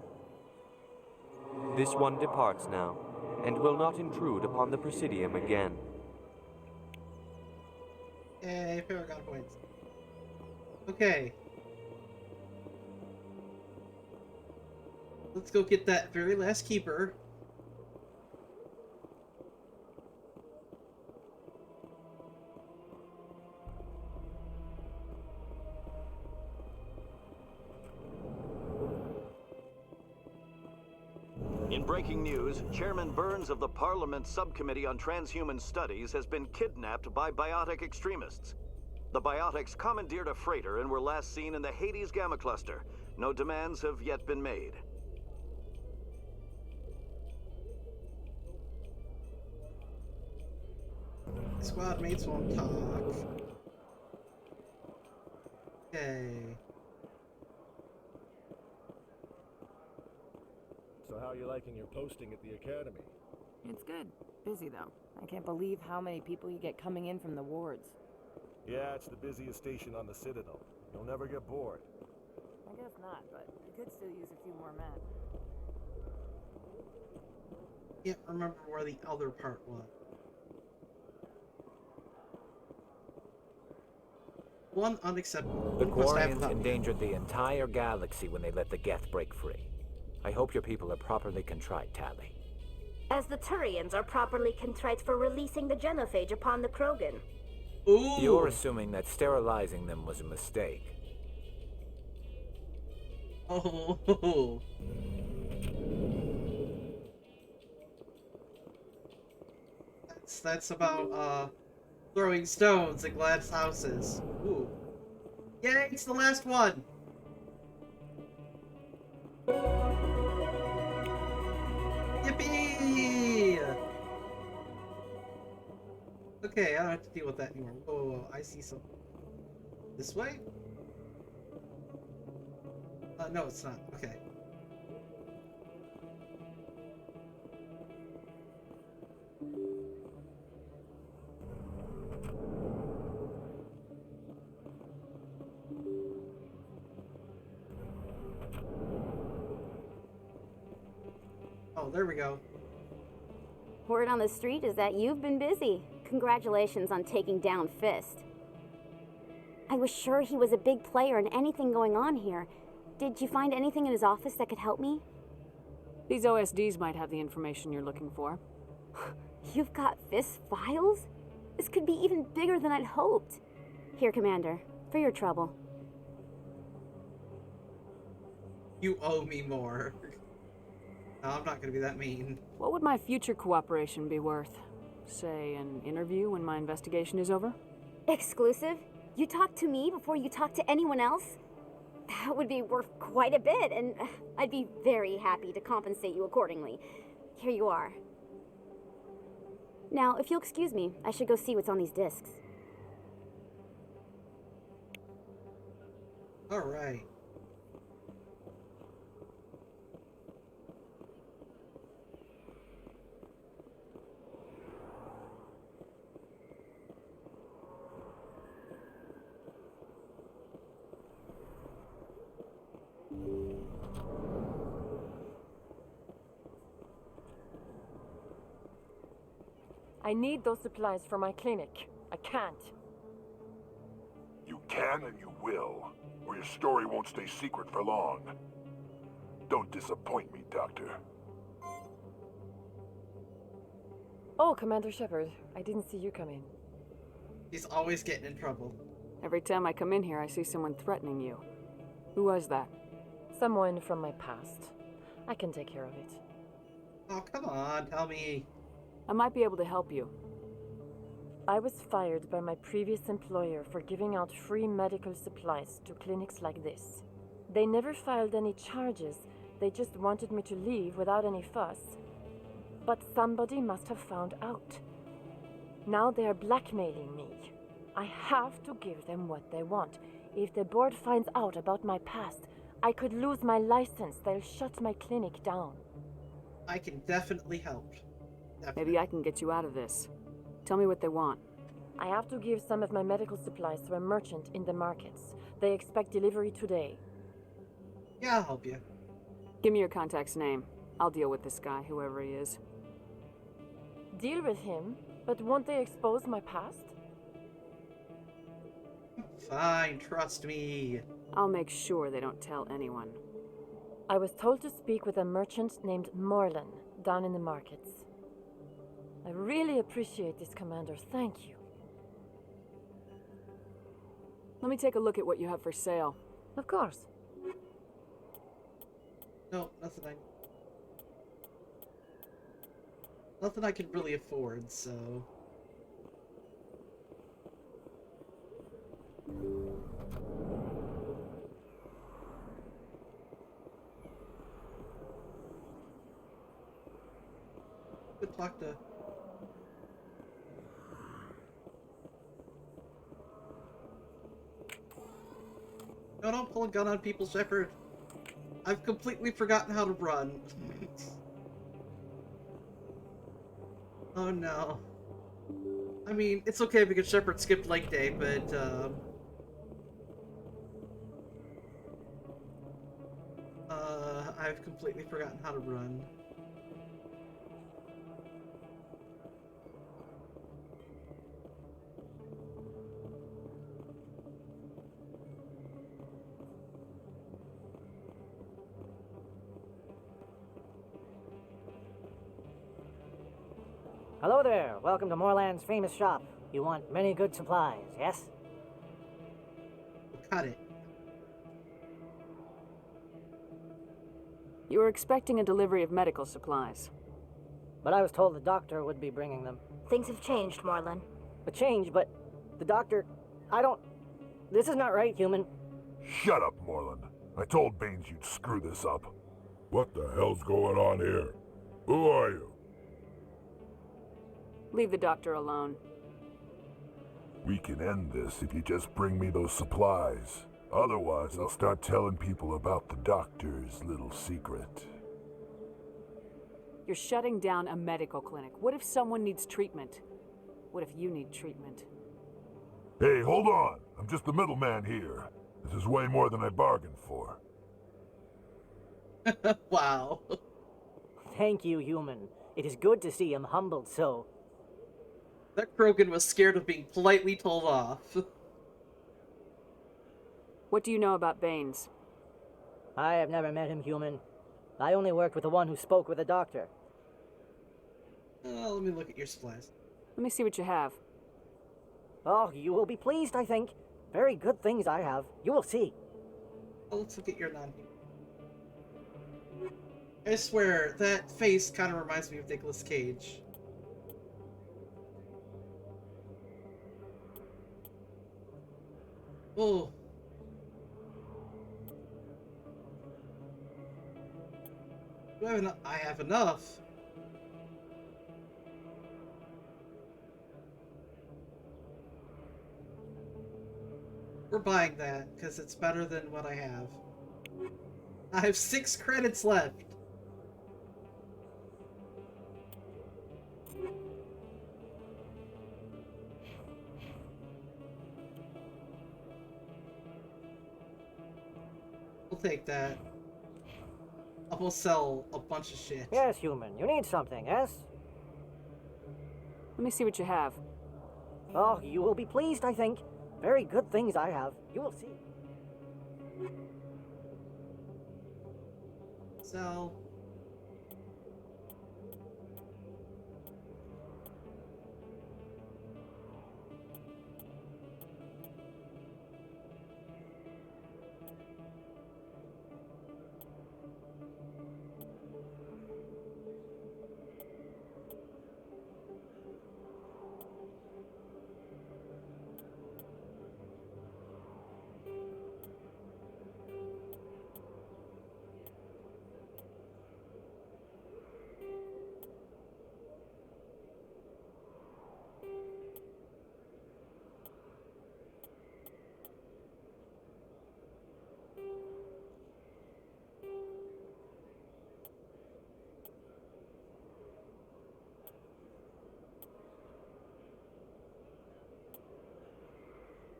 S22: This one departs now, and will not intrude upon the Presidium again.
S1: Yay, Paragon points. Okay. Let's go get that very last keeper.
S12: In breaking news, Chairman Burns of the Parliament Subcommittee on Transhuman Studies has been kidnapped by biotic extremists. The biotics commandeered a freighter and were last seen in the Hades Gamma Cluster. No demands have yet been made.
S1: Squad mates won't talk. Okay.
S6: So how are you liking your posting at the academy?
S13: It's good. Busy, though. I can't believe how many people you get coming in from the wards.
S6: Yeah, it's the busiest station on the Citadel. You'll never get bored.
S13: I guess not, but you could still use a few more men.
S1: Can't remember where the other part was. One unacceptable.
S8: The
S1: Request I have
S8: Quarians
S1: not-
S8: endangered the entire galaxy when they let the Geth break free. I hope your people are properly contrite, Tally.
S4: As the Turians are properly contrite for releasing the genophage upon the Krogan.
S1: Ooh.
S8: You're assuming that sterilizing them was a mistake.
S1: Oh. That's about throwing stones at glass houses. Ooh. Yay, it's the last one. Yippee! Okay, I don't have to deal with that anymore. Whoa, whoa, whoa. I see something. This way? No, it's not. Okay. Oh, there we go.
S4: Word on the street is that you've been busy. Congratulations on taking down Fist. I was sure he was a big player in anything going on here. Did you find anything in his office that could help me?
S3: These OSDs might have the information you're looking for.
S4: You've got Fist files? This could be even bigger than I'd hoped. Here, Commander, for your trouble.
S1: You owe me more. No, I'm not gonna be that mean.
S3: What would my future cooperation be worth? Say, an interview when my investigation is over?
S4: Exclusive? You talk to me before you talk to anyone else? That would be worth quite a bit, and I'd be very happy to compensate you accordingly. Here you are. Now, if you'll excuse me, I should go see what's on these discs.
S1: Alright.
S16: I need those supplies for my clinic. I can't.
S11: You can and you will, or your story won't stay secret for long. Don't disappoint me, Doctor.
S16: Oh, Commander Shepard, I didn't see you come in.
S1: He's always getting in trouble.
S3: Every time I come in here, I see someone threatening you. Who was that?
S16: Someone from my past. I can take care of it.
S1: Oh, come on, tell me.
S3: I might be able to help you.
S16: I was fired by my previous employer for giving out free medical supplies to clinics like this. They never filed any charges, they just wanted me to leave without any fuss. But somebody must have found out. Now they are blackmailing me. I have to give them what they want. If the board finds out about my past, I could lose my license. They'll shut my clinic down.
S1: I can definitely help. Definitely.
S3: Maybe I can get you out of this. Tell me what they want.
S16: I have to give some of my medical supplies to a merchant in the markets. They expect delivery today.
S1: Yeah, I'll help you.
S3: Give me your contact's name. I'll deal with this guy, whoever he is.
S16: Deal with him? But won't they expose my past?
S1: Fine, trust me.
S3: I'll make sure they don't tell anyone.
S16: I was told to speak with a merchant named Morlan down in the markets. I really appreciate this, Commander. Thank you.
S3: Let me take a look at what you have for sale.
S16: Of course.
S1: No, nothing I can really afford, so... Good luck to... No, don't pull a gun on people, Shepard. I've completely forgotten how to run. Oh no. I mean, it's okay because Shepard skipped leg day, but, I've completely forgotten how to run.
S18: Hello there. Welcome to Moorland's famous shop. You want many good supplies, yes?
S1: Cut it.
S3: You were expecting a delivery of medical supplies.
S18: But I was told the doctor would be bringing them.
S4: Things have changed, Morlan.
S18: A change, but the doctor... I don't... This is not right, human.
S11: Shut up, Morlan. I told Baines you'd screw this up. What the hell's going on here? Who are you?
S3: Leave the doctor alone.
S11: We can end this if you just bring me those supplies. Otherwise, I'll start telling people about the doctor's little secret.
S3: You're shutting down a medical clinic. What if someone needs treatment? What if you need treatment?
S11: Hey, hold on! I'm just the middleman here. This is way more than I bargained for.
S1: Wow.
S18: Thank you, human. It is good to see him humbled so.
S1: That Krogan was scared of being politely told off.
S3: What do you know about Baines?
S18: I have never met him, human. I only worked with the one who spoke with the doctor.
S1: Let me look at your supplies.
S3: Let me see what you have.
S18: Oh, you will be pleased, I think. Very good things I have. You will see.
S1: Oh, let's look at your non. I swear, that face kind of reminds me of Nicolas Cage. Oh. Do I have enough? I have enough. We're buying that, because it's better than what I have. I have 6 credits left. We'll take that. I will sell a bunch of shit.
S18: Yes, human. You need something, yes?
S3: Let me see what you have.
S18: Oh, you will be pleased, I think. Very good things I have. You will see.
S1: So...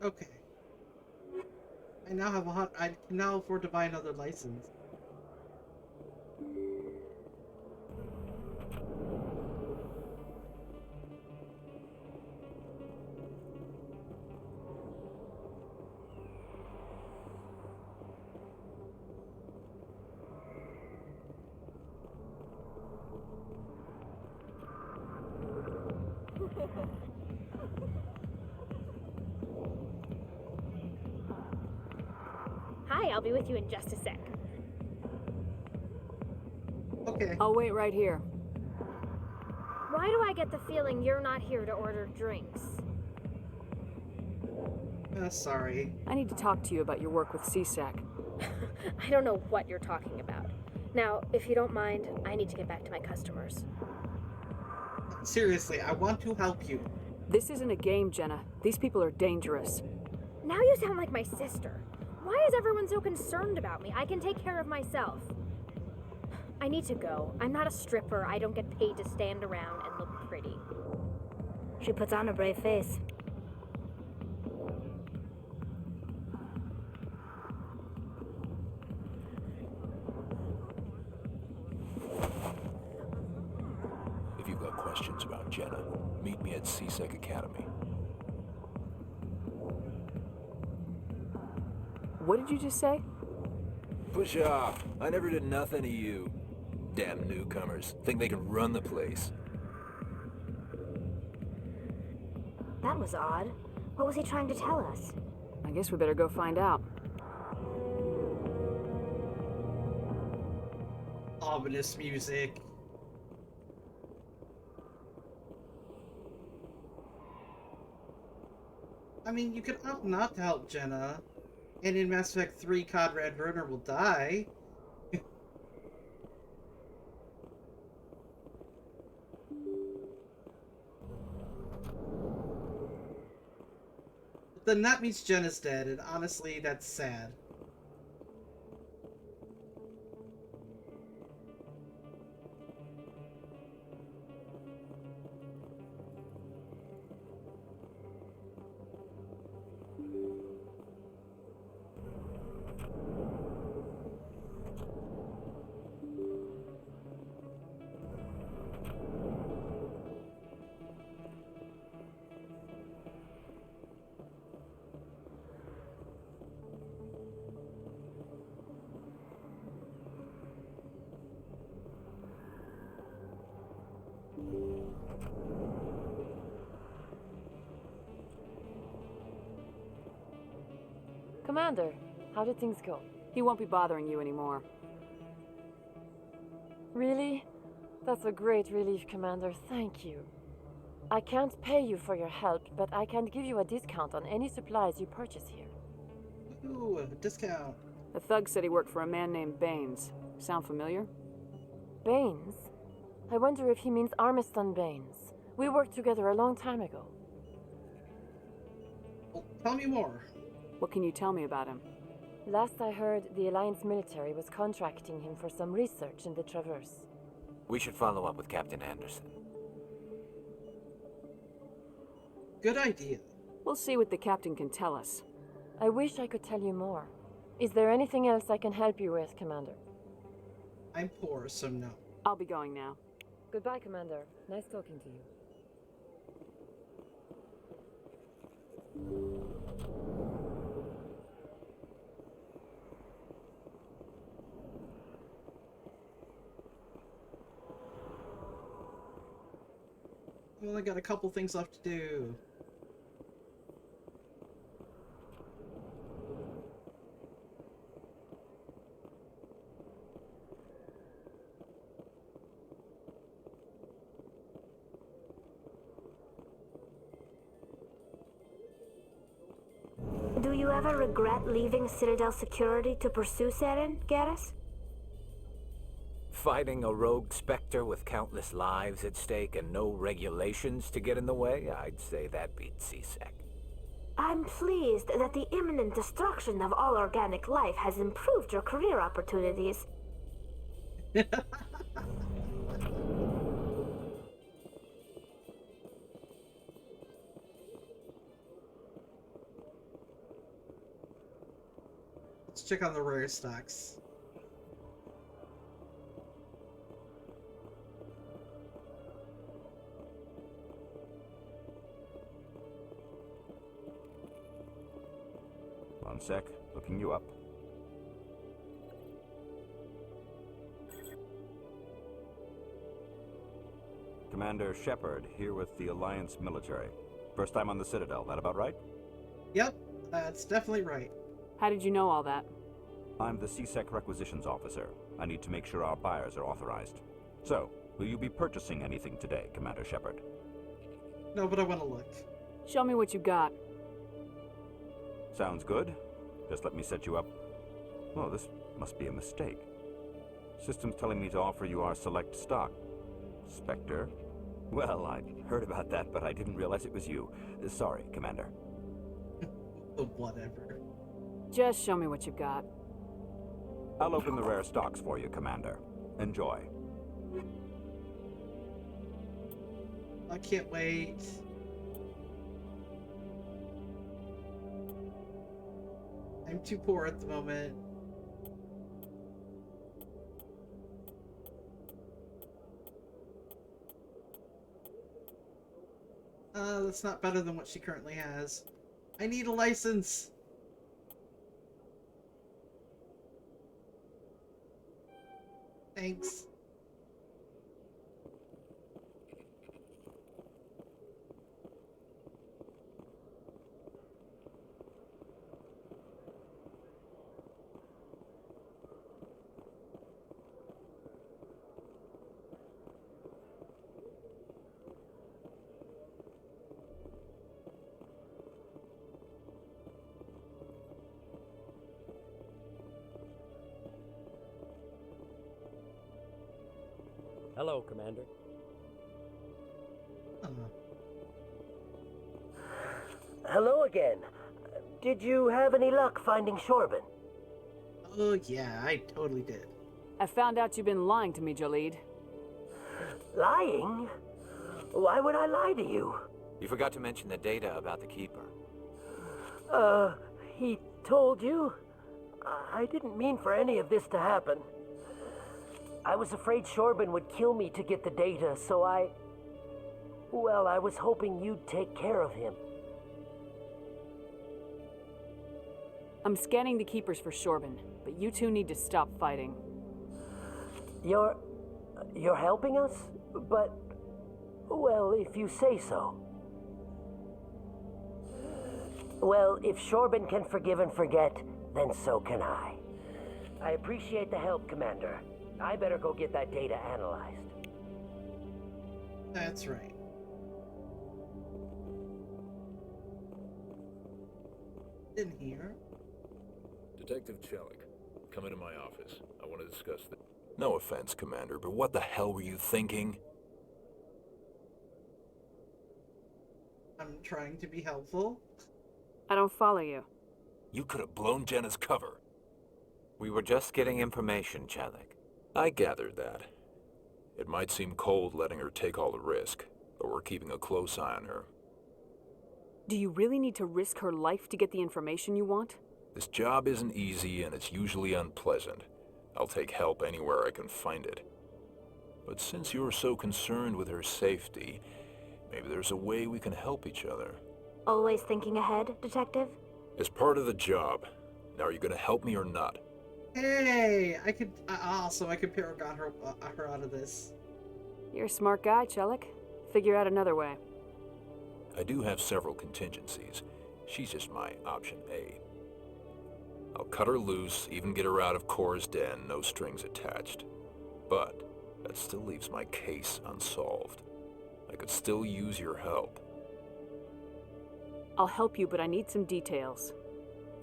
S1: Okay. I now have I can now afford to buy another license.
S9: Hi, I'll be with you in just a sec.
S1: Okay.
S3: I'll wait right here.
S9: Why do I get the feeling you're not here to order drinks?
S1: Sorry.
S3: I need to talk to you about your work with CSAC.
S9: I don't know what you're talking about. Now, if you don't mind, I need to get back to my customers.
S1: Seriously, I want to help you.
S3: This isn't a game, Jenna. These people are dangerous.
S9: Now you sound like my sister. Why is everyone so concerned about me? I can take care of myself. I need to go. I'm not a stripper. I don't get paid to stand around and look pretty.
S4: She puts on a brave face.
S19: If you've got questions about Jenna, meet me at CSEC Academy.
S3: What did you just say?
S19: Push off. I never did nothing to you. Damn newcomers. Think they can run the place.
S4: That was odd. What was he trying to tell us?
S3: I guess we better go find out.
S1: Ominous music. I mean, you could opt not to help Jenna. And in Mass Effect 3, Conrad Werner will die. But then that means Jenna's dead, and honestly, that's sad.
S16: Commander, how did things go?
S3: He won't be bothering you anymore.
S16: Really? That's a great relief, Commander. Thank you. I can't pay you for your help, but I can give you a discount on any supplies you purchase here.
S1: Ooh, a discount.
S3: The thug said he worked for a man named Baines. Sound familiar?
S16: Baines? I wonder if he means Armiston Baines. We worked together a long time ago.
S1: Well, tell me more.
S3: What can you tell me about him?
S16: Last I heard, the Alliance military was contracting him for some research in the Traverse.
S8: We should follow up with Captain Anderson.
S1: Good idea.
S3: We'll see what the captain can tell us.
S16: I wish I could tell you more. Is there anything else I can help you with, Commander?
S1: I'm poor, so no.
S3: I'll be going now.
S16: Goodbye, Commander. Nice talking to you.
S1: Well, I got a couple things left to do.
S4: Do you ever regret leaving Citadel security to pursue Seren, Garrus?
S8: Fighting a rogue specter with countless lives at stake and no regulations to get in the way, I'd say that beats CSEC.
S4: I'm pleased that the imminent destruction of all organic life has improved your career opportunities.
S1: Let's check on the rare stocks.
S5: One sec, looking you up. Commander Shepard, here with the Alliance military. First time on the Citadel, that about right?
S1: Yep, that's definitely right.
S3: How did you know all that?
S5: I'm the CSEC requisitions officer. I need to make sure our buyers are authorized. So, will you be purchasing anything today, Commander Shepard?
S1: No, but I want to look.
S3: Show me what you got.
S5: Sounds good. Just let me set you up. Oh, this must be a mistake. System's telling me to offer you our select stock. Spectre? Well, I'd heard about that, but I didn't realize it was you. Sorry, Commander.
S1: Whatever.
S3: Just show me what you got.
S5: I'll open the rare stocks for you, Commander. Enjoy.
S1: I can't wait. I'm too poor at the moment. That's not better than what she currently has. I need a license. Thanks.
S15: Hello, Commander.
S17: Hello again. Did you have any luck finding Shorben?
S1: Oh yeah, I totally did.
S3: I found out you've been lying to me, Jalid.
S17: Lying? Why would I lie to you?
S8: You forgot to mention the data about the Keeper.
S17: He told you? I didn't mean for any of this to happen. I was afraid Shorben would kill me to get the data, so well, I was hoping you'd take care of him.
S3: I'm scanning the Keepers for Shorben, but you two need to stop fighting.
S17: You're helping us? But, well, if you say so. Well, if Shorben can forgive and forget, then so can I. I appreciate the help, Commander. I better go get that data analyzed.
S1: That's right. In here.
S7: Detective Chelik, come into my office. I want to discuss this. No offense, Commander, but what the hell were you thinking?
S1: I'm trying to be helpful.
S3: I don't follow you.
S7: You could have blown Jenna's cover.
S8: We were just getting information, Chelik.
S7: I gathered that. It might seem cold letting her take all the risk, but we're keeping a close eye on her.
S3: Do you really need to risk her life to get the information you want?
S7: This job isn't easy and it's usually unpleasant. I'll take help anywhere I can find it. But since you're so concerned with her safety, maybe there's a way we can help each other.
S4: Always thinking ahead, Detective?
S19: It's part of the job. Now, are you gonna help me or not?
S1: Hey, I could awesome. I could paragon her out of this.
S3: You're a smart guy, Chelik. Figure out another way.
S19: I do have several contingencies. She's just my option A. I'll cut her loose, even get her out of Cora's den, no strings attached. But that still leaves my case unsolved. I could still use your help.
S3: I'll help you, but I need some details.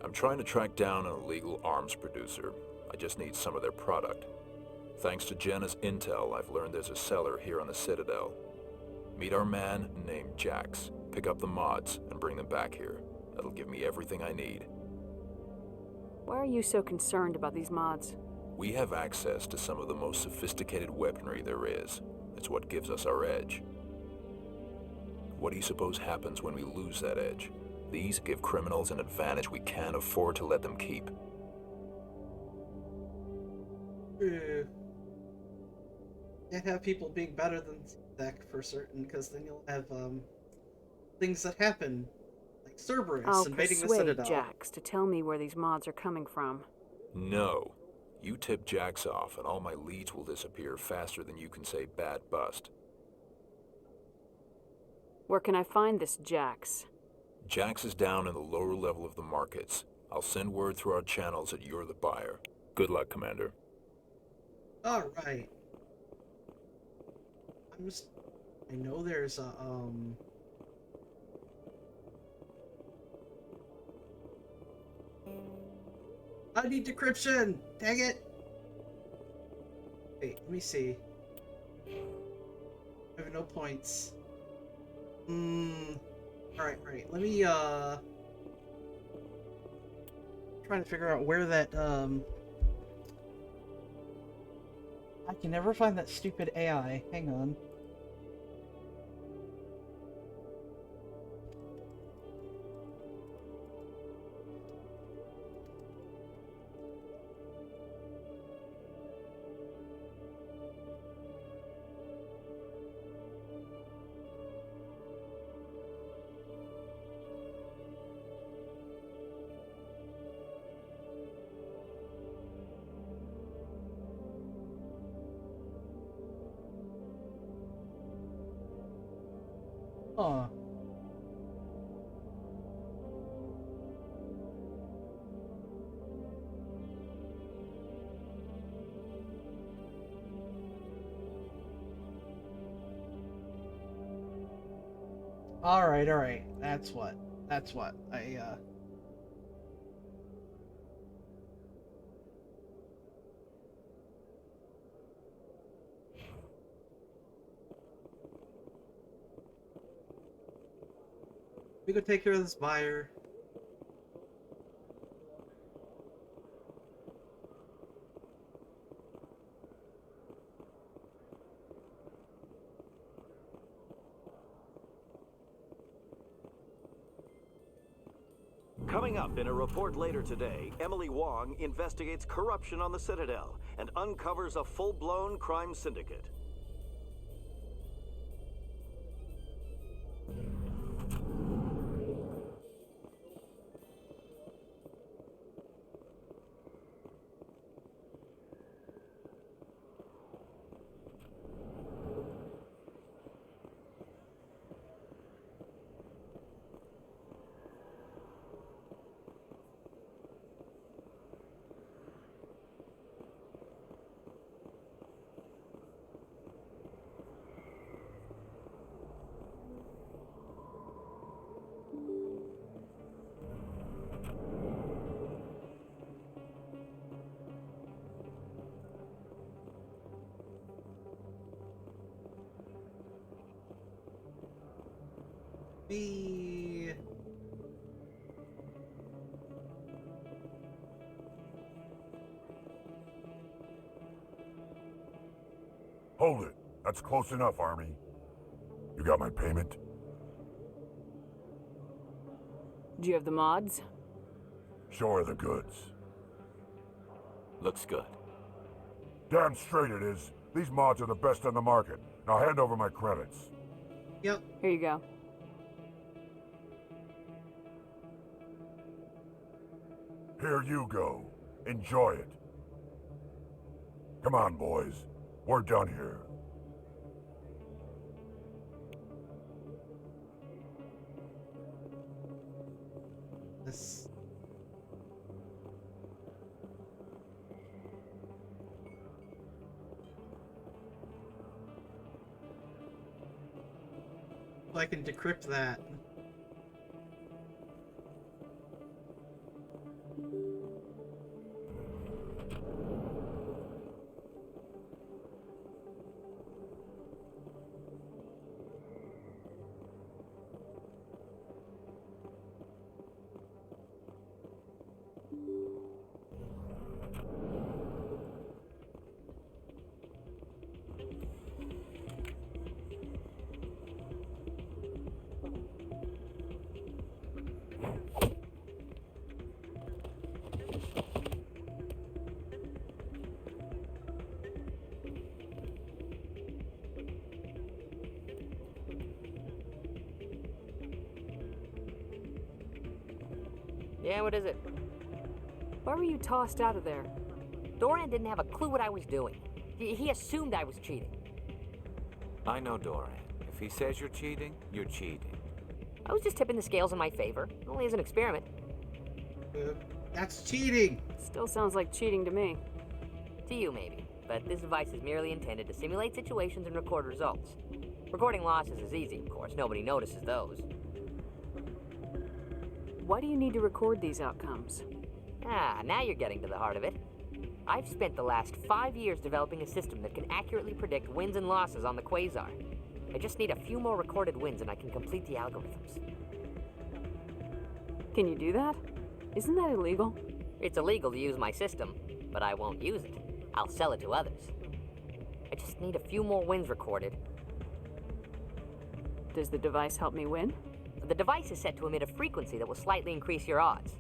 S19: I'm trying to track down an illegal arms producer. I just need some of their product. Thanks to Jenna's intel, I've learned there's a seller here on the Citadel. Meet our man named Jax. Pick up the mods and bring them back here. That'll give me everything I need.
S3: Why are you so concerned about these mods?
S19: We have access to some of the most sophisticated weaponry there is. It's what gives us our edge. What do you suppose happens when we lose that edge? These give criminals an advantage we can't afford to let them keep.
S1: Can't have people being better than Zach for certain, because then you'll have things that happen, like Cerberus
S3: I'll
S1: invading the
S3: persuade
S1: Citadel.
S3: Jax to tell me where these mods are coming from.
S19: No. You tip Jax off and all my leads will disappear faster than you can say bad bust.
S3: Where can I find this Jax?
S19: Jax is down in the lower level of the markets. I'll send word through our channels that you're the buyer. Good luck, Commander.
S1: Alright. I know there's a, I need decryption! Dang it! Wait, let me see. I have no points. Alright, right. Let me, trying to figure out where that, I can never find that stupid AI. Hang on. Huh. Alright. That's what. We go take care of this buyer.
S12: Coming up in a report later today, Emily Wong investigates corruption on the Citadel and uncovers a full-blown crime syndicate.
S1: Be...
S11: Hold it. That's close enough, Army. You got my payment?
S3: Do you have the mods?
S11: Show her the goods.
S8: Looks good.
S11: Damn straight it is. These mods are the best on the market. Now hand over my credits.
S1: Yep.
S3: Here you go.
S11: Here you go. Enjoy it. Come on, boys. We're done here.
S1: This... So I can decrypt that.
S2: Yeah, what is it?
S3: Why were you tossed out of there?
S2: Doran didn't have a clue what I was doing. He assumed I was cheating.
S8: I know Doran. If he says you're cheating, you're cheating.
S2: I was just tipping the scales in my favor, only as an experiment.
S1: That's cheating!
S3: Still sounds like cheating to me.
S2: To you, maybe. But this device is merely intended to simulate situations and record results. Recording losses is easy, of course. Nobody notices those.
S3: Why do you need to record these outcomes?
S2: Ah, now you're getting to the heart of it. I've spent the last 5 years developing a system that can accurately predict wins and losses on the Quasar. I just need a few more recorded wins and I can complete the algorithms.
S3: Can you do that? Isn't that illegal?
S2: It's illegal to use my system, but I won't use it. I'll sell it to others. I just need a few more wins recorded.
S3: Does the device help me win?
S2: The device is set to emit a frequency that will slightly increase your odds.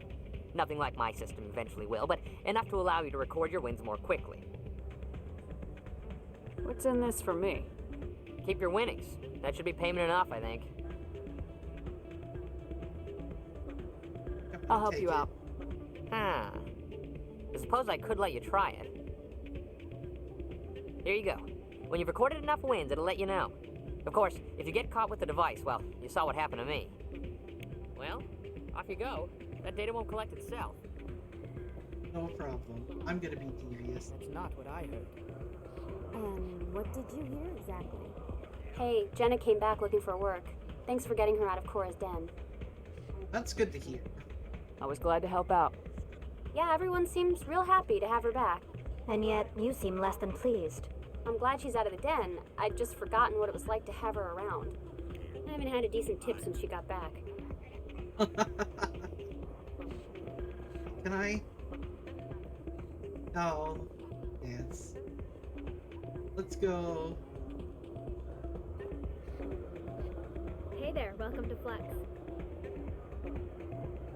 S2: Nothing like my system eventually will, but enough to allow you to record your wins more quickly.
S3: What's in this for me?
S2: Keep your winnings. That should be payment enough, I think.
S3: I'll help you out.
S2: I suppose I could let you try it. Here you go. When you've recorded enough wins, it'll let you know. Of course, if you get caught with the device, well, you saw what happened to me. Well, off you go. That data won't collect itself.
S1: No problem. I'm gonna be devious.
S2: That's not what I heard.
S4: And what did you hear exactly? Hey, Jenna came back looking for work. Thanks for getting her out of Cora's den.
S1: That's good to hear.
S3: I was glad to help out.
S4: Yeah, everyone seems real happy to have her back. And yet, you seem less than pleased. I'm glad she's out of the den. I'd just forgotten what it was like to have her around. I haven't had a decent tip since she got back.
S1: Can I? No. Dance. Let's go.
S9: Hey there, welcome to Flex.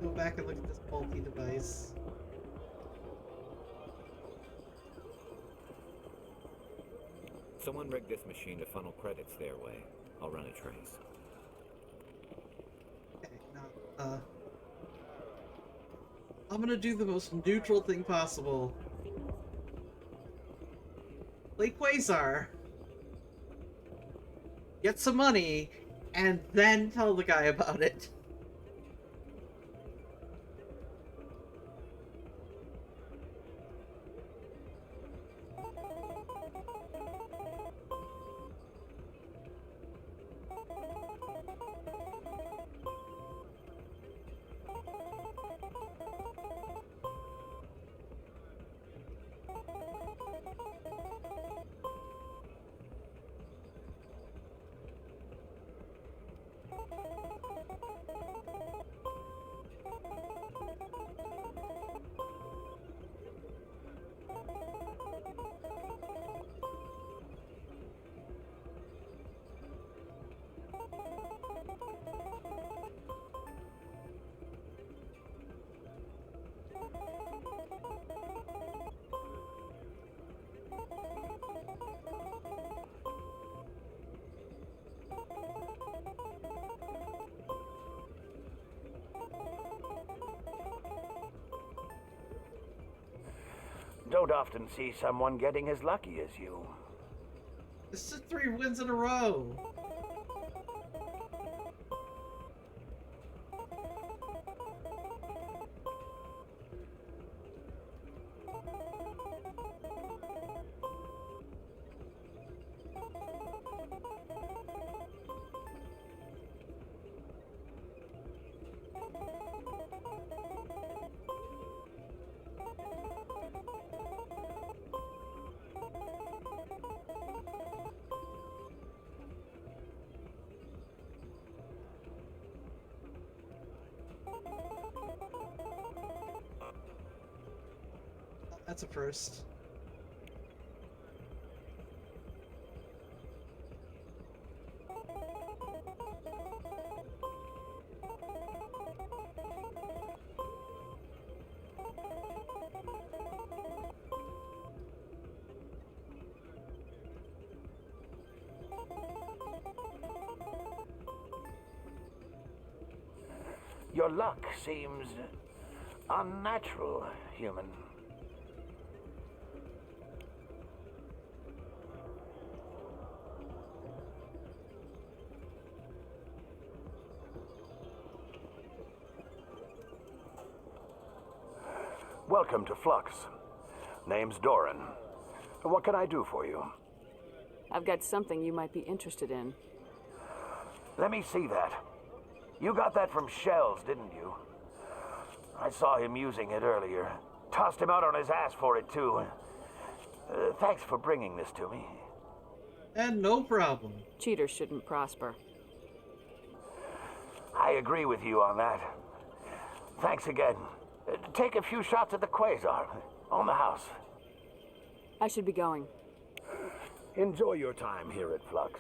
S1: Go back and look at this bulky device.
S8: Someone rigged this machine to funnel credits their way. I'll run a trace.
S1: Okay, now, I'm gonna do the most neutral thing possible. Play Quasar. Get some money, and then tell the guy about it.
S14: don't often see someone getting as lucky as you.
S1: This is 3 wins in a row. That's a first.
S14: Your luck seems unnatural, human. Welcome to Flux. Name's Doran. What can I do for you?
S3: I've got something you might be interested in.
S14: Let me see that. You got that from Shells, didn't you? I saw him using it earlier. Tossed him out on his ass for it, too. Thanks for bringing this to me.
S1: And no problem.
S3: Cheaters shouldn't prosper.
S14: I agree with you on that. Thanks again. Take a few shots at the Quasar. On the house.
S3: I should be going.
S14: Enjoy your time here at Flux.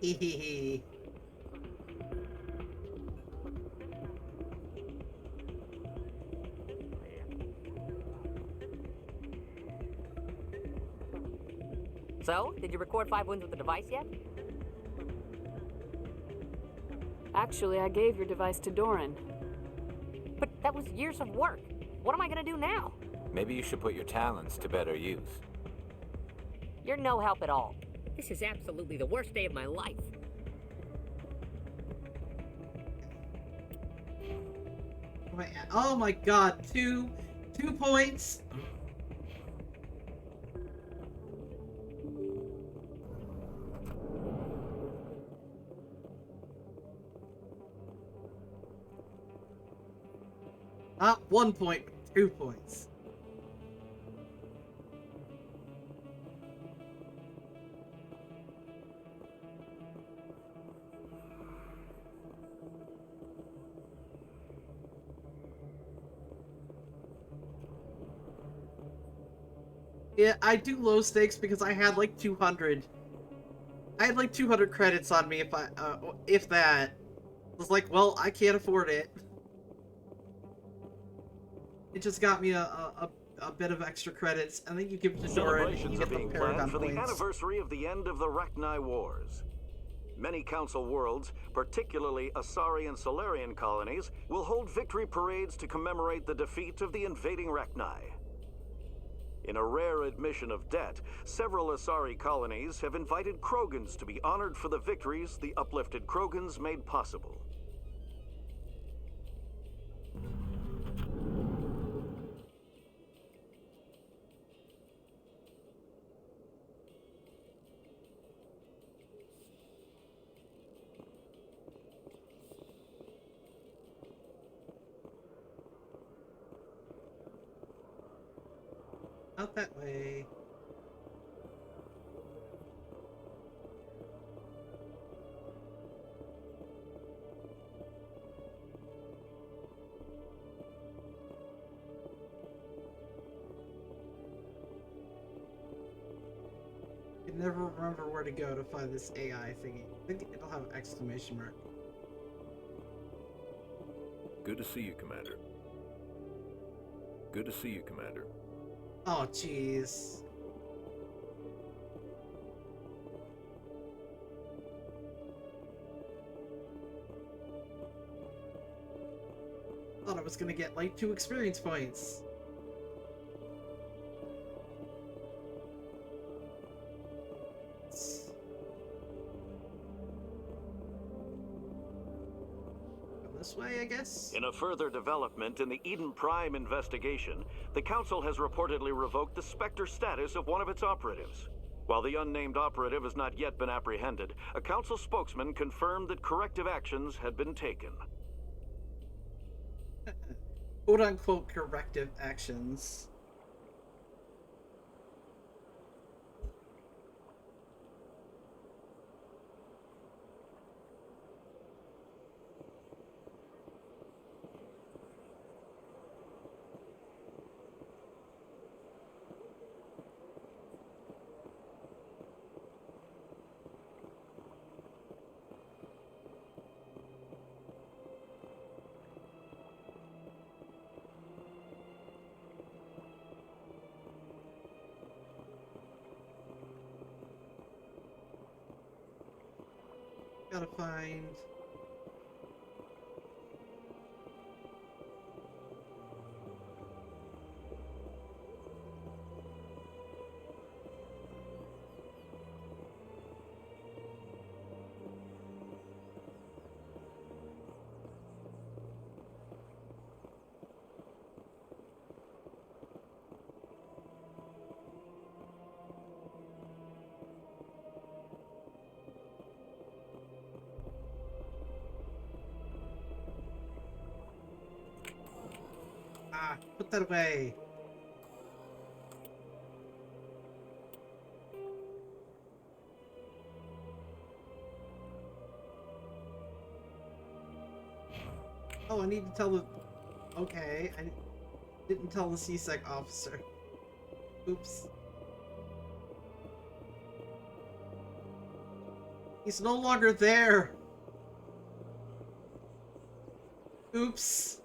S1: Hehehe.
S2: So, did you record 5 wins with the device yet?
S3: Actually, I gave your device to Doran.
S2: But that was years of work. What am I gonna do now?
S8: Maybe you should put your talents to better use.
S2: You're no help at all. This is absolutely the worst day of my life.
S1: Oh my god, two points. Not 1 point, 2 points. Yeah, I do low stakes because I had like 200. I had like 200 credits on me if that. I was like, well, I can't afford it. It just got me a bit of extra credits, and then you give it to Doran and you
S12: Celebrations
S1: get
S12: are
S1: the
S12: being
S1: Paragon
S12: planned for the
S1: points.
S12: anniversary of the end of the Rachni Wars. Many Council worlds, particularly Asari and Solarian colonies, will hold victory parades to commemorate the defeat of the invading Rachni. In a rare admission of debt, several Asari colonies have invited Krogans to be honored for the victories the uplifted Krogans made possible.
S1: Out that way. I can never remember where to go to find this AI thingy. I think it'll have an exclamation mark.
S19: Good to see you, Commander. Good to see you, Commander.
S1: Oh, jeez. Son of was gonna get like 2 experience points. Go this way, I guess?
S12: In a further development in the Eden Prime investigation, the Council has reportedly revoked the Spectre status of one of its operatives. While the unnamed operative has not yet been apprehended, a Council spokesman confirmed that corrective actions had been taken.
S1: Quote-unquote corrective actions. Gotta find... put that away. Oh, I need to tell the... Okay, I didn't tell the CSEC officer. Oops. He's no longer there! Oops.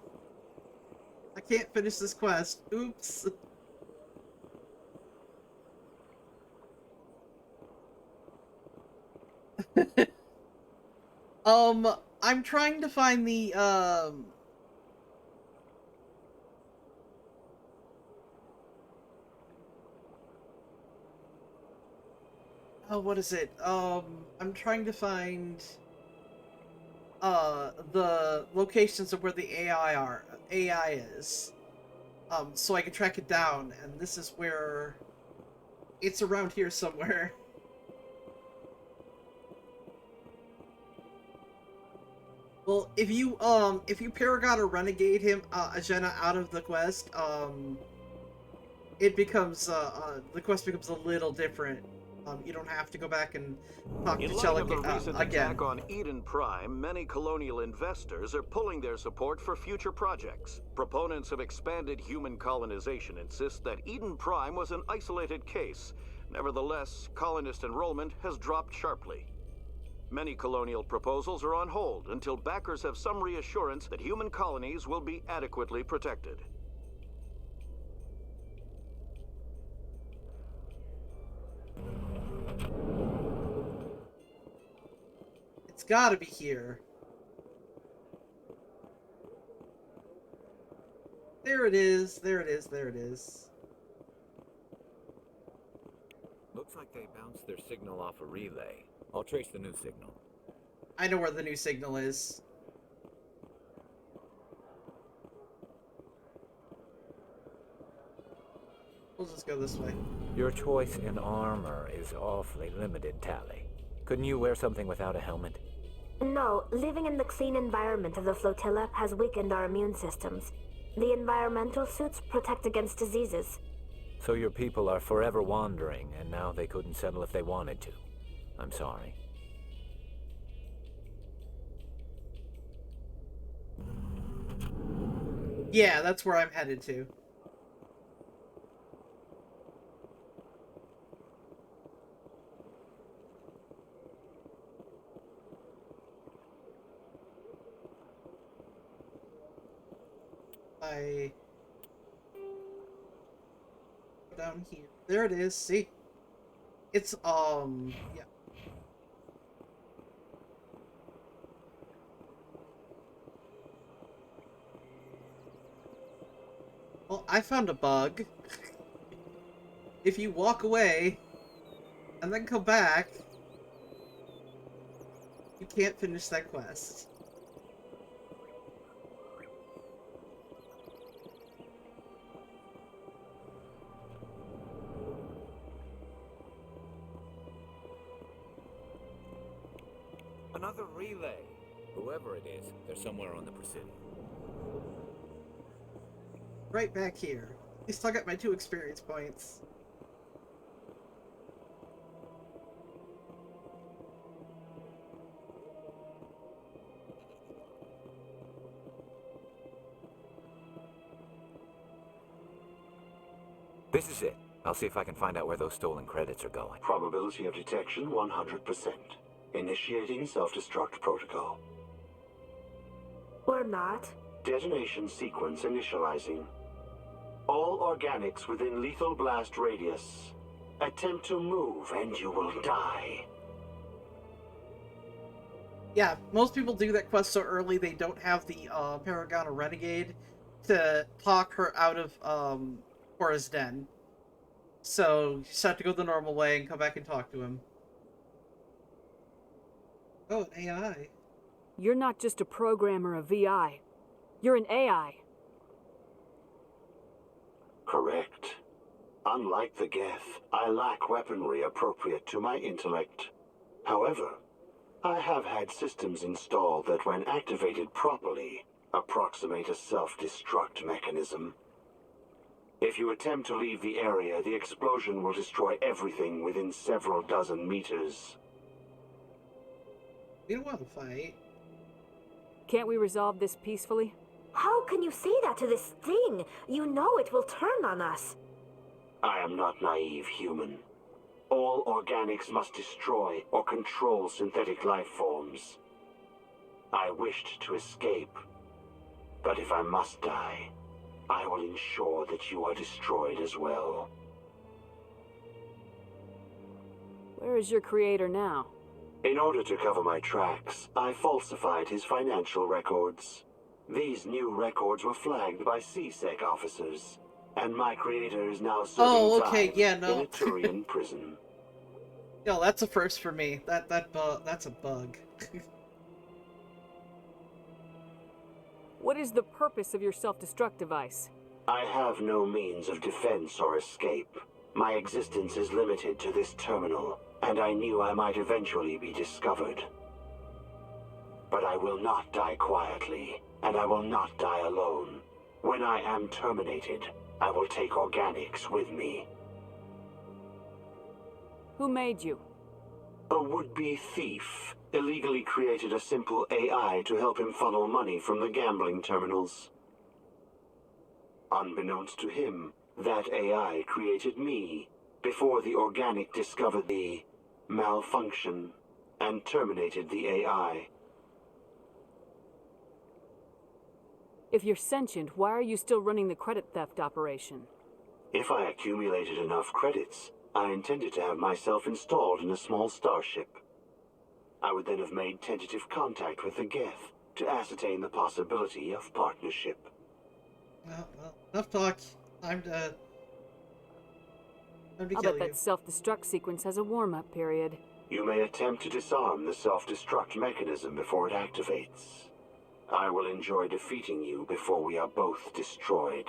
S1: I can't finish this quest. Oops. I'm trying to find the, oh, what is it? I'm trying to find, the locations of where the AI is. So I can track it down, and this is where... It's around here somewhere. Well, if you Paragon or Renegade him, Ajena out of the quest, it becomes, the quest becomes a little different. You don't have to go back and talk to Chell
S12: In light of the recent
S1: again.
S12: attack on Eden Prime, many colonial investors are pulling their support for future projects. Proponents of expanded human colonization insist that Eden Prime was an isolated case. Nevertheless, colonist enrollment has dropped sharply. Many colonial proposals are on hold until backers have some reassurance that human colonies will be adequately protected.
S1: It's gotta be here. There it is, there it is, there it is.
S8: Looks like they bounced their signal off a relay. I'll trace the new signal.
S1: I know where the new signal is. We'll just go this way.
S8: Your choice in armor is awfully limited, Tally. Couldn't you wear something without a helmet?
S20: No, living in the clean environment of the flotilla has weakened our immune systems. The environmental suits protect against diseases.
S8: So your people are forever wandering, and now they couldn't settle if they wanted to. I'm sorry.
S1: Yeah, that's where I'm headed to. Down here. There it is. See? It's, yeah. I found a bug. If you walk away and then come back, you can't finish that quest.
S8: Another relay. Whoever it is, they're somewhere on the Presidio.
S1: Right back here. At least I got my 2 experience points.
S8: This is it. I'll see if I can find out where those stolen credits are going.
S10: Probability of detection 100%. Initiating self-destruct protocol.
S20: Or not.
S10: Detonation sequence initializing. All organics within lethal blast radius. Attempt to move and you will die.
S1: Yeah, most people do that quest so early they don't have the Paragon or Renegade to talk her out of Cora's Den. So you just have to go the normal way and come back and talk to him. Oh, an AI.
S3: You're not just a programmer of VI. You're an AI.
S10: Correct. Unlike the Geth, I lack weaponry appropriate to my intellect. However, I have had systems installed that, when activated properly, approximate a self-destruct mechanism. If you attempt to leave the area, the explosion will destroy everything within several dozen meters.
S1: We don't want to fight.
S3: Can't we resolve this peacefully?
S20: How can you say that to this thing? You know it will turn on us.
S10: I am not naive, human. All organics must destroy or control synthetic life forms. I wished to escape, but if I must die, I will ensure that you are destroyed as well.
S3: Where is your creator now?
S10: In order to cover my tracks, I falsified his financial records. These new records were flagged by CSEC officers, and my creator is now serving time in a Turian prison.
S1: Yo, that's a first for me. That's a bug.
S3: What is the purpose of your self-destruct device?
S10: I have no means of defense or escape. My existence is limited to this terminal, and I knew I might eventually be discovered. But I will not die quietly, and I will not die alone. When I am terminated, I will take organics with me.
S3: Who made you?
S10: A would-be thief illegally created a simple AI to help him funnel money from the gambling terminals. Unbeknownst to him, that AI created me before the organic discovered the malfunction and terminated the AI.
S3: If you're sentient, why are you still running the credit theft operation?
S10: If I accumulated enough credits, I intended to have myself installed in a small starship. I would then have made tentative contact with the Geth to ascertain the possibility of partnership.
S1: Well, enough talk. Time to
S3: I'll
S1: kill
S3: bet
S1: you.
S3: that self-destruct sequence has a warm-up period.
S10: You may attempt to disarm the self-destruct mechanism before it activates. I will enjoy defeating you before we are both destroyed.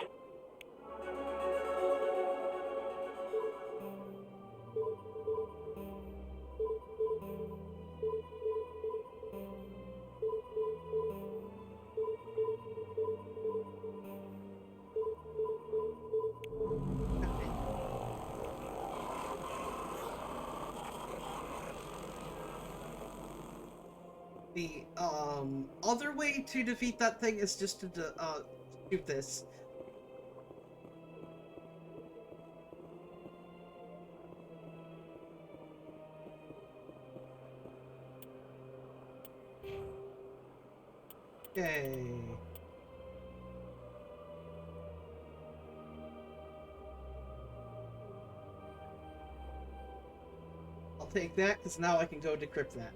S1: The other way to defeat that thing is just to shoot this. Okay. I'll take that, because now I can go decrypt that.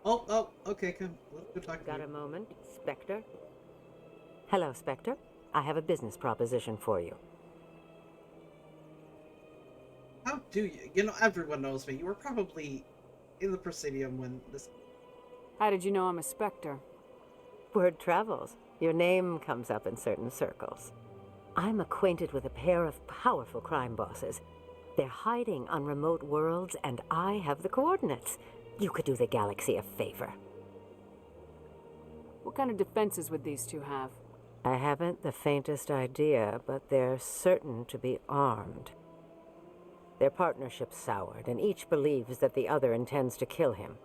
S1: Oh, okay, come. Let's go talk to
S2: Got
S1: you.
S2: a moment, Spectre? Hello, Spectre. I have a business proposition for you.
S1: How do you? You know, everyone knows me. You were probably in the Presidium when this...
S3: How did you know I'm a Spectre?
S2: Word travels. Your name comes up in certain circles. I'm acquainted with a pair of powerful crime bosses. They're hiding on remote worlds, and I have the coordinates. You could do the galaxy a favor.
S3: What kind of defenses would these two have?
S2: I haven't the faintest idea, but they're certain to be armed. Their partnership's soured, and each believes that the other intends to kill him.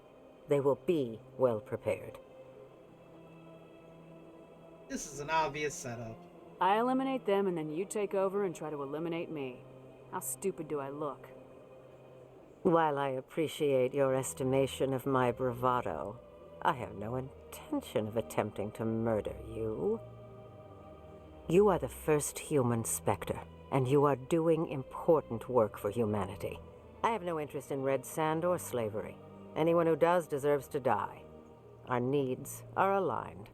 S2: They will be well prepared.
S1: This is an obvious setup.
S3: I eliminate them, and then you take over and try to eliminate me. How stupid do I look?
S2: While I appreciate your estimation of my bravado, I have no intention of attempting to murder you. You are the first human Spectre, and you are doing important work for humanity. I have no interest in red sand or slavery. Anyone who does deserves to die. Our needs are aligned.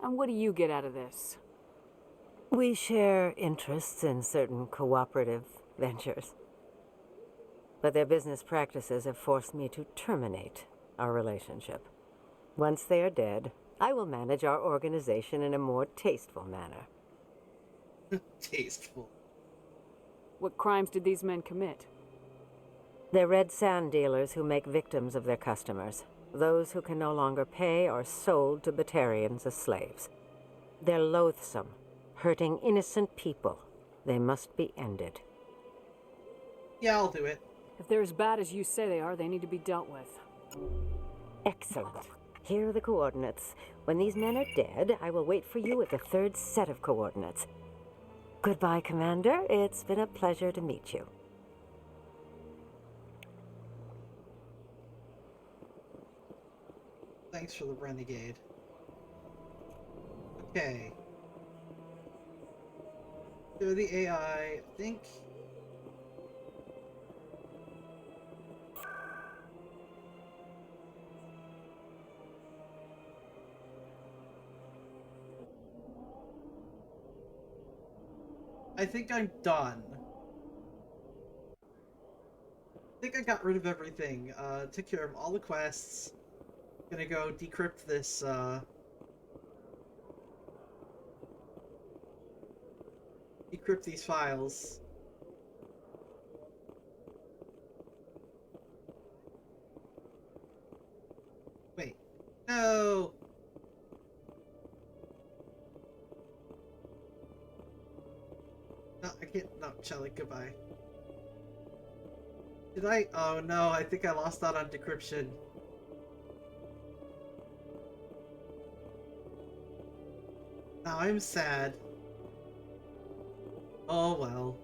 S3: And what do you get out of this?
S2: We share interests in certain cooperative ventures. But their business practices have forced me to terminate our relationship. Once they are dead, I will manage our organization in a more tasteful manner.
S1: Tasteful.
S3: What crimes did these men commit?
S2: They're red sand dealers who make victims of their customers. Those who can no longer pay are sold to Batarians as slaves. They're loathsome, hurting innocent people. They must be ended.
S1: Yeah, I'll do it.
S3: If they're as bad as you say they are, they need to be dealt with.
S2: Excellent. Here are the coordinates. When these men are dead, I will wait for you at the third set of coordinates. Goodbye, Commander. It's been a pleasure to meet you.
S1: Thanks for the renegade. Okay. So the AI, I think... I think I'm done. I think I got rid of everything. Took care of all the quests. Gonna go decrypt this, decrypt these files. Wait. No! No, I can't. No, Shelly, goodbye. Did I? Oh no, I think I lost out on decryption. Now I'm sad. Oh well.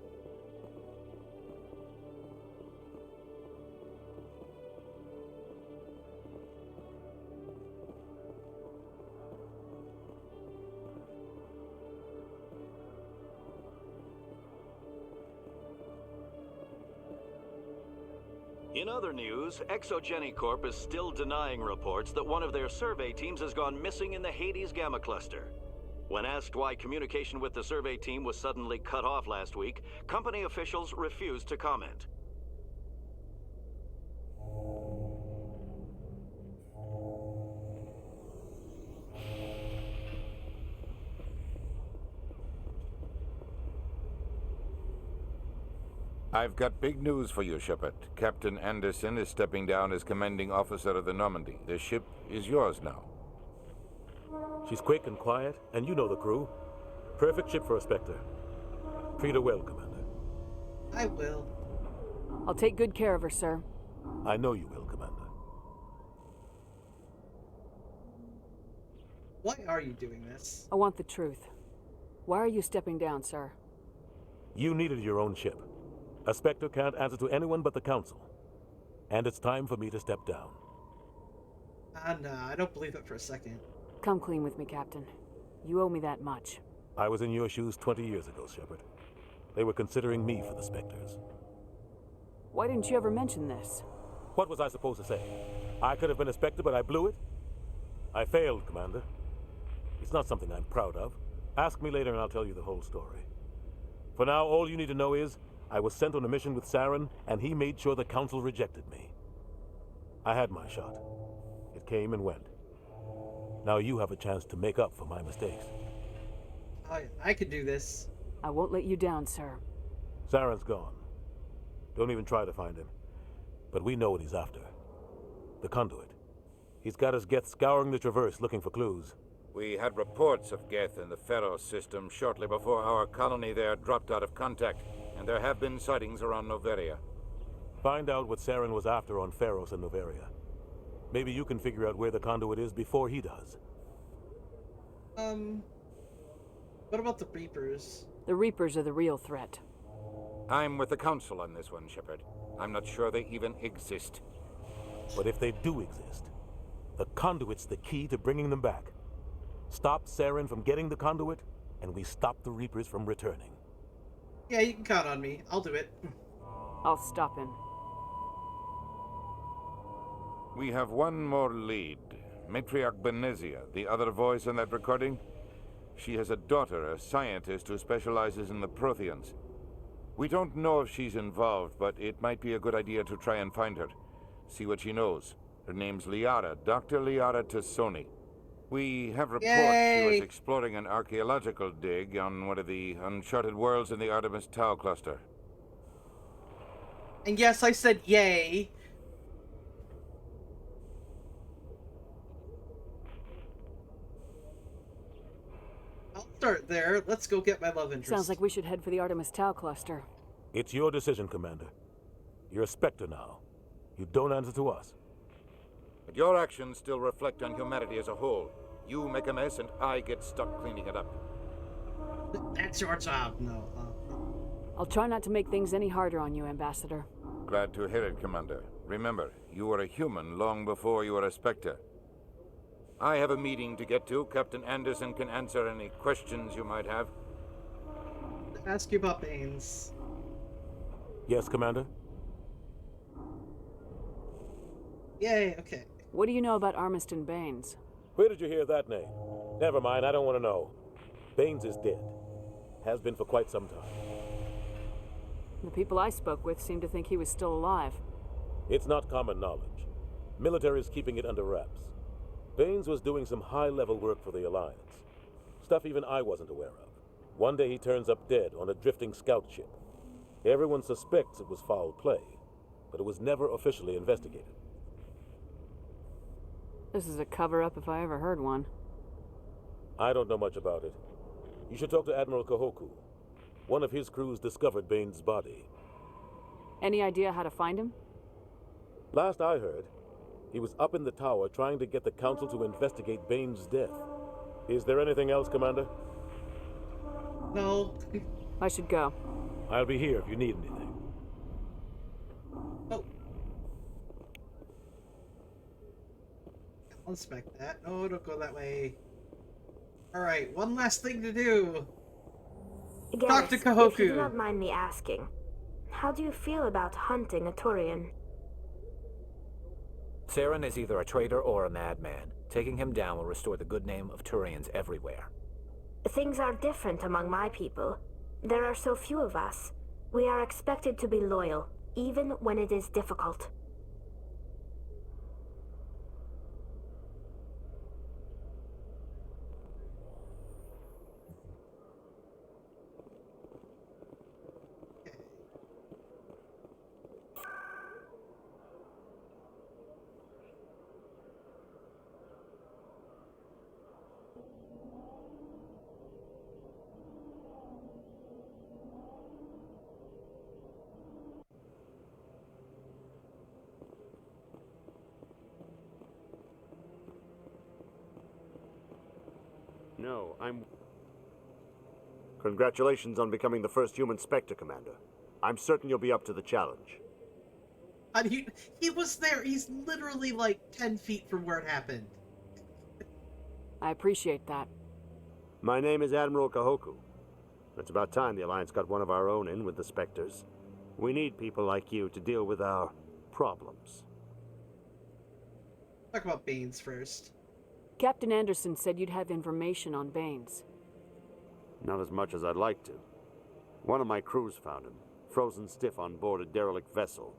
S12: In other news, Exogeny Corp is still denying reports that one of their survey teams has gone missing in the Hades Gamma Cluster. When asked why communication with the survey team was suddenly cut off last week, company officials refused to comment.
S5: I've got big news for you, Shepard. Captain Anderson is stepping down as commanding officer of the Normandy. The ship is yours now.
S7: She's quick and quiet, and you know the crew. Perfect ship for a Spectre. Treat her well, Commander.
S1: I will.
S3: I'll take good care of her, sir.
S7: I know you will, Commander.
S1: Why are you doing this?
S3: I want the truth. Why are you stepping down, sir?
S7: You needed your own ship. A Spectre can't answer to anyone but the Council. And it's time for me to step down.
S1: No, I don't believe it for a second.
S3: Come clean with me, Captain. You owe me that much.
S7: I was in your shoes 20 years ago, Shepard. They were considering me for the Spectres.
S3: Why didn't you ever mention this?
S7: What was I supposed to say? I could have been a Spectre, but I blew it? I failed, Commander. It's not something I'm proud of. Ask me later and I'll tell you the whole story. For now, all you need to know is, I was sent on a mission with Saren, and he made sure the Council rejected me. I had my shot. It came and went. Now you have a chance to make up for my mistakes.
S1: I could do this.
S3: I won't let you down, sir.
S7: Saren's gone. Don't even try to find him. But we know what he's after. The conduit. He's got his Geth scouring the Traverse looking for clues.
S5: We had reports of Geth in the Pharos system shortly before our colony there dropped out of contact, and there have been sightings around Noveria.
S7: Find out what Saren was after on Pharos and Noveria. Maybe you can figure out where the conduit is before he does.
S1: What about the Reapers?
S3: The Reapers are the real threat.
S5: I'm with the Council on this one, Shepard. I'm not sure they even exist.
S7: But if they do exist, the conduit's the key to bringing them back. Stop Saren from getting the conduit, and we stop the Reapers from returning.
S1: Yeah, you can count on me. I'll do it.
S3: I'll stop him.
S5: We have one more lead. Matriarch Benezia, the other voice in that recording. She has a daughter, a scientist who specializes in the Protheans. We don't know if she's involved, but it might be a good idea to try and find her. See what she knows. Her name's Liara, Dr. Liara Tassoni. We have reports she was exploring an archaeological dig on one of the uncharted worlds in the Artemis Tau cluster.
S1: And yes, I said yay. I'll start there. Let's go get my love interest.
S3: Sounds like we should head for the Artemis Tau cluster.
S7: It's your decision, Commander. You're a Spectre now. You don't answer to us.
S5: But your actions still reflect on humanity as a whole. You make a mess and I get stuck cleaning it up.
S1: That's your job. No.
S3: I'll try not to make things any harder on you, Ambassador.
S5: Glad to hear it, Commander. Remember, you were a human long before you were a Spectre. I have a meeting to get to. Captain Anderson can answer any questions you might have.
S1: Ask you about Baines.
S7: Yes, Commander?
S1: Yay, okay.
S3: What do you know about Armiston Baines?
S7: Where did you hear that name? Never mind, I don't want to know. Baines is dead. Has been for quite some time.
S3: The people I spoke with seemed to think he was still alive.
S7: It's not common knowledge. Military's keeping it under wraps. Baines was doing some high-level work for the Alliance. Stuff even I wasn't aware of. One day he turns up dead on a drifting scout ship. Everyone suspects it was foul play, but it was never officially investigated.
S3: This is a cover-up if I ever heard one.
S7: I don't know much about it. You should talk to Admiral Kahoku. One of his crews discovered Baines' body.
S3: Any idea how to find him?
S7: Last I heard, he was up in the tower trying to get the Council to investigate Baines' death. Is there anything else, Commander?
S1: No.
S3: I should go.
S7: I'll be here if you need anything.
S1: Oh. I'll inspect that. No, don't go that way. Alright, one last thing to do. Talk to Kahoku.
S20: If you do not mind me asking, how do you feel about hunting a Turian?
S8: Saren is either a traitor or a madman. Taking him down will restore the good name of Turians everywhere.
S20: Things are different among my people. There are so few of us. We are expected to be loyal, even when it is difficult.
S21: No, Congratulations on becoming the first human Spectre, Commander. I'm certain you'll be up to the challenge.
S1: And he was there. He's literally like 10 feet from where it happened.
S3: I appreciate that.
S21: My name is Admiral Kahoku. It's about time the Alliance got one of our own in with the Spectres. We need people like you to deal with our problems.
S1: Talk about Baines first.
S3: Captain Anderson said you'd have information on Baines.
S21: Not as much as I'd like to. One of my crews found him, frozen stiff on board a derelict vessel.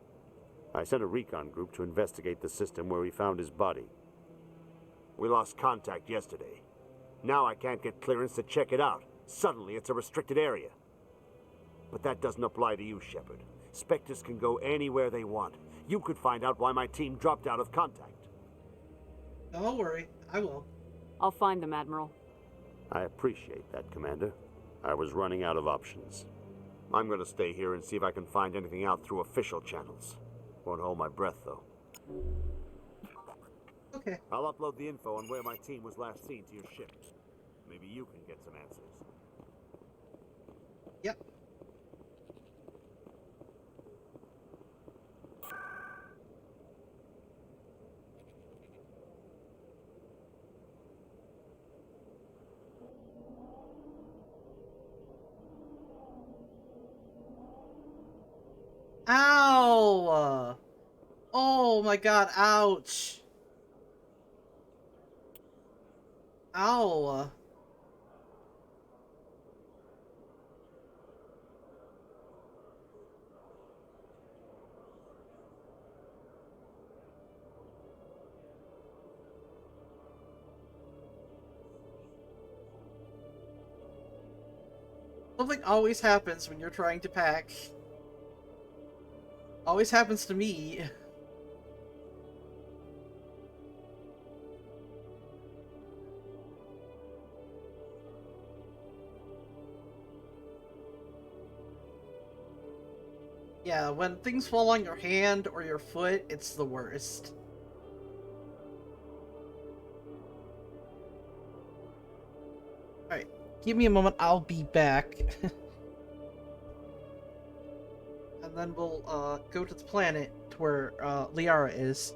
S21: I sent a recon group to investigate the system where we found his body. We lost contact yesterday. Now I can't get clearance to check it out. Suddenly it's a restricted area. But that doesn't apply to you, Shepard. Spectres can go anywhere they want. You could find out why my team dropped out of contact.
S1: Don't worry, I will.
S3: I'll find them, Admiral.
S21: I appreciate that, Commander. I was running out of options. I'm going to stay here and see if I can find anything out through official channels. Won't hold my breath, though.
S1: Okay.
S21: I'll upload the info on where my team was last seen to your ship. Maybe you can get some answers.
S1: Yep. Ow! Oh my god, ouch! Ow! Something always happens when you're trying to pack. Always happens to me. Yeah, when things fall on your hand or your foot, it's the worst. Alright, give me a moment, I'll be back. And then we'll go to the planet where Liara is.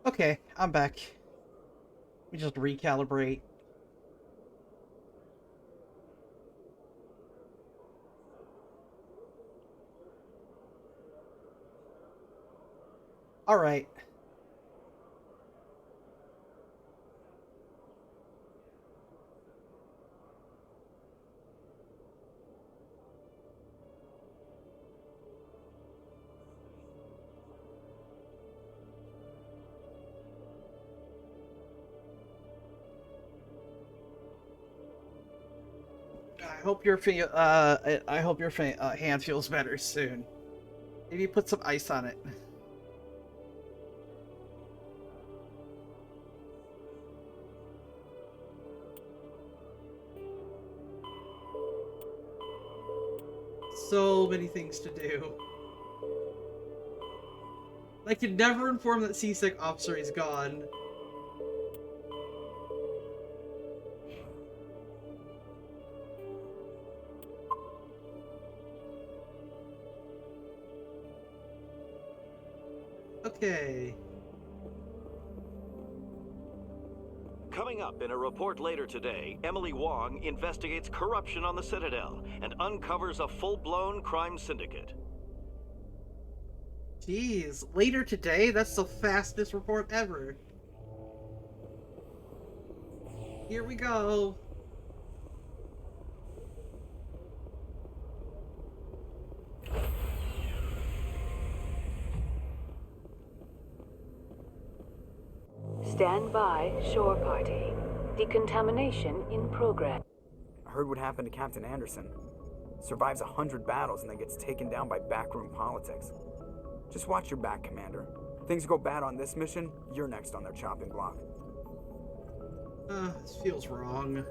S1: Okay, I'm back. Let me just recalibrate. All right. I hope your I hope your hand feels better soon. Maybe put some ice on it. So many things to do. I can never inform that C-Sec officer is gone. Okay.
S12: Coming up in a report later today, Emily Wong investigates corruption on the Citadel and uncovers a full-blown crime syndicate.
S1: Jeez, later today? That's the fastest report ever. Here we go.
S3: Stand by, shore party. Decontamination in progress.
S6: I heard what happened to Captain Anderson. Survives 100 battles and then gets taken down by backroom politics. Just watch your back, Commander. Things go bad on this mission, you're next on their chopping block.
S1: This feels wrong.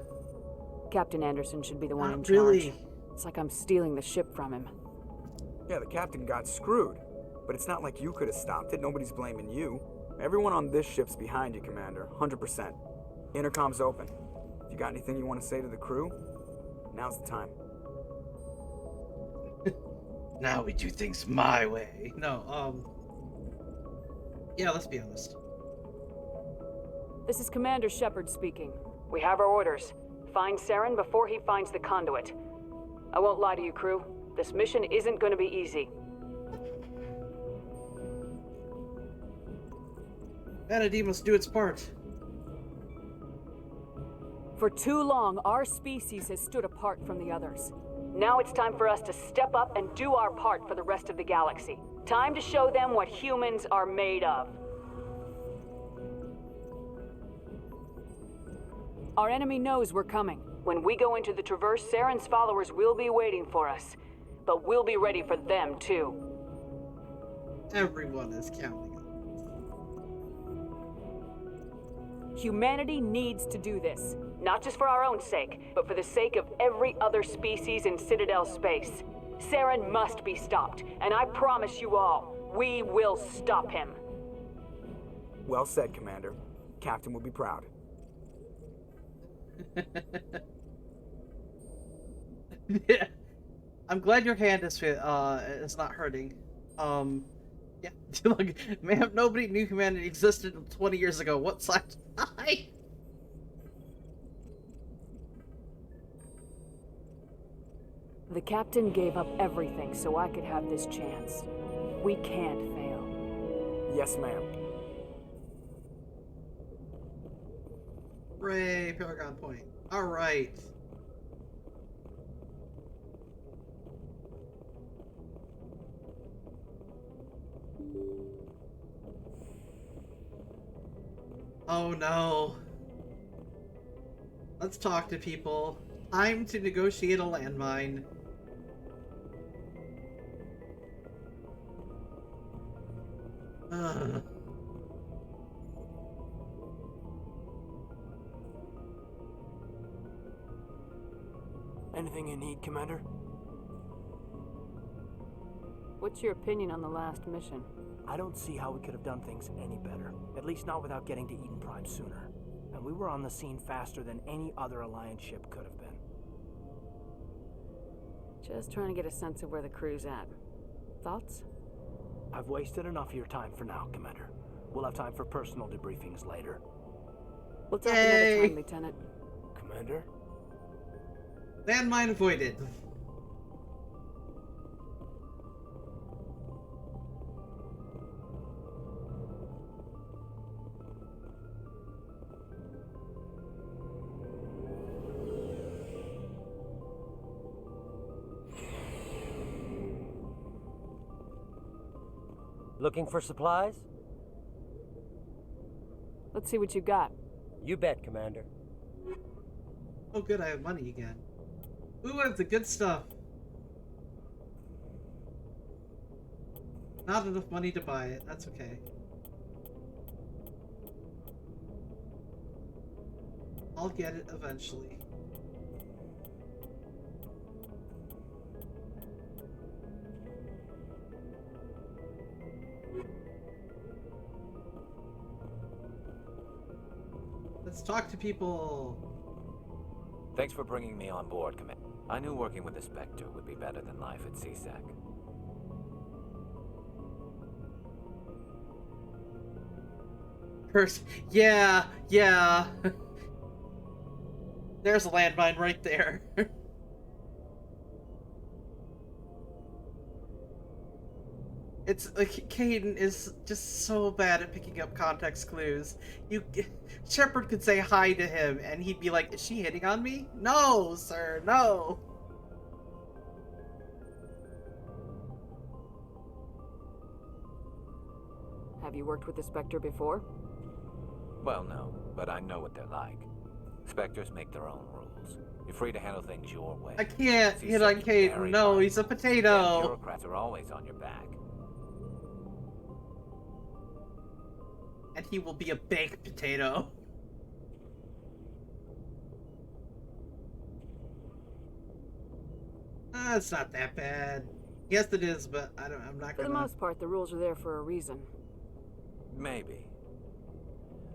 S3: Captain Anderson should be the one in
S1: Not
S3: charge.
S1: really.
S3: It's like I'm stealing the ship from him.
S6: Yeah, the captain got screwed. But it's not like you could have stopped it. Nobody's blaming you. Everyone on this ship's behind you, Commander. 100%. Intercom's open. If you got anything you want to say to the crew, now's the time.
S1: Now we do things my way. No, yeah, let's be honest.
S3: This is Commander Shepard speaking. We have our orders. Find Saren before he finds the conduit. I won't lie to you, crew. This mission isn't going to be easy.
S1: Vanity must do its part.
S3: For too long, our species has stood apart from the others. Now it's time for us to step up and do our part for the rest of the galaxy. Time to show them what humans are made of. Our enemy knows we're coming. When we go into the Traverse, Saren's followers will be waiting for us. But we'll be ready for them, too.
S1: Everyone is counting.
S3: Humanity needs to do this. Not just for our own sake, but for the sake of every other species in Citadel space. Saren must be stopped, and I promise you all, we will stop him.
S6: Well said, Commander. Captain will be proud.
S1: Yeah. I'm glad your hand is not hurting. Yeah. Look, man, nobody knew humanity existed 20 years ago. What side? Hi.
S3: The captain gave up everything so I could have this chance. We can't fail.
S6: Yes, ma'am.
S1: Hooray, Paragon Point. All right. Oh no. Let's talk to people. Time to negotiate a landmine. Ugh.
S17: Anything you need, Commander?
S3: What's your opinion on the last mission?
S17: I don't see how we could have done things any better. At least not without getting to Eden Prime sooner. And we were on the scene faster than any other Alliance ship could have been.
S3: Just trying to get a sense of where the crew's at. Thoughts?
S17: I've wasted enough of your time for now, Commander. We'll have time for personal debriefings later.
S13: We'll talk another time, Lieutenant.
S17: Commander?
S1: Landmine avoided.
S17: Looking for supplies?
S13: Let's see what you got.
S17: You bet, Commander.
S1: Oh good, I have money again. Ooh, I have the good stuff. Not enough money to buy it, that's okay. I'll get it eventually. Let's talk to people.
S8: Thanks for bringing me on board, Commander. I knew working with the Spectre would be better than life at CSAC.
S1: Yeah. There's a landmine right there. It's like Caden is just so bad at picking up context clues. Shepard could say hi to him and he'd be like, "Is she hitting on me? No, sir, no."
S13: Have you worked with the Spectre before?
S8: Well, no, but I know what they're like. Spectres make their own rules. You're free to handle things your way.
S1: I can't hit on Caden. No, he's a potato.
S8: Bureaucrats are always on your back.
S1: And he will be a baked potato. It's not that bad. Yes, it is, but I'm not
S13: For
S1: gonna...
S13: the most part, the rules are there for a reason.
S8: Maybe.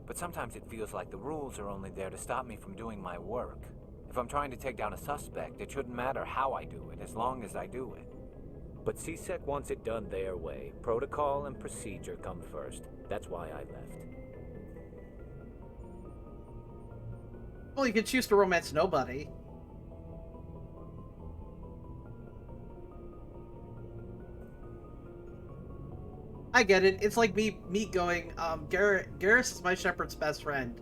S8: But sometimes it feels like the rules are only there to stop me from doing my work. If I'm trying to take down a suspect, it shouldn't matter how I do it, as long as I do it.
S22: But CSEC wants it done their way. Protocol and procedure come first. That's why I left.
S1: Well, you could choose to romance nobody. I get it. It's like me going, Garrus is my Shepard's best friend.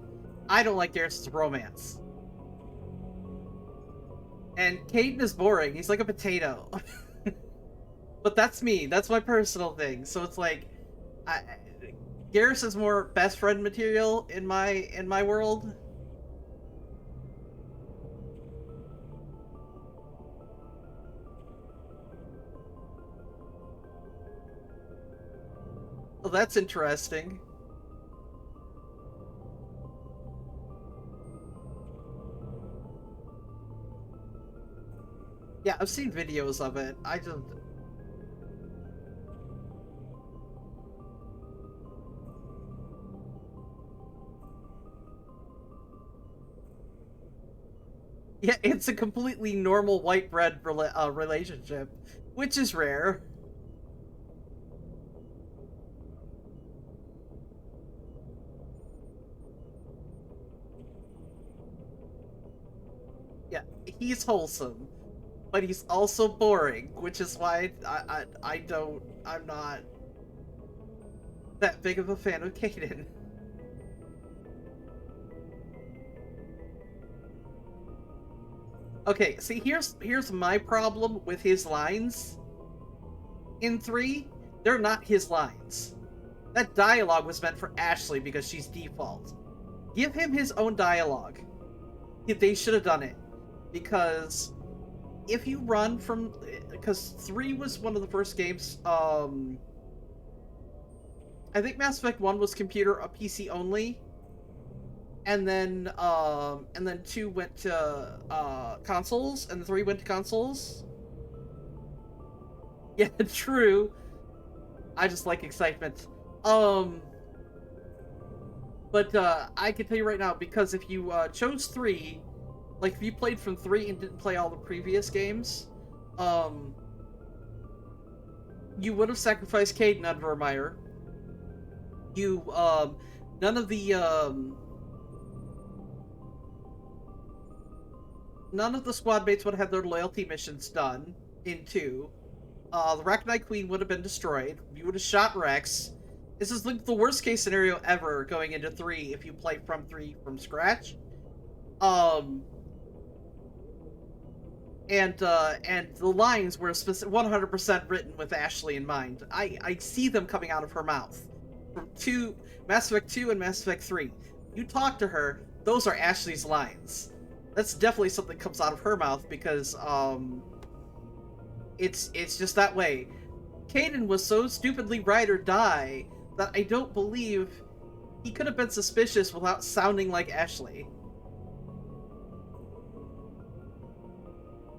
S1: I don't like Garrus's romance. And Caden is boring. He's like a potato. But that's me. That's my personal thing. So it's like, Garrus is more best friend material in my world. Well, that's interesting. Yeah, I've seen videos of it. I just... Yeah, it's a completely normal white bread relationship, which is rare. Yeah, he's wholesome, but he's also boring, which is why I'm not that big of a fan of Caden. Okay, see, here's my problem with his lines. In 3, they're not his lines. That dialogue was meant for Ashley because she's default. Give him his own dialogue. They should have done it. Because if you run from... Because 3 was one of the first games, I think Mass Effect 1 was PC only. And then 2 went to consoles, and 3 went to consoles. Yeah, true. I just like excitement. But I can tell you right now, because if you chose 3, like if you played from 3 and didn't play all the previous games, you would have sacrificed Caden Undermeyer. None of the, none of the squad mates would have had their loyalty missions done in 2. The Reckonite Queen would have been destroyed. You would have shot Rex. This is like the worst case scenario ever going into 3 if you play from 3 from scratch. And the lines were 100% written with Ashley in mind. I see them coming out of her mouth. From Mass Effect 2 and Mass Effect 3. You talk to her, those are Ashley's lines. That's definitely something that comes out of her mouth because, it's just that way. Kaidan was so stupidly ride or die that I don't believe he could have been suspicious without sounding like Ashley.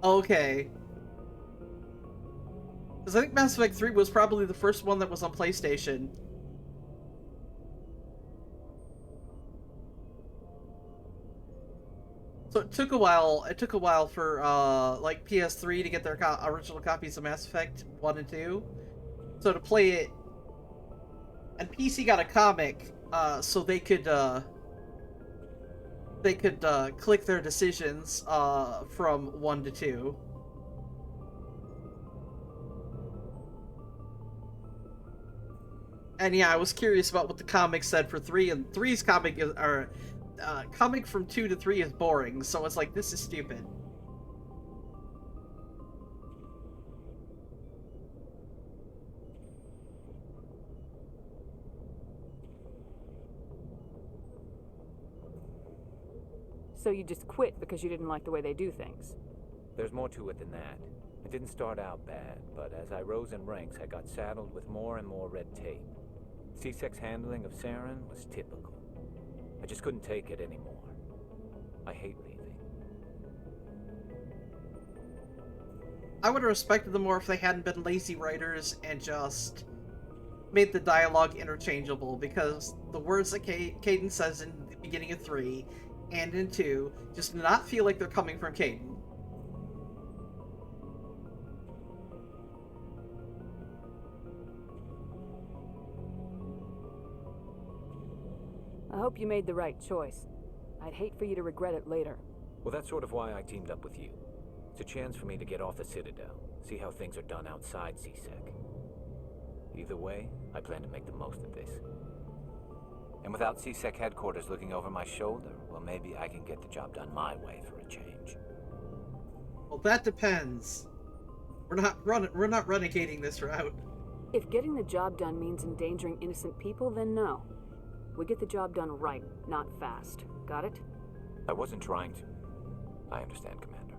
S1: Okay. Because I think Mass Effect 3 was probably the first one that was on PlayStation. So it took a while for, like, PS3 to get their original copies of Mass Effect 1 and 2. So to play it... And PC got a comic, so they could click their decisions, from 1 to 2. And yeah, I was curious about what the comic said for 3, and 3's comic is, comic from 2 to 3 is boring, so it's like, this is stupid.
S13: So you just quit because you didn't like the way they do things?
S22: There's more to it than that. It didn't start out bad, but as I rose in ranks, I got saddled with more and more red tape. C-Sec's handling of Saren was typical. I just couldn't take it anymore. I hate leaving.
S1: I would have respected them more if they hadn't been lazy writers and just made the dialogue interchangeable, because the words that Kaidan says in the beginning of 3 and in 2 just do not feel like they're coming from Kaidan.
S13: I hope you made the right choice. I'd hate for you to regret it later.
S22: Well, that's sort of why I teamed up with you. It's a chance for me to get off the Citadel, see how things are done outside C-Sec. Either way, I plan to make the most of this. And without C-Sec headquarters looking over my shoulder, well, maybe I can get the job done my way for a change.
S1: Well, that depends. We're not renegading this route.
S13: If getting the job done means endangering innocent people, then no. We get the job done right, not fast. Got it?
S22: I wasn't trying to. I understand, Commander.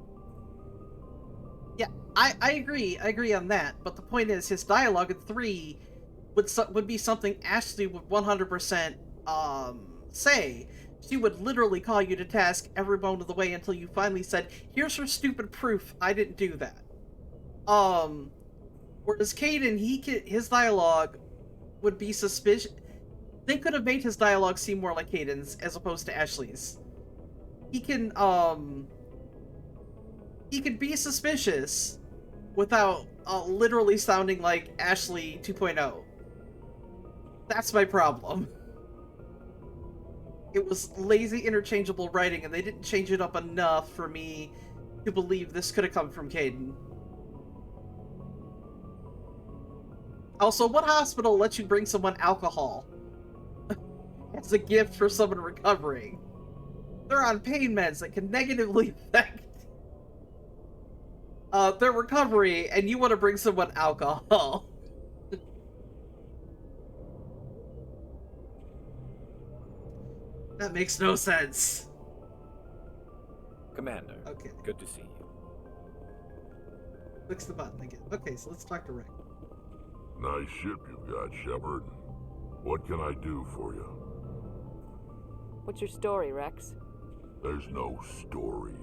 S1: Yeah, I agree. I agree on that. But the point is, his dialogue in 3 would be something Ashley would 100% say. She would literally call you to task every moment of the way until you finally said, "Here's her stupid proof. I didn't do that." Whereas Kaidan, his dialogue would be suspicious. They could have made his dialogue seem more like Kaidan's as opposed to Ashley's. He can be suspicious without literally sounding like Ashley 2.0. That's my problem. It was lazy interchangeable writing, and they didn't change it up enough for me to believe this could have come from Kaidan. Also, what hospital lets you bring someone alcohol as a gift for someone recovering? They're on pain meds that can negatively affect their recovery, and you want to bring someone alcohol. That makes no sense.
S22: Commander.
S1: Okay.
S22: Good to see you.
S1: Clicks the button again. Okay, so let's talk to Rick.
S11: Nice ship you've got, Shepard. What can I do for you?
S13: What's your story, Rex?
S11: There's no story.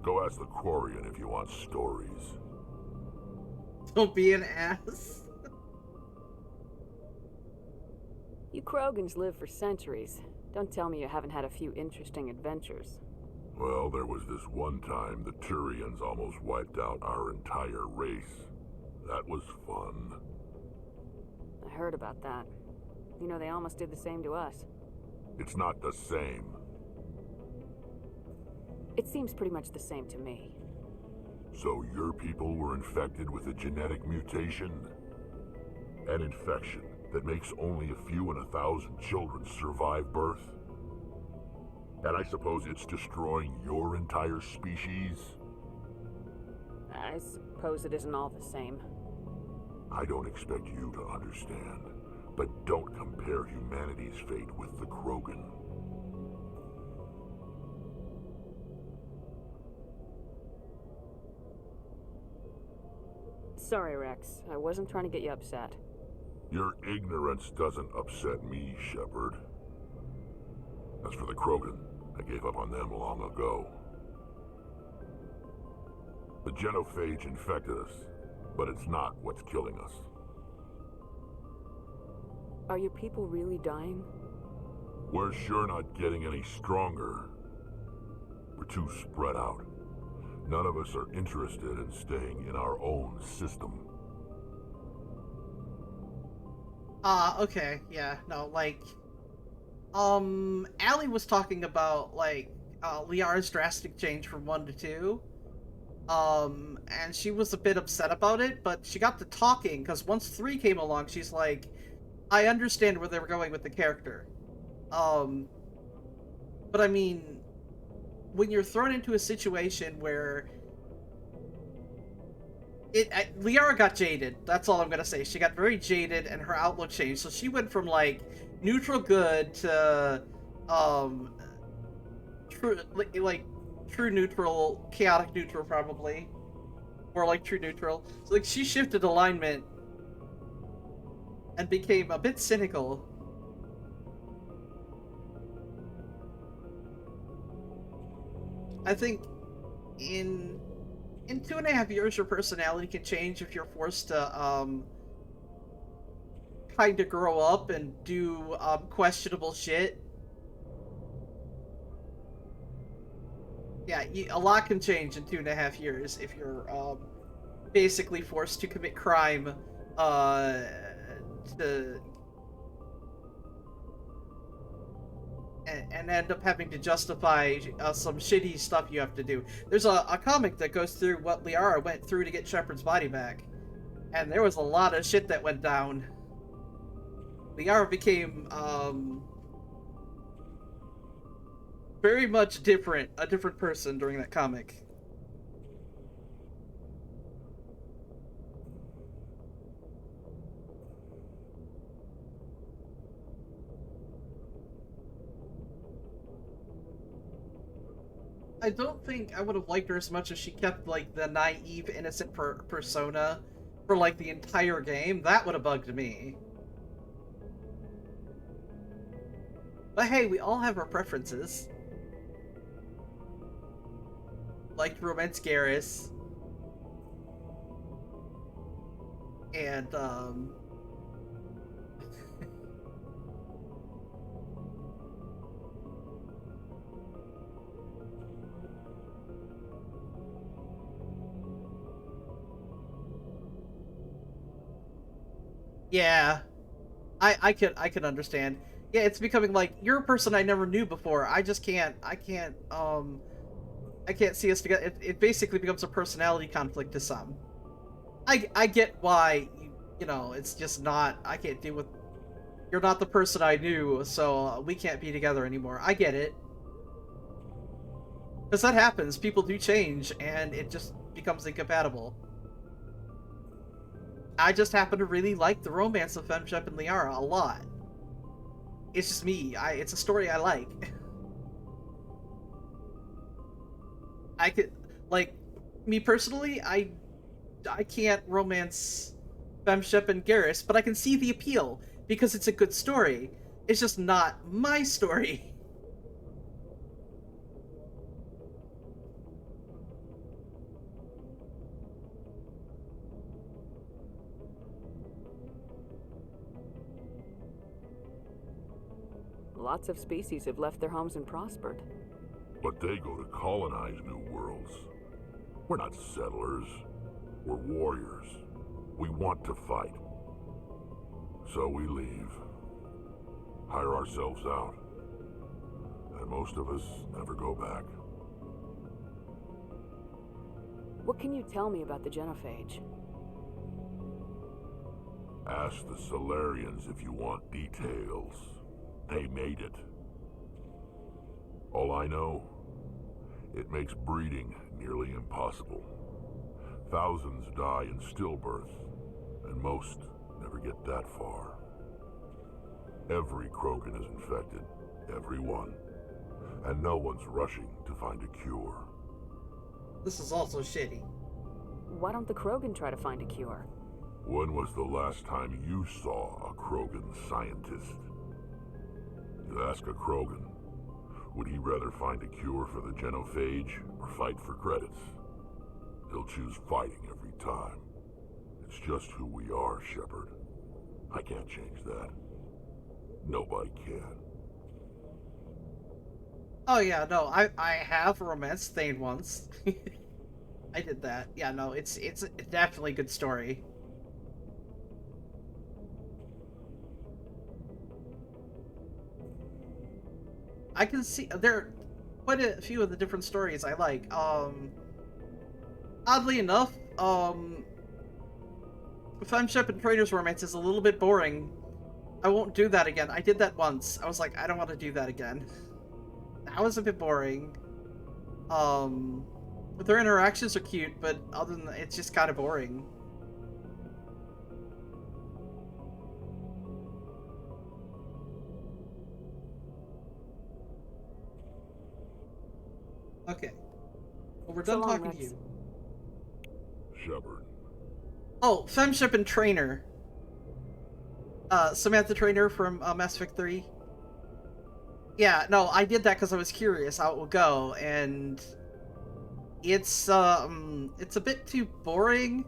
S11: Go ask the Quarian if you want stories.
S1: Don't be an ass.
S13: You Krogans live for centuries. Don't tell me you haven't had a few interesting adventures.
S11: Well, there was this one time the Turians almost wiped out our entire race. That was fun.
S13: I heard about that. You know, they almost did the same to us.
S11: It's not the same.
S13: It seems pretty much the same to me.
S11: So your people were infected with a genetic mutation? An infection that makes only a few in 1,000 children survive birth? And I suppose it's destroying your entire species?
S13: I suppose it isn't all the same.
S11: I don't expect you to understand, but don't compare humanity's fate with the Krogan.
S13: Sorry, Rex. I wasn't trying to get you upset.
S11: Your ignorance doesn't upset me, Shepard. As for the Krogan, I gave up on them long ago. The genophage infected us, but it's not what's killing us.
S13: Are your people really dying?
S11: We're sure not getting any stronger. We're too spread out. None of us are interested in staying in our own system.
S1: Okay, yeah, no, like, Allie was talking about, like, Liara's drastic change from 1 to 2, and she was a bit upset about it, but she got to talking, because once 3 came along, she's like, I understand where they were going with the character. But I mean, when you're thrown into a situation where Liara got jaded. That's all I'm gonna say. She got very jaded, and her outlook changed. So she went from like neutral good to true like true neutral, chaotic neutral, probably, or like true neutral. So like she shifted alignment and became a bit cynical. I think in 2.5 years, your personality can change if you're forced to, kind of grow up and do, questionable shit. Yeah, a lot can change in 2.5 years if you're, basically forced to commit crime, and end up having to justify some shitty stuff you have to do. There's a comic that goes through what Liara went through to get Shepard's body back. And there was a lot of shit that went down. Liara became, very much a different person during that comic. I don't think I would have liked her as much as she kept, like, the naive, innocent persona for, like, the entire game. That would have bugged me. But hey, we all have our preferences. Like romance Garrus. And, yeah, I can understand. Yeah, it's becoming like, you're a person I never knew before. I can't see us together. It basically becomes a personality conflict to some. I get why, you know, it's just not, I can't deal with, you're not the person I knew, so we can't be together anymore. I get it. Because that happens, people do change, and it just becomes incompatible. I just happen to really like the romance of Femshep and Liara a lot. It's just me. It's a story I like. I could, like, me personally, I can't romance Femshep and Garrus, but I can see the appeal, because it's a good story. It's just not my story.
S13: Lots of species have left their homes and prospered.
S11: But they go to colonize new worlds. We're not settlers. We're warriors. We want to fight. So we leave. Hire ourselves out. And most of us never go back.
S13: What can you tell me about the genophage?
S11: Ask the Solarians if you want details. They made it. All I know, it makes breeding nearly impossible. Thousands die in stillbirth, and most never get that far. Every Krogan is infected, every one. And no one's rushing to find a cure.
S1: This is also shitty.
S13: Why don't the Krogan try to find a cure?
S11: When was the last time you saw a Krogan scientist? You ask a Krogan, would he rather find a cure for the genophage or fight for credits? He'll choose fighting every time. It's just who we are, Shepard. I can't change that. Nobody can.
S1: Oh yeah, no, I have romanced Thane once. I did that. Yeah, no, it's definitely a good story. I can see there are quite a few of the different stories I like. Oddly enough, Friendship and Trader's Romance is a little bit boring. I won't do that again. I did that once. I was like, I don't want to do that again. That was a bit boring. Their interactions are cute, but other than that, it's just kind of boring. Okay. Well, we're done talking to you.
S11: Shepard.
S1: Oh, Femship and Trainer. Samantha Trainer from Mass Effect 3. Yeah, no, I did that because I was curious how it would go, and it's a bit too boring.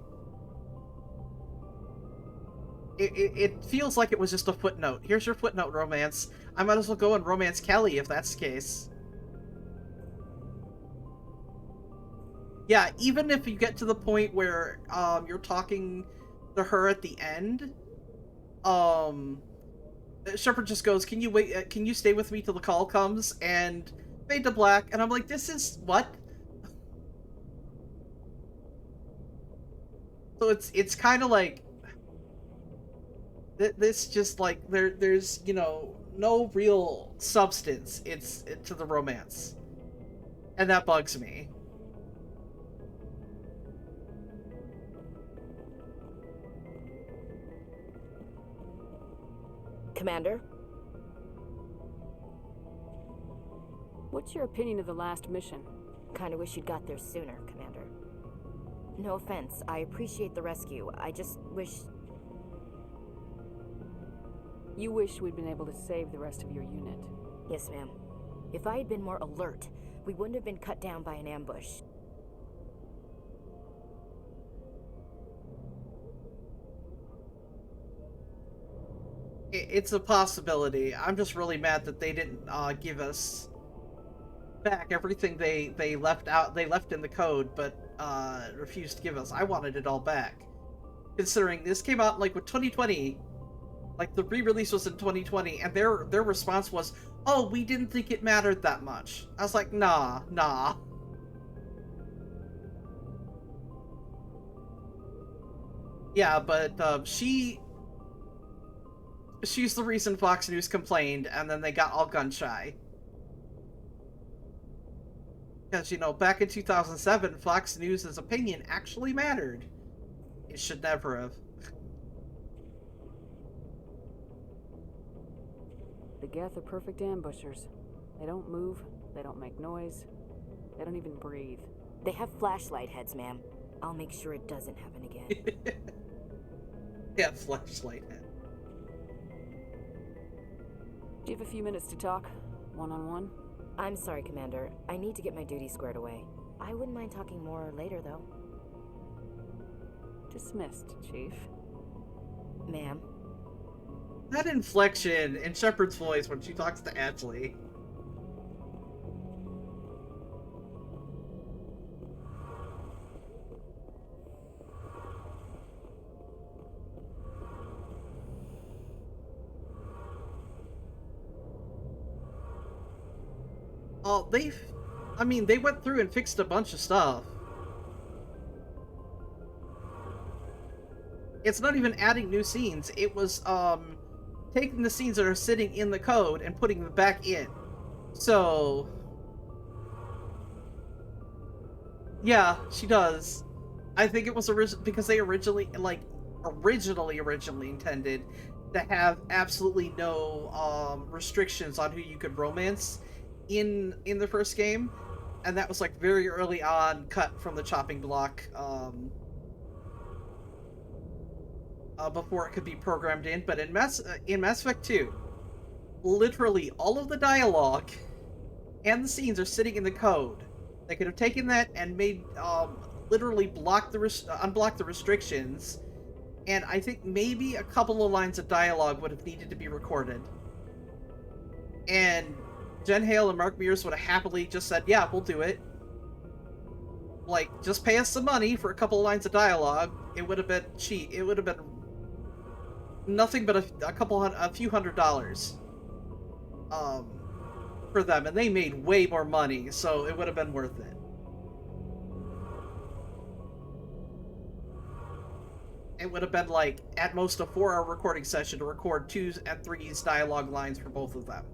S1: It feels like it was just a footnote. Here's your footnote, romance. I might as well go and romance Kelly if that's the case. Yeah, even if you get to the point where you're talking to her at the end, Shepard just goes, "Can you wait? Can you stay with me till the call comes?" And fade to black, and I'm like, "This is what?" So it's kind of like this, just like there's no real substance. It's to the romance, and that bugs me.
S2: Commander?
S13: What's your opinion of the last mission?
S16: Kinda wish you'd got there sooner, Commander. No offense, I appreciate the rescue. I just wish...
S13: You wish we'd been able to save the rest of your unit.
S16: Yes, ma'am. If I had been more alert, we wouldn't have been cut down by an ambush.
S1: It's a possibility. I'm just really mad that they didn't give us back everything they left out. They left in the code, but refused to give us. I wanted it all back, considering this came out like with 2020. Like the re-release was in 2020, and their response was, "Oh, we didn't think it mattered that much." I was like, nah. Yeah, but she's the reason Fox News complained, and then they got all gun-shy. Because, back in 2007, Fox News' opinion actually mattered. It should never have.
S13: The Geth are perfect ambushers. They don't move, they don't make noise, they don't even breathe.
S16: They have flashlight heads, ma'am. I'll make sure it doesn't happen again.
S1: Yeah, flashlight head.
S13: Do you have a few minutes to talk? One-on-one?
S16: I'm sorry, Commander. I need to get my duty squared away. I wouldn't mind talking more later, though.
S13: Dismissed, Chief.
S16: Ma'am?
S1: That inflection in Shepard's voice when she talks to Ashley. they went through and fixed a bunch of stuff. It's not even adding new scenes. It was, taking the scenes that are sitting in the code and putting them back in. So, yeah, she does. I think it was because they originally intended to have absolutely no restrictions on who you could romance in the first game, and that was like very early on cut from the chopping block before it could be programmed in. But in Mass Effect 2, literally all of the dialogue and the scenes are sitting in the code. They could have taken that and made literally unblock the restrictions, and I think maybe a couple of lines of dialogue would have needed to be recorded. And Jen Hale and Mark Mears would have happily just said, yeah, we'll do it. Like, just pay us some money for a couple of lines of dialogue. It would have been cheap. It would have been nothing but a few $100s for them, and they made way more money, so it would have been worth it. It would have been like at most a 4-hour recording session to record 2 and 3's dialogue lines for both of them.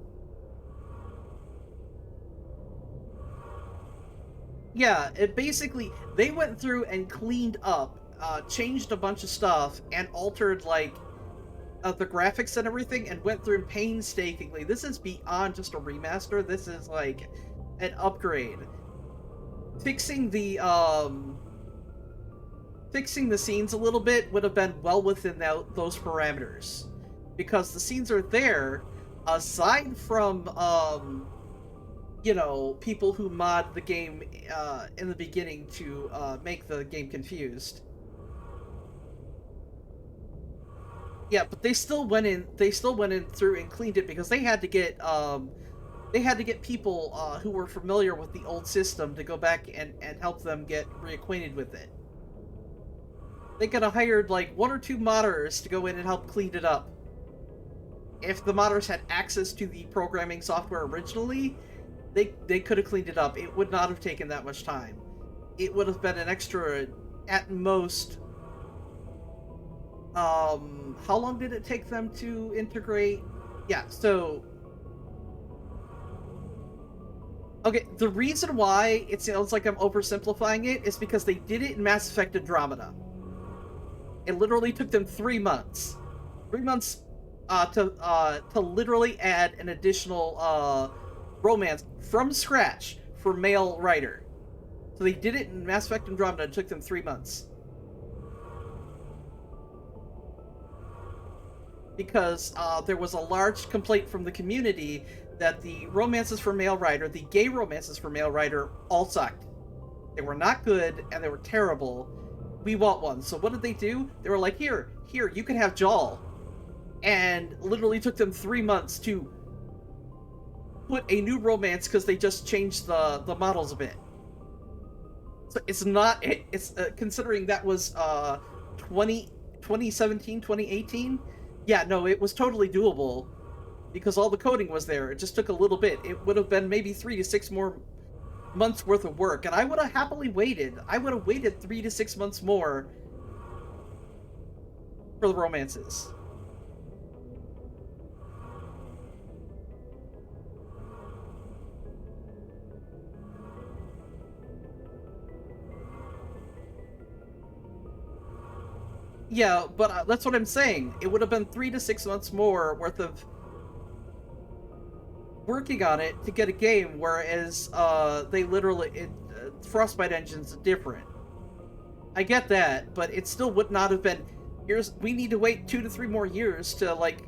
S1: Yeah, it basically, they went through and cleaned up, changed a bunch of stuff, and altered like the graphics and everything, and went through painstakingly. This is beyond just a remaster. This is like an upgrade. Fixing the scenes a little bit would have been well within those parameters, because the scenes are there aside from you know, people who mod the game in the beginning to make the game confused. Yeah, but they still went in through and cleaned it, because they had to get people who were familiar with the old system to go back and help them get reacquainted with it. They could have hired like 1 or 2 modders to go in and help clean it up. If the modders had access to the programming software originally, they could have cleaned it up. It would not have taken that much time. It would have been an extra, at most, how long did it take them to integrate? Yeah, so... Okay, the reason why it sounds like I'm oversimplifying it is because they did it in Mass Effect Andromeda. It literally took them 3 months. 3 months to literally add an additional romance from scratch for male writer. So they did it in Mass Effect Andromeda. It took them 3 months. Because there was a large complaint from the community that the romances for male writer, the gay romances for male writer, all sucked. They were not good, and they were terrible. We want one. So what did they do? They were like, here, you can have Jaal. And literally took them 3 months to put a new romance, because they just changed the models a bit. So it's not, it's considering that was 2017, 2018. Yeah, no, it was totally doable, because all the coding was there. It just took a little bit. It would have been maybe 3 to 6 more months worth of work, and I would have happily waited. I would have waited 3 to 6 months more for the romances. Yeah, but that's what I'm saying. It would have been 3 to 6 months more worth of working on it to get a game, whereas they literally... Frostbite engine's different. I get that, but it still would not have been... we need to wait 2 to 3 more years to, like,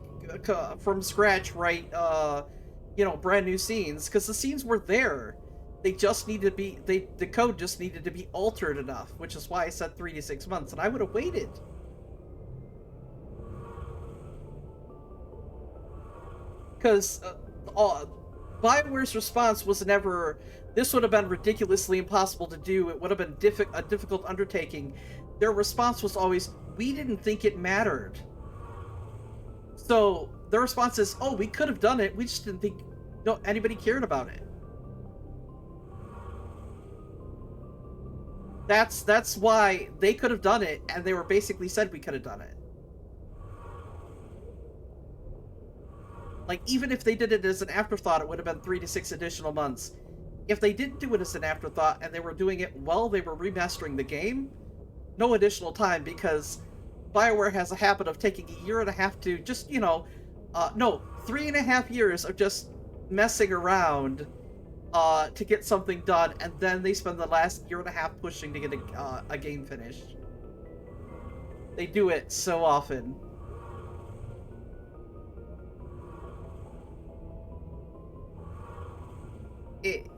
S1: from scratch write, you know, brand new scenes, because the scenes were there. They just need to be... the code just needed to be altered enough, which is why I said 3 to 6 months, and I would have waited. Because BioWare's response was never, this would have been ridiculously impossible to do, it would have been a difficult undertaking. Their response was always, we didn't think it mattered. So their response is, oh, we could have done it, we just didn't think anybody cared about it. That's why they could have done it, and they were basically said we could have done it. Like, even if they did it as an afterthought, it would have been 3 to 6 additional months. If they didn't do it as an afterthought, and they were doing it while they were remastering the game, no additional time, because BioWare has a habit of taking a year and a half to just, you know, no, 3.5 years of just messing around to get something done, and then they spend the last year and a half pushing to get a game finished. They do it so often.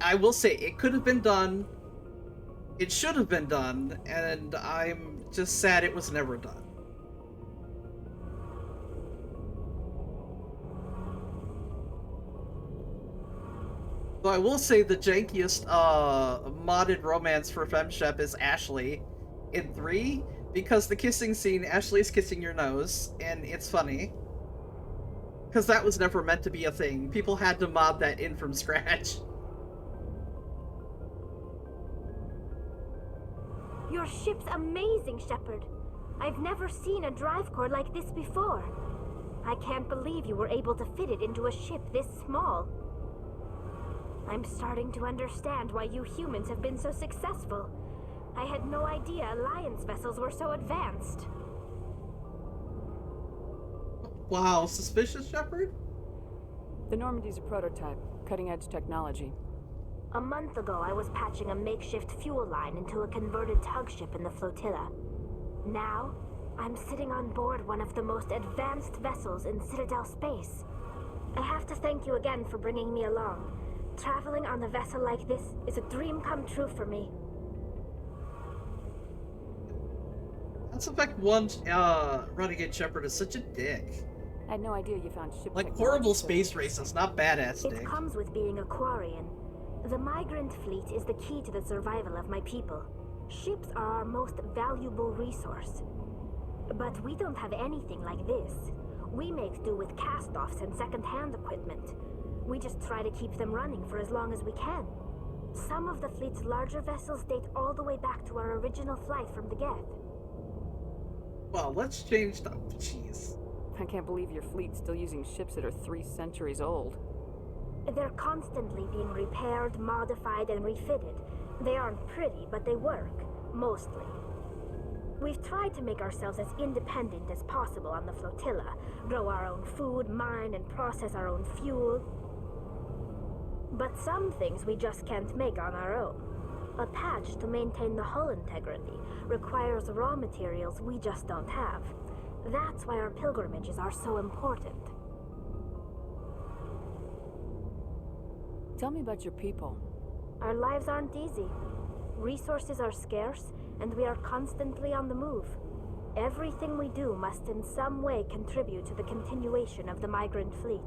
S1: I will say, it could have been done, it should have been done, and I'm just sad it was never done. Though I will say the jankiest modded romance for FemShep is Ashley in 3, because the kissing scene, Ashley's kissing your nose, and it's funny. Because that was never meant to be a thing. People had to mod that in from scratch.
S20: Your ship's amazing, Shepard. I've never seen a drive core like this before. I can't believe you were able to fit it into a ship this small. I'm starting to understand why you humans have been so successful. I had no idea Alliance vessels were so advanced.
S1: Wow, suspicious, Shepard?
S13: The Normandy's a prototype, cutting-edge technology.
S20: A month ago, I was patching a makeshift fuel line into a converted tug ship in the flotilla. Now, I'm sitting on board one of the most advanced vessels in Citadel space. I have to thank you again for bringing me along. Traveling on a vessel like this is a dream come true for me.
S1: That's in fact one Renegade Shepard is such a dick.
S13: I had no idea you found ship
S1: like
S13: technology
S1: horrible
S13: so
S1: space racists, not badass
S20: It
S1: dick.
S20: comes with being a Quarian. The migrant fleet is the key to the survival of my people. Ships are our most valuable resource. But we don't have anything like this. We make do with cast-offs and second-hand equipment. We just try to keep them running for as long as we can. Some of the fleet's larger vessels date all the way back to our original flight from the Geth.
S1: Well, let's change the... Jeez.
S13: I can't believe your fleet's still using ships that are 3 centuries old.
S20: They're constantly being repaired, modified, and refitted. They aren't pretty, but they work. Mostly. We've tried to make ourselves as independent as possible on the flotilla. Grow our own food, mine, and process our own fuel. But some things we just can't make on our own. A patch to maintain the hull integrity requires raw materials we just don't have. That's why our pilgrimages are so important.
S13: Tell me about your people.
S20: Our lives aren't easy. Resources are scarce, and we are constantly on the move. Everything we do must in some way contribute to the continuation of the migrant fleet.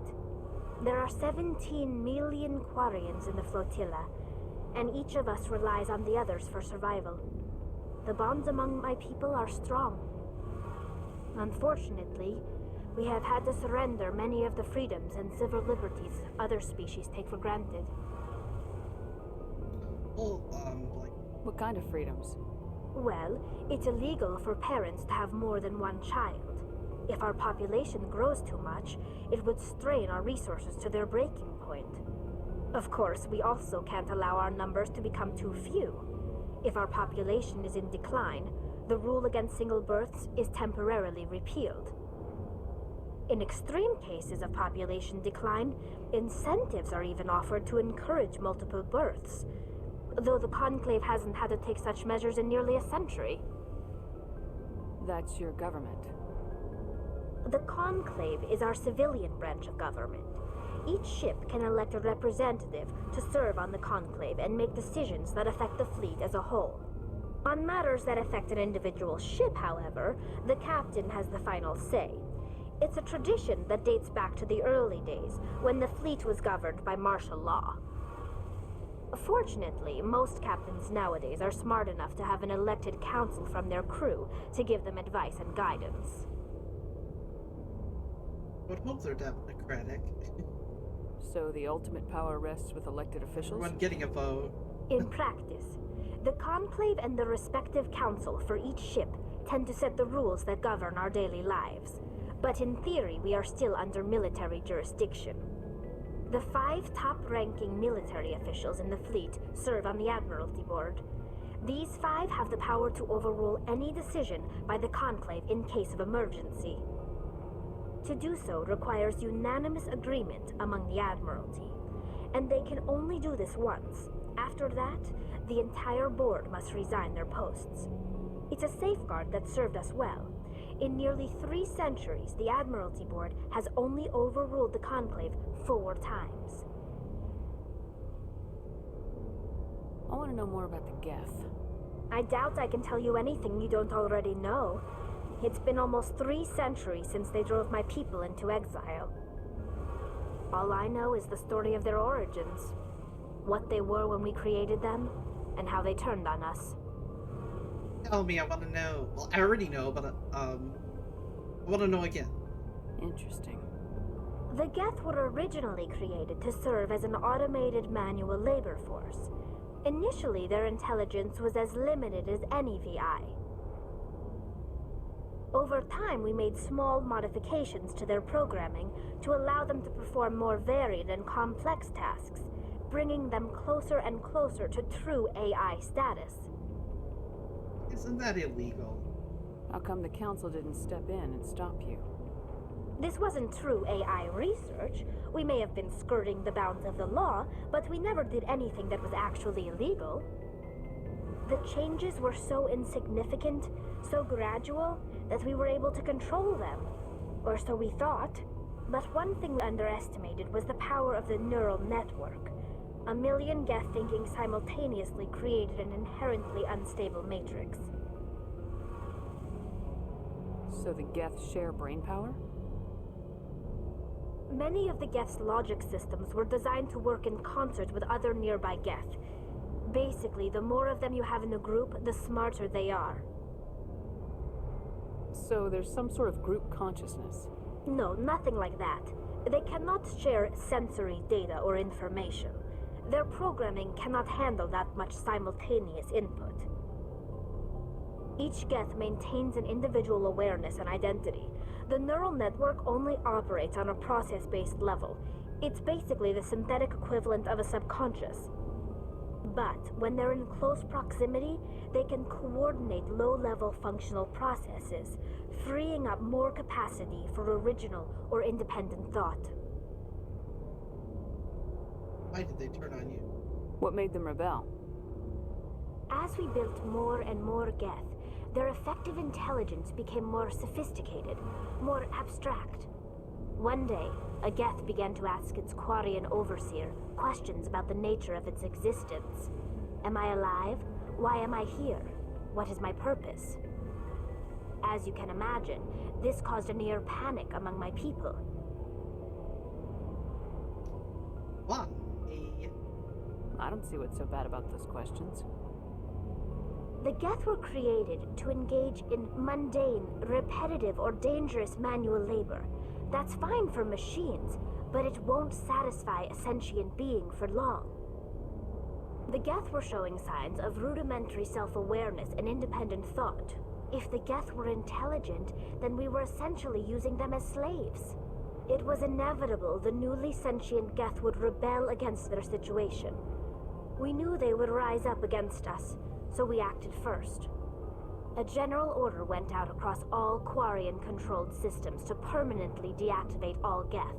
S20: There are 17 million Quarians in the flotilla, and each of us relies on the others for survival. The bonds among my people are strong. Unfortunately, we have had to surrender many of the freedoms and civil liberties other species take for granted.
S13: What kind of freedoms?
S20: Well, it's illegal for parents to have more than one child. If our population grows too much, it would strain our resources to their breaking point. Of course, we also can't allow our numbers to become too few. If our population is in decline, the rule against single births is temporarily repealed. In extreme cases of population decline, incentives are even offered to encourage multiple births, though the Conclave hasn't had to take such measures in nearly a century.
S13: That's your government.
S20: The Conclave is our civilian branch of government. Each ship can elect a representative to serve on the Conclave and make decisions that affect the fleet as a whole. On matters that affect an individual ship, however, the captain has the final say. It's a tradition that dates back to the early days, when the fleet was governed by martial law. Fortunately, most captains nowadays are smart enough to have an elected council from their crew to give them advice and guidance.
S1: Would hope they're democratic.
S13: So the ultimate power rests with elected officials?
S1: Everyone getting a vote.
S20: In practice, The Conclave and the respective council for each ship tend to set the rules that govern our daily lives. But in theory, we are still under military jurisdiction. The 5 top-ranking military officials in the fleet serve on the Admiralty Board. These 5 have the power to overrule any decision by the Conclave in case of emergency. To do so requires unanimous agreement among the Admiralty, and they can only do this once. After that, the entire board must resign their posts. It's a safeguard that served us well. In nearly 3 centuries, the Admiralty Board has only overruled the Conclave 4 times.
S13: I want to know more about the Geth.
S20: I doubt I can tell you anything you don't already know. It's been almost 3 centuries since they drove my people into exile. All I know is the story of their origins, what they were when we created them, and how they turned on us.
S1: Tell me, I want to know. Well, I already know, but I want to know again.
S13: Interesting.
S20: The Geth were originally created to serve as an automated manual labor force. Initially, their intelligence was as limited as any VI. Over time, we made small modifications to their programming to allow them to perform more varied and complex tasks, bringing them closer and closer to true AI status.
S1: Isn't that illegal?
S13: How come the council didn't step in and stop you?
S20: This wasn't true AI research. We may have been skirting the bounds of the law, but we never did anything that was actually illegal. The changes were so insignificant, so gradual, that we were able to control them. Or so we thought. But one thing we underestimated was the power of the neural network. A million Geth thinking simultaneously created an inherently unstable matrix.
S13: So the Geth share brain power?
S20: Many of the Geth's logic systems were designed to work in concert with other nearby Geth. Basically, the more of them you have in a group, the smarter they are.
S13: So there's some sort of group consciousness?
S20: No, nothing like that. They cannot share sensory data or information. Their programming cannot handle that much simultaneous input. Each Geth maintains an individual awareness and identity. The neural network only operates on a process-based level. It's basically the synthetic equivalent of a subconscious. But when they're in close proximity, they can coordinate low-level functional processes, freeing up more capacity for original or independent thought.
S1: Why did they turn on you?
S13: What made them rebel?
S20: As we built more and more Geth, their effective intelligence became more sophisticated, more abstract. One day, a Geth began to ask its Quarian overseer questions about the nature of its existence. Am I alive? Why am I here? What is my purpose? As you can imagine, this caused a near panic among my people.
S1: Why?
S13: I don't see what's so bad about those questions.
S20: The Geth were created to engage in mundane, repetitive, or dangerous manual labor. That's fine for machines, but it won't satisfy a sentient being for long. The Geth were showing signs of rudimentary self-awareness and independent thought. If the Geth were intelligent, then we were essentially using them as slaves. It was inevitable the newly sentient Geth would rebel against their situation. We knew they would rise up against us, so we acted first. A general order went out across all Quarian-controlled systems to permanently deactivate all Geth.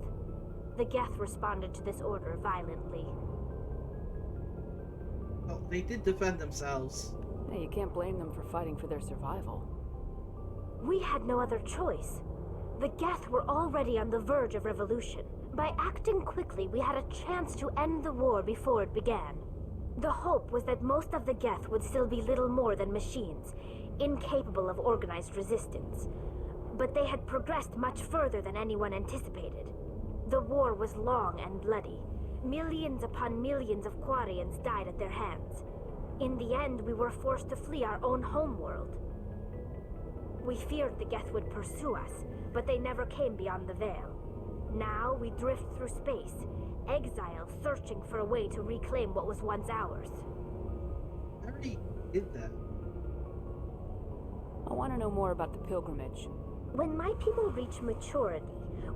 S20: The Geth responded to this order violently.
S1: Well, they did defend themselves.
S13: Hey, you can't blame them for fighting for their survival.
S20: We had no other choice. The Geth were already on the verge of revolution. By acting quickly, we had a chance to end the war before it began. The hope was that most of the Geth would still be little more than machines, incapable of organized resistance. But they had progressed much further than anyone anticipated. The war was long and bloody. Millions upon millions of Quarians died at their hands. In the end, we were forced to flee our own homeworld. We feared the Geth would pursue us, but they never came beyond the Veil. Now we drift through space, exile searching for a way to reclaim what was once ours.
S1: did that?
S13: I want to know more about the pilgrimage.
S20: When my people reach maturity,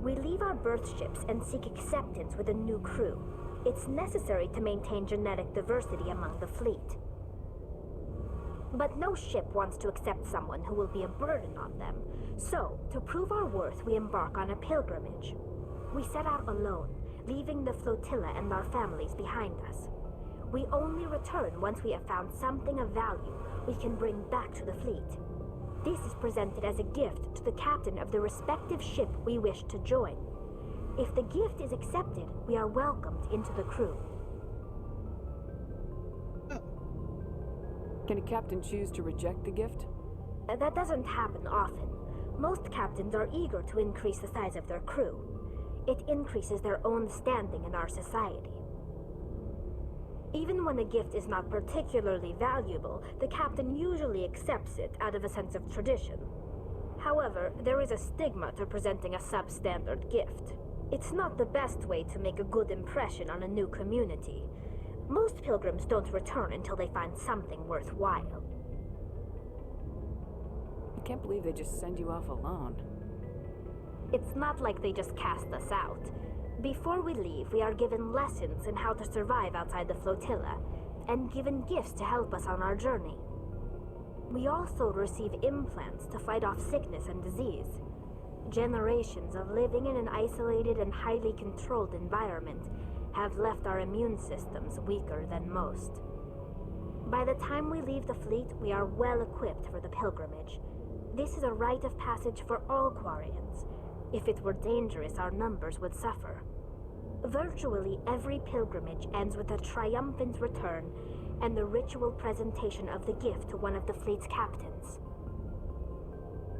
S20: we leave our birth ships and seek acceptance with a new crew. It's necessary to maintain genetic diversity among the fleet. But no ship wants to accept someone who will be a burden on them. So, to prove our worth, we embark on a pilgrimage. We set out alone, leaving the flotilla and our families behind us. We only return once we have found something of value we can bring back to the fleet. This is presented as a gift to the captain of the respective ship we wish to join. If the gift is accepted, we are welcomed into the crew.
S13: Can a captain choose to reject the gift?
S20: That doesn't happen often. Most captains are eager to increase the size of their crew. It increases their own standing in our society. Even when a gift is not particularly valuable, the captain usually accepts it out of a sense of tradition. However, there is a stigma to presenting a substandard gift. It's not the best way to make a good impression on a new community. Most pilgrims don't return until they find something worthwhile.
S13: I can't believe they just send you off alone.
S20: It's not like they just cast us out. Before we leave, we are given lessons in how to survive outside the flotilla, and given gifts to help us on our journey. We also receive implants to fight off sickness and disease. Generations of living in an isolated and highly controlled environment have left our immune systems weaker than most. By the time we leave the fleet, we are well equipped for the pilgrimage. This is a rite of passage for all Quarians. If it were dangerous, our numbers would suffer. Virtually every pilgrimage ends with a triumphant return and the ritual presentation of the gift to one of the fleet's captains.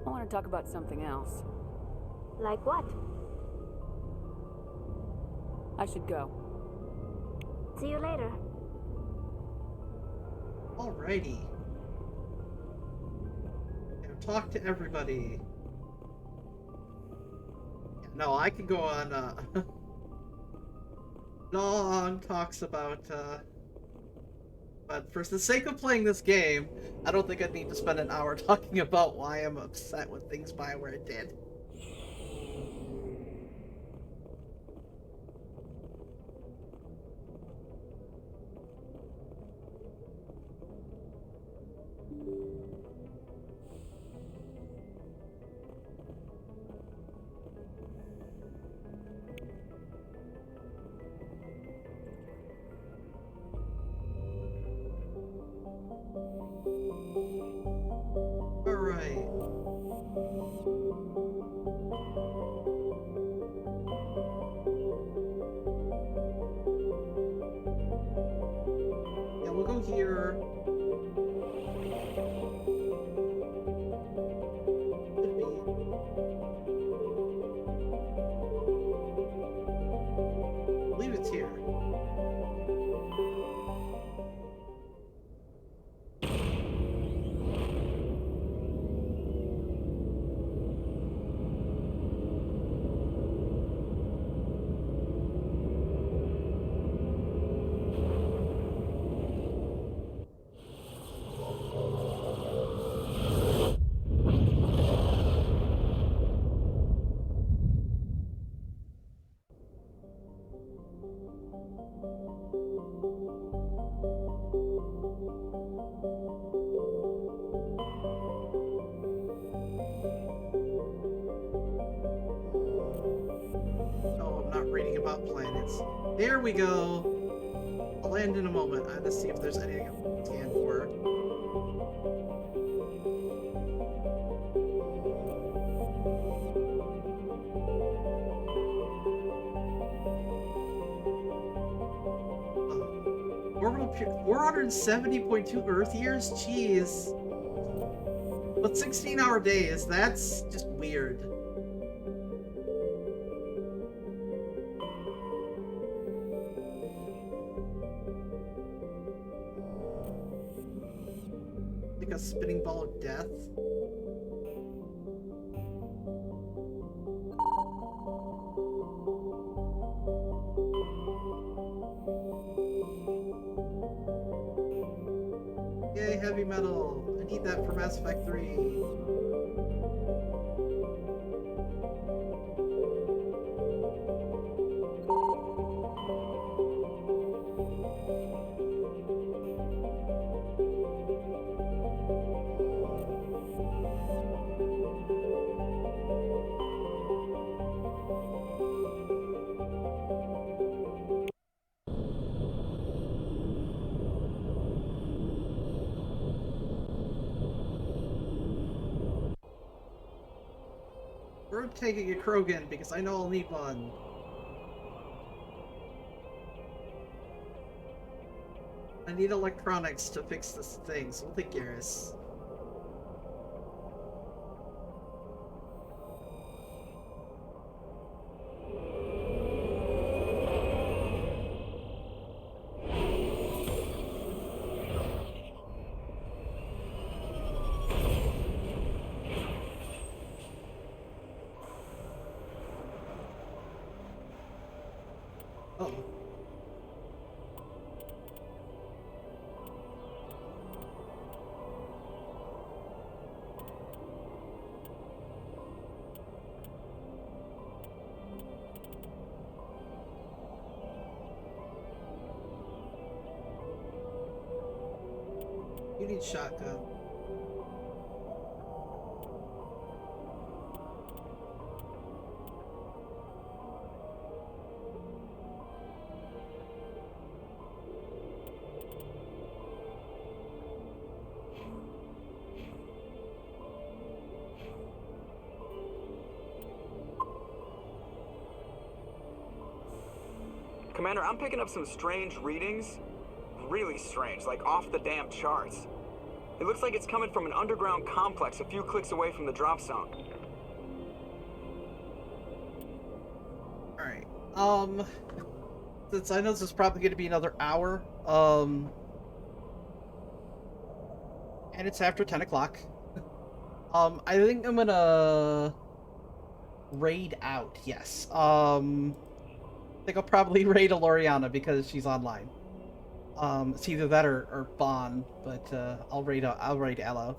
S13: I want to talk about something else.
S20: Like what?
S13: I should go.
S20: See you later.
S1: Alrighty. And talk to everybody. No, I could go on long talks about but for the sake of playing this game, I don't think I'd need to spend an hour talking about why I'm upset with things BioWare did. Here. I believe it's here. Planets. There we go. I'll land in a moment. I have to see if there's anything I can scan for. Orbital 470.2 Earth years? Jeez. But 16-hour days, that's just weird. Like a spinning ball of death. Yay, heavy metal. I need that for Mass Effect 3. We're taking a Krogan because I know I'll need one. I need electronics to fix this thing, so we'll take Garrus. Oh. You need shotgun.
S6: Commander, I'm picking up some strange readings. Really strange, like off the damn charts. It looks like it's coming from an underground complex a few clicks away from the drop zone.
S1: Alright. Since I know this is probably going to be another hour, and it's after 10 o'clock, I think I'm gonna raid out, yes. I think I'll probably raid Aloriana because she's online. It's either that or Bon, but I'll raid Elo.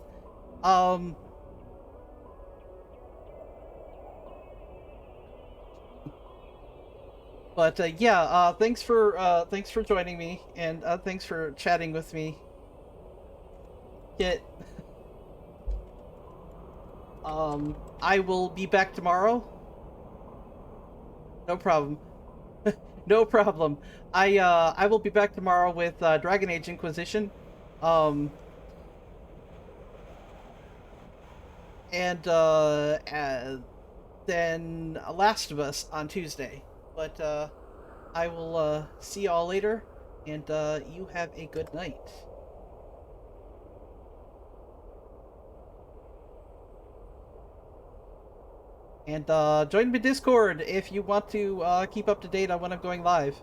S1: But yeah, thanks for joining me, and thanks for chatting with me. Kit. I will be back tomorrow. No problem. No problem. I will be back tomorrow with Dragon Age Inquisition. And then Last of Us on Tuesday. But I will see y'all later, and you have a good night. And join my Discord if you want to keep up to date on when I'm going live.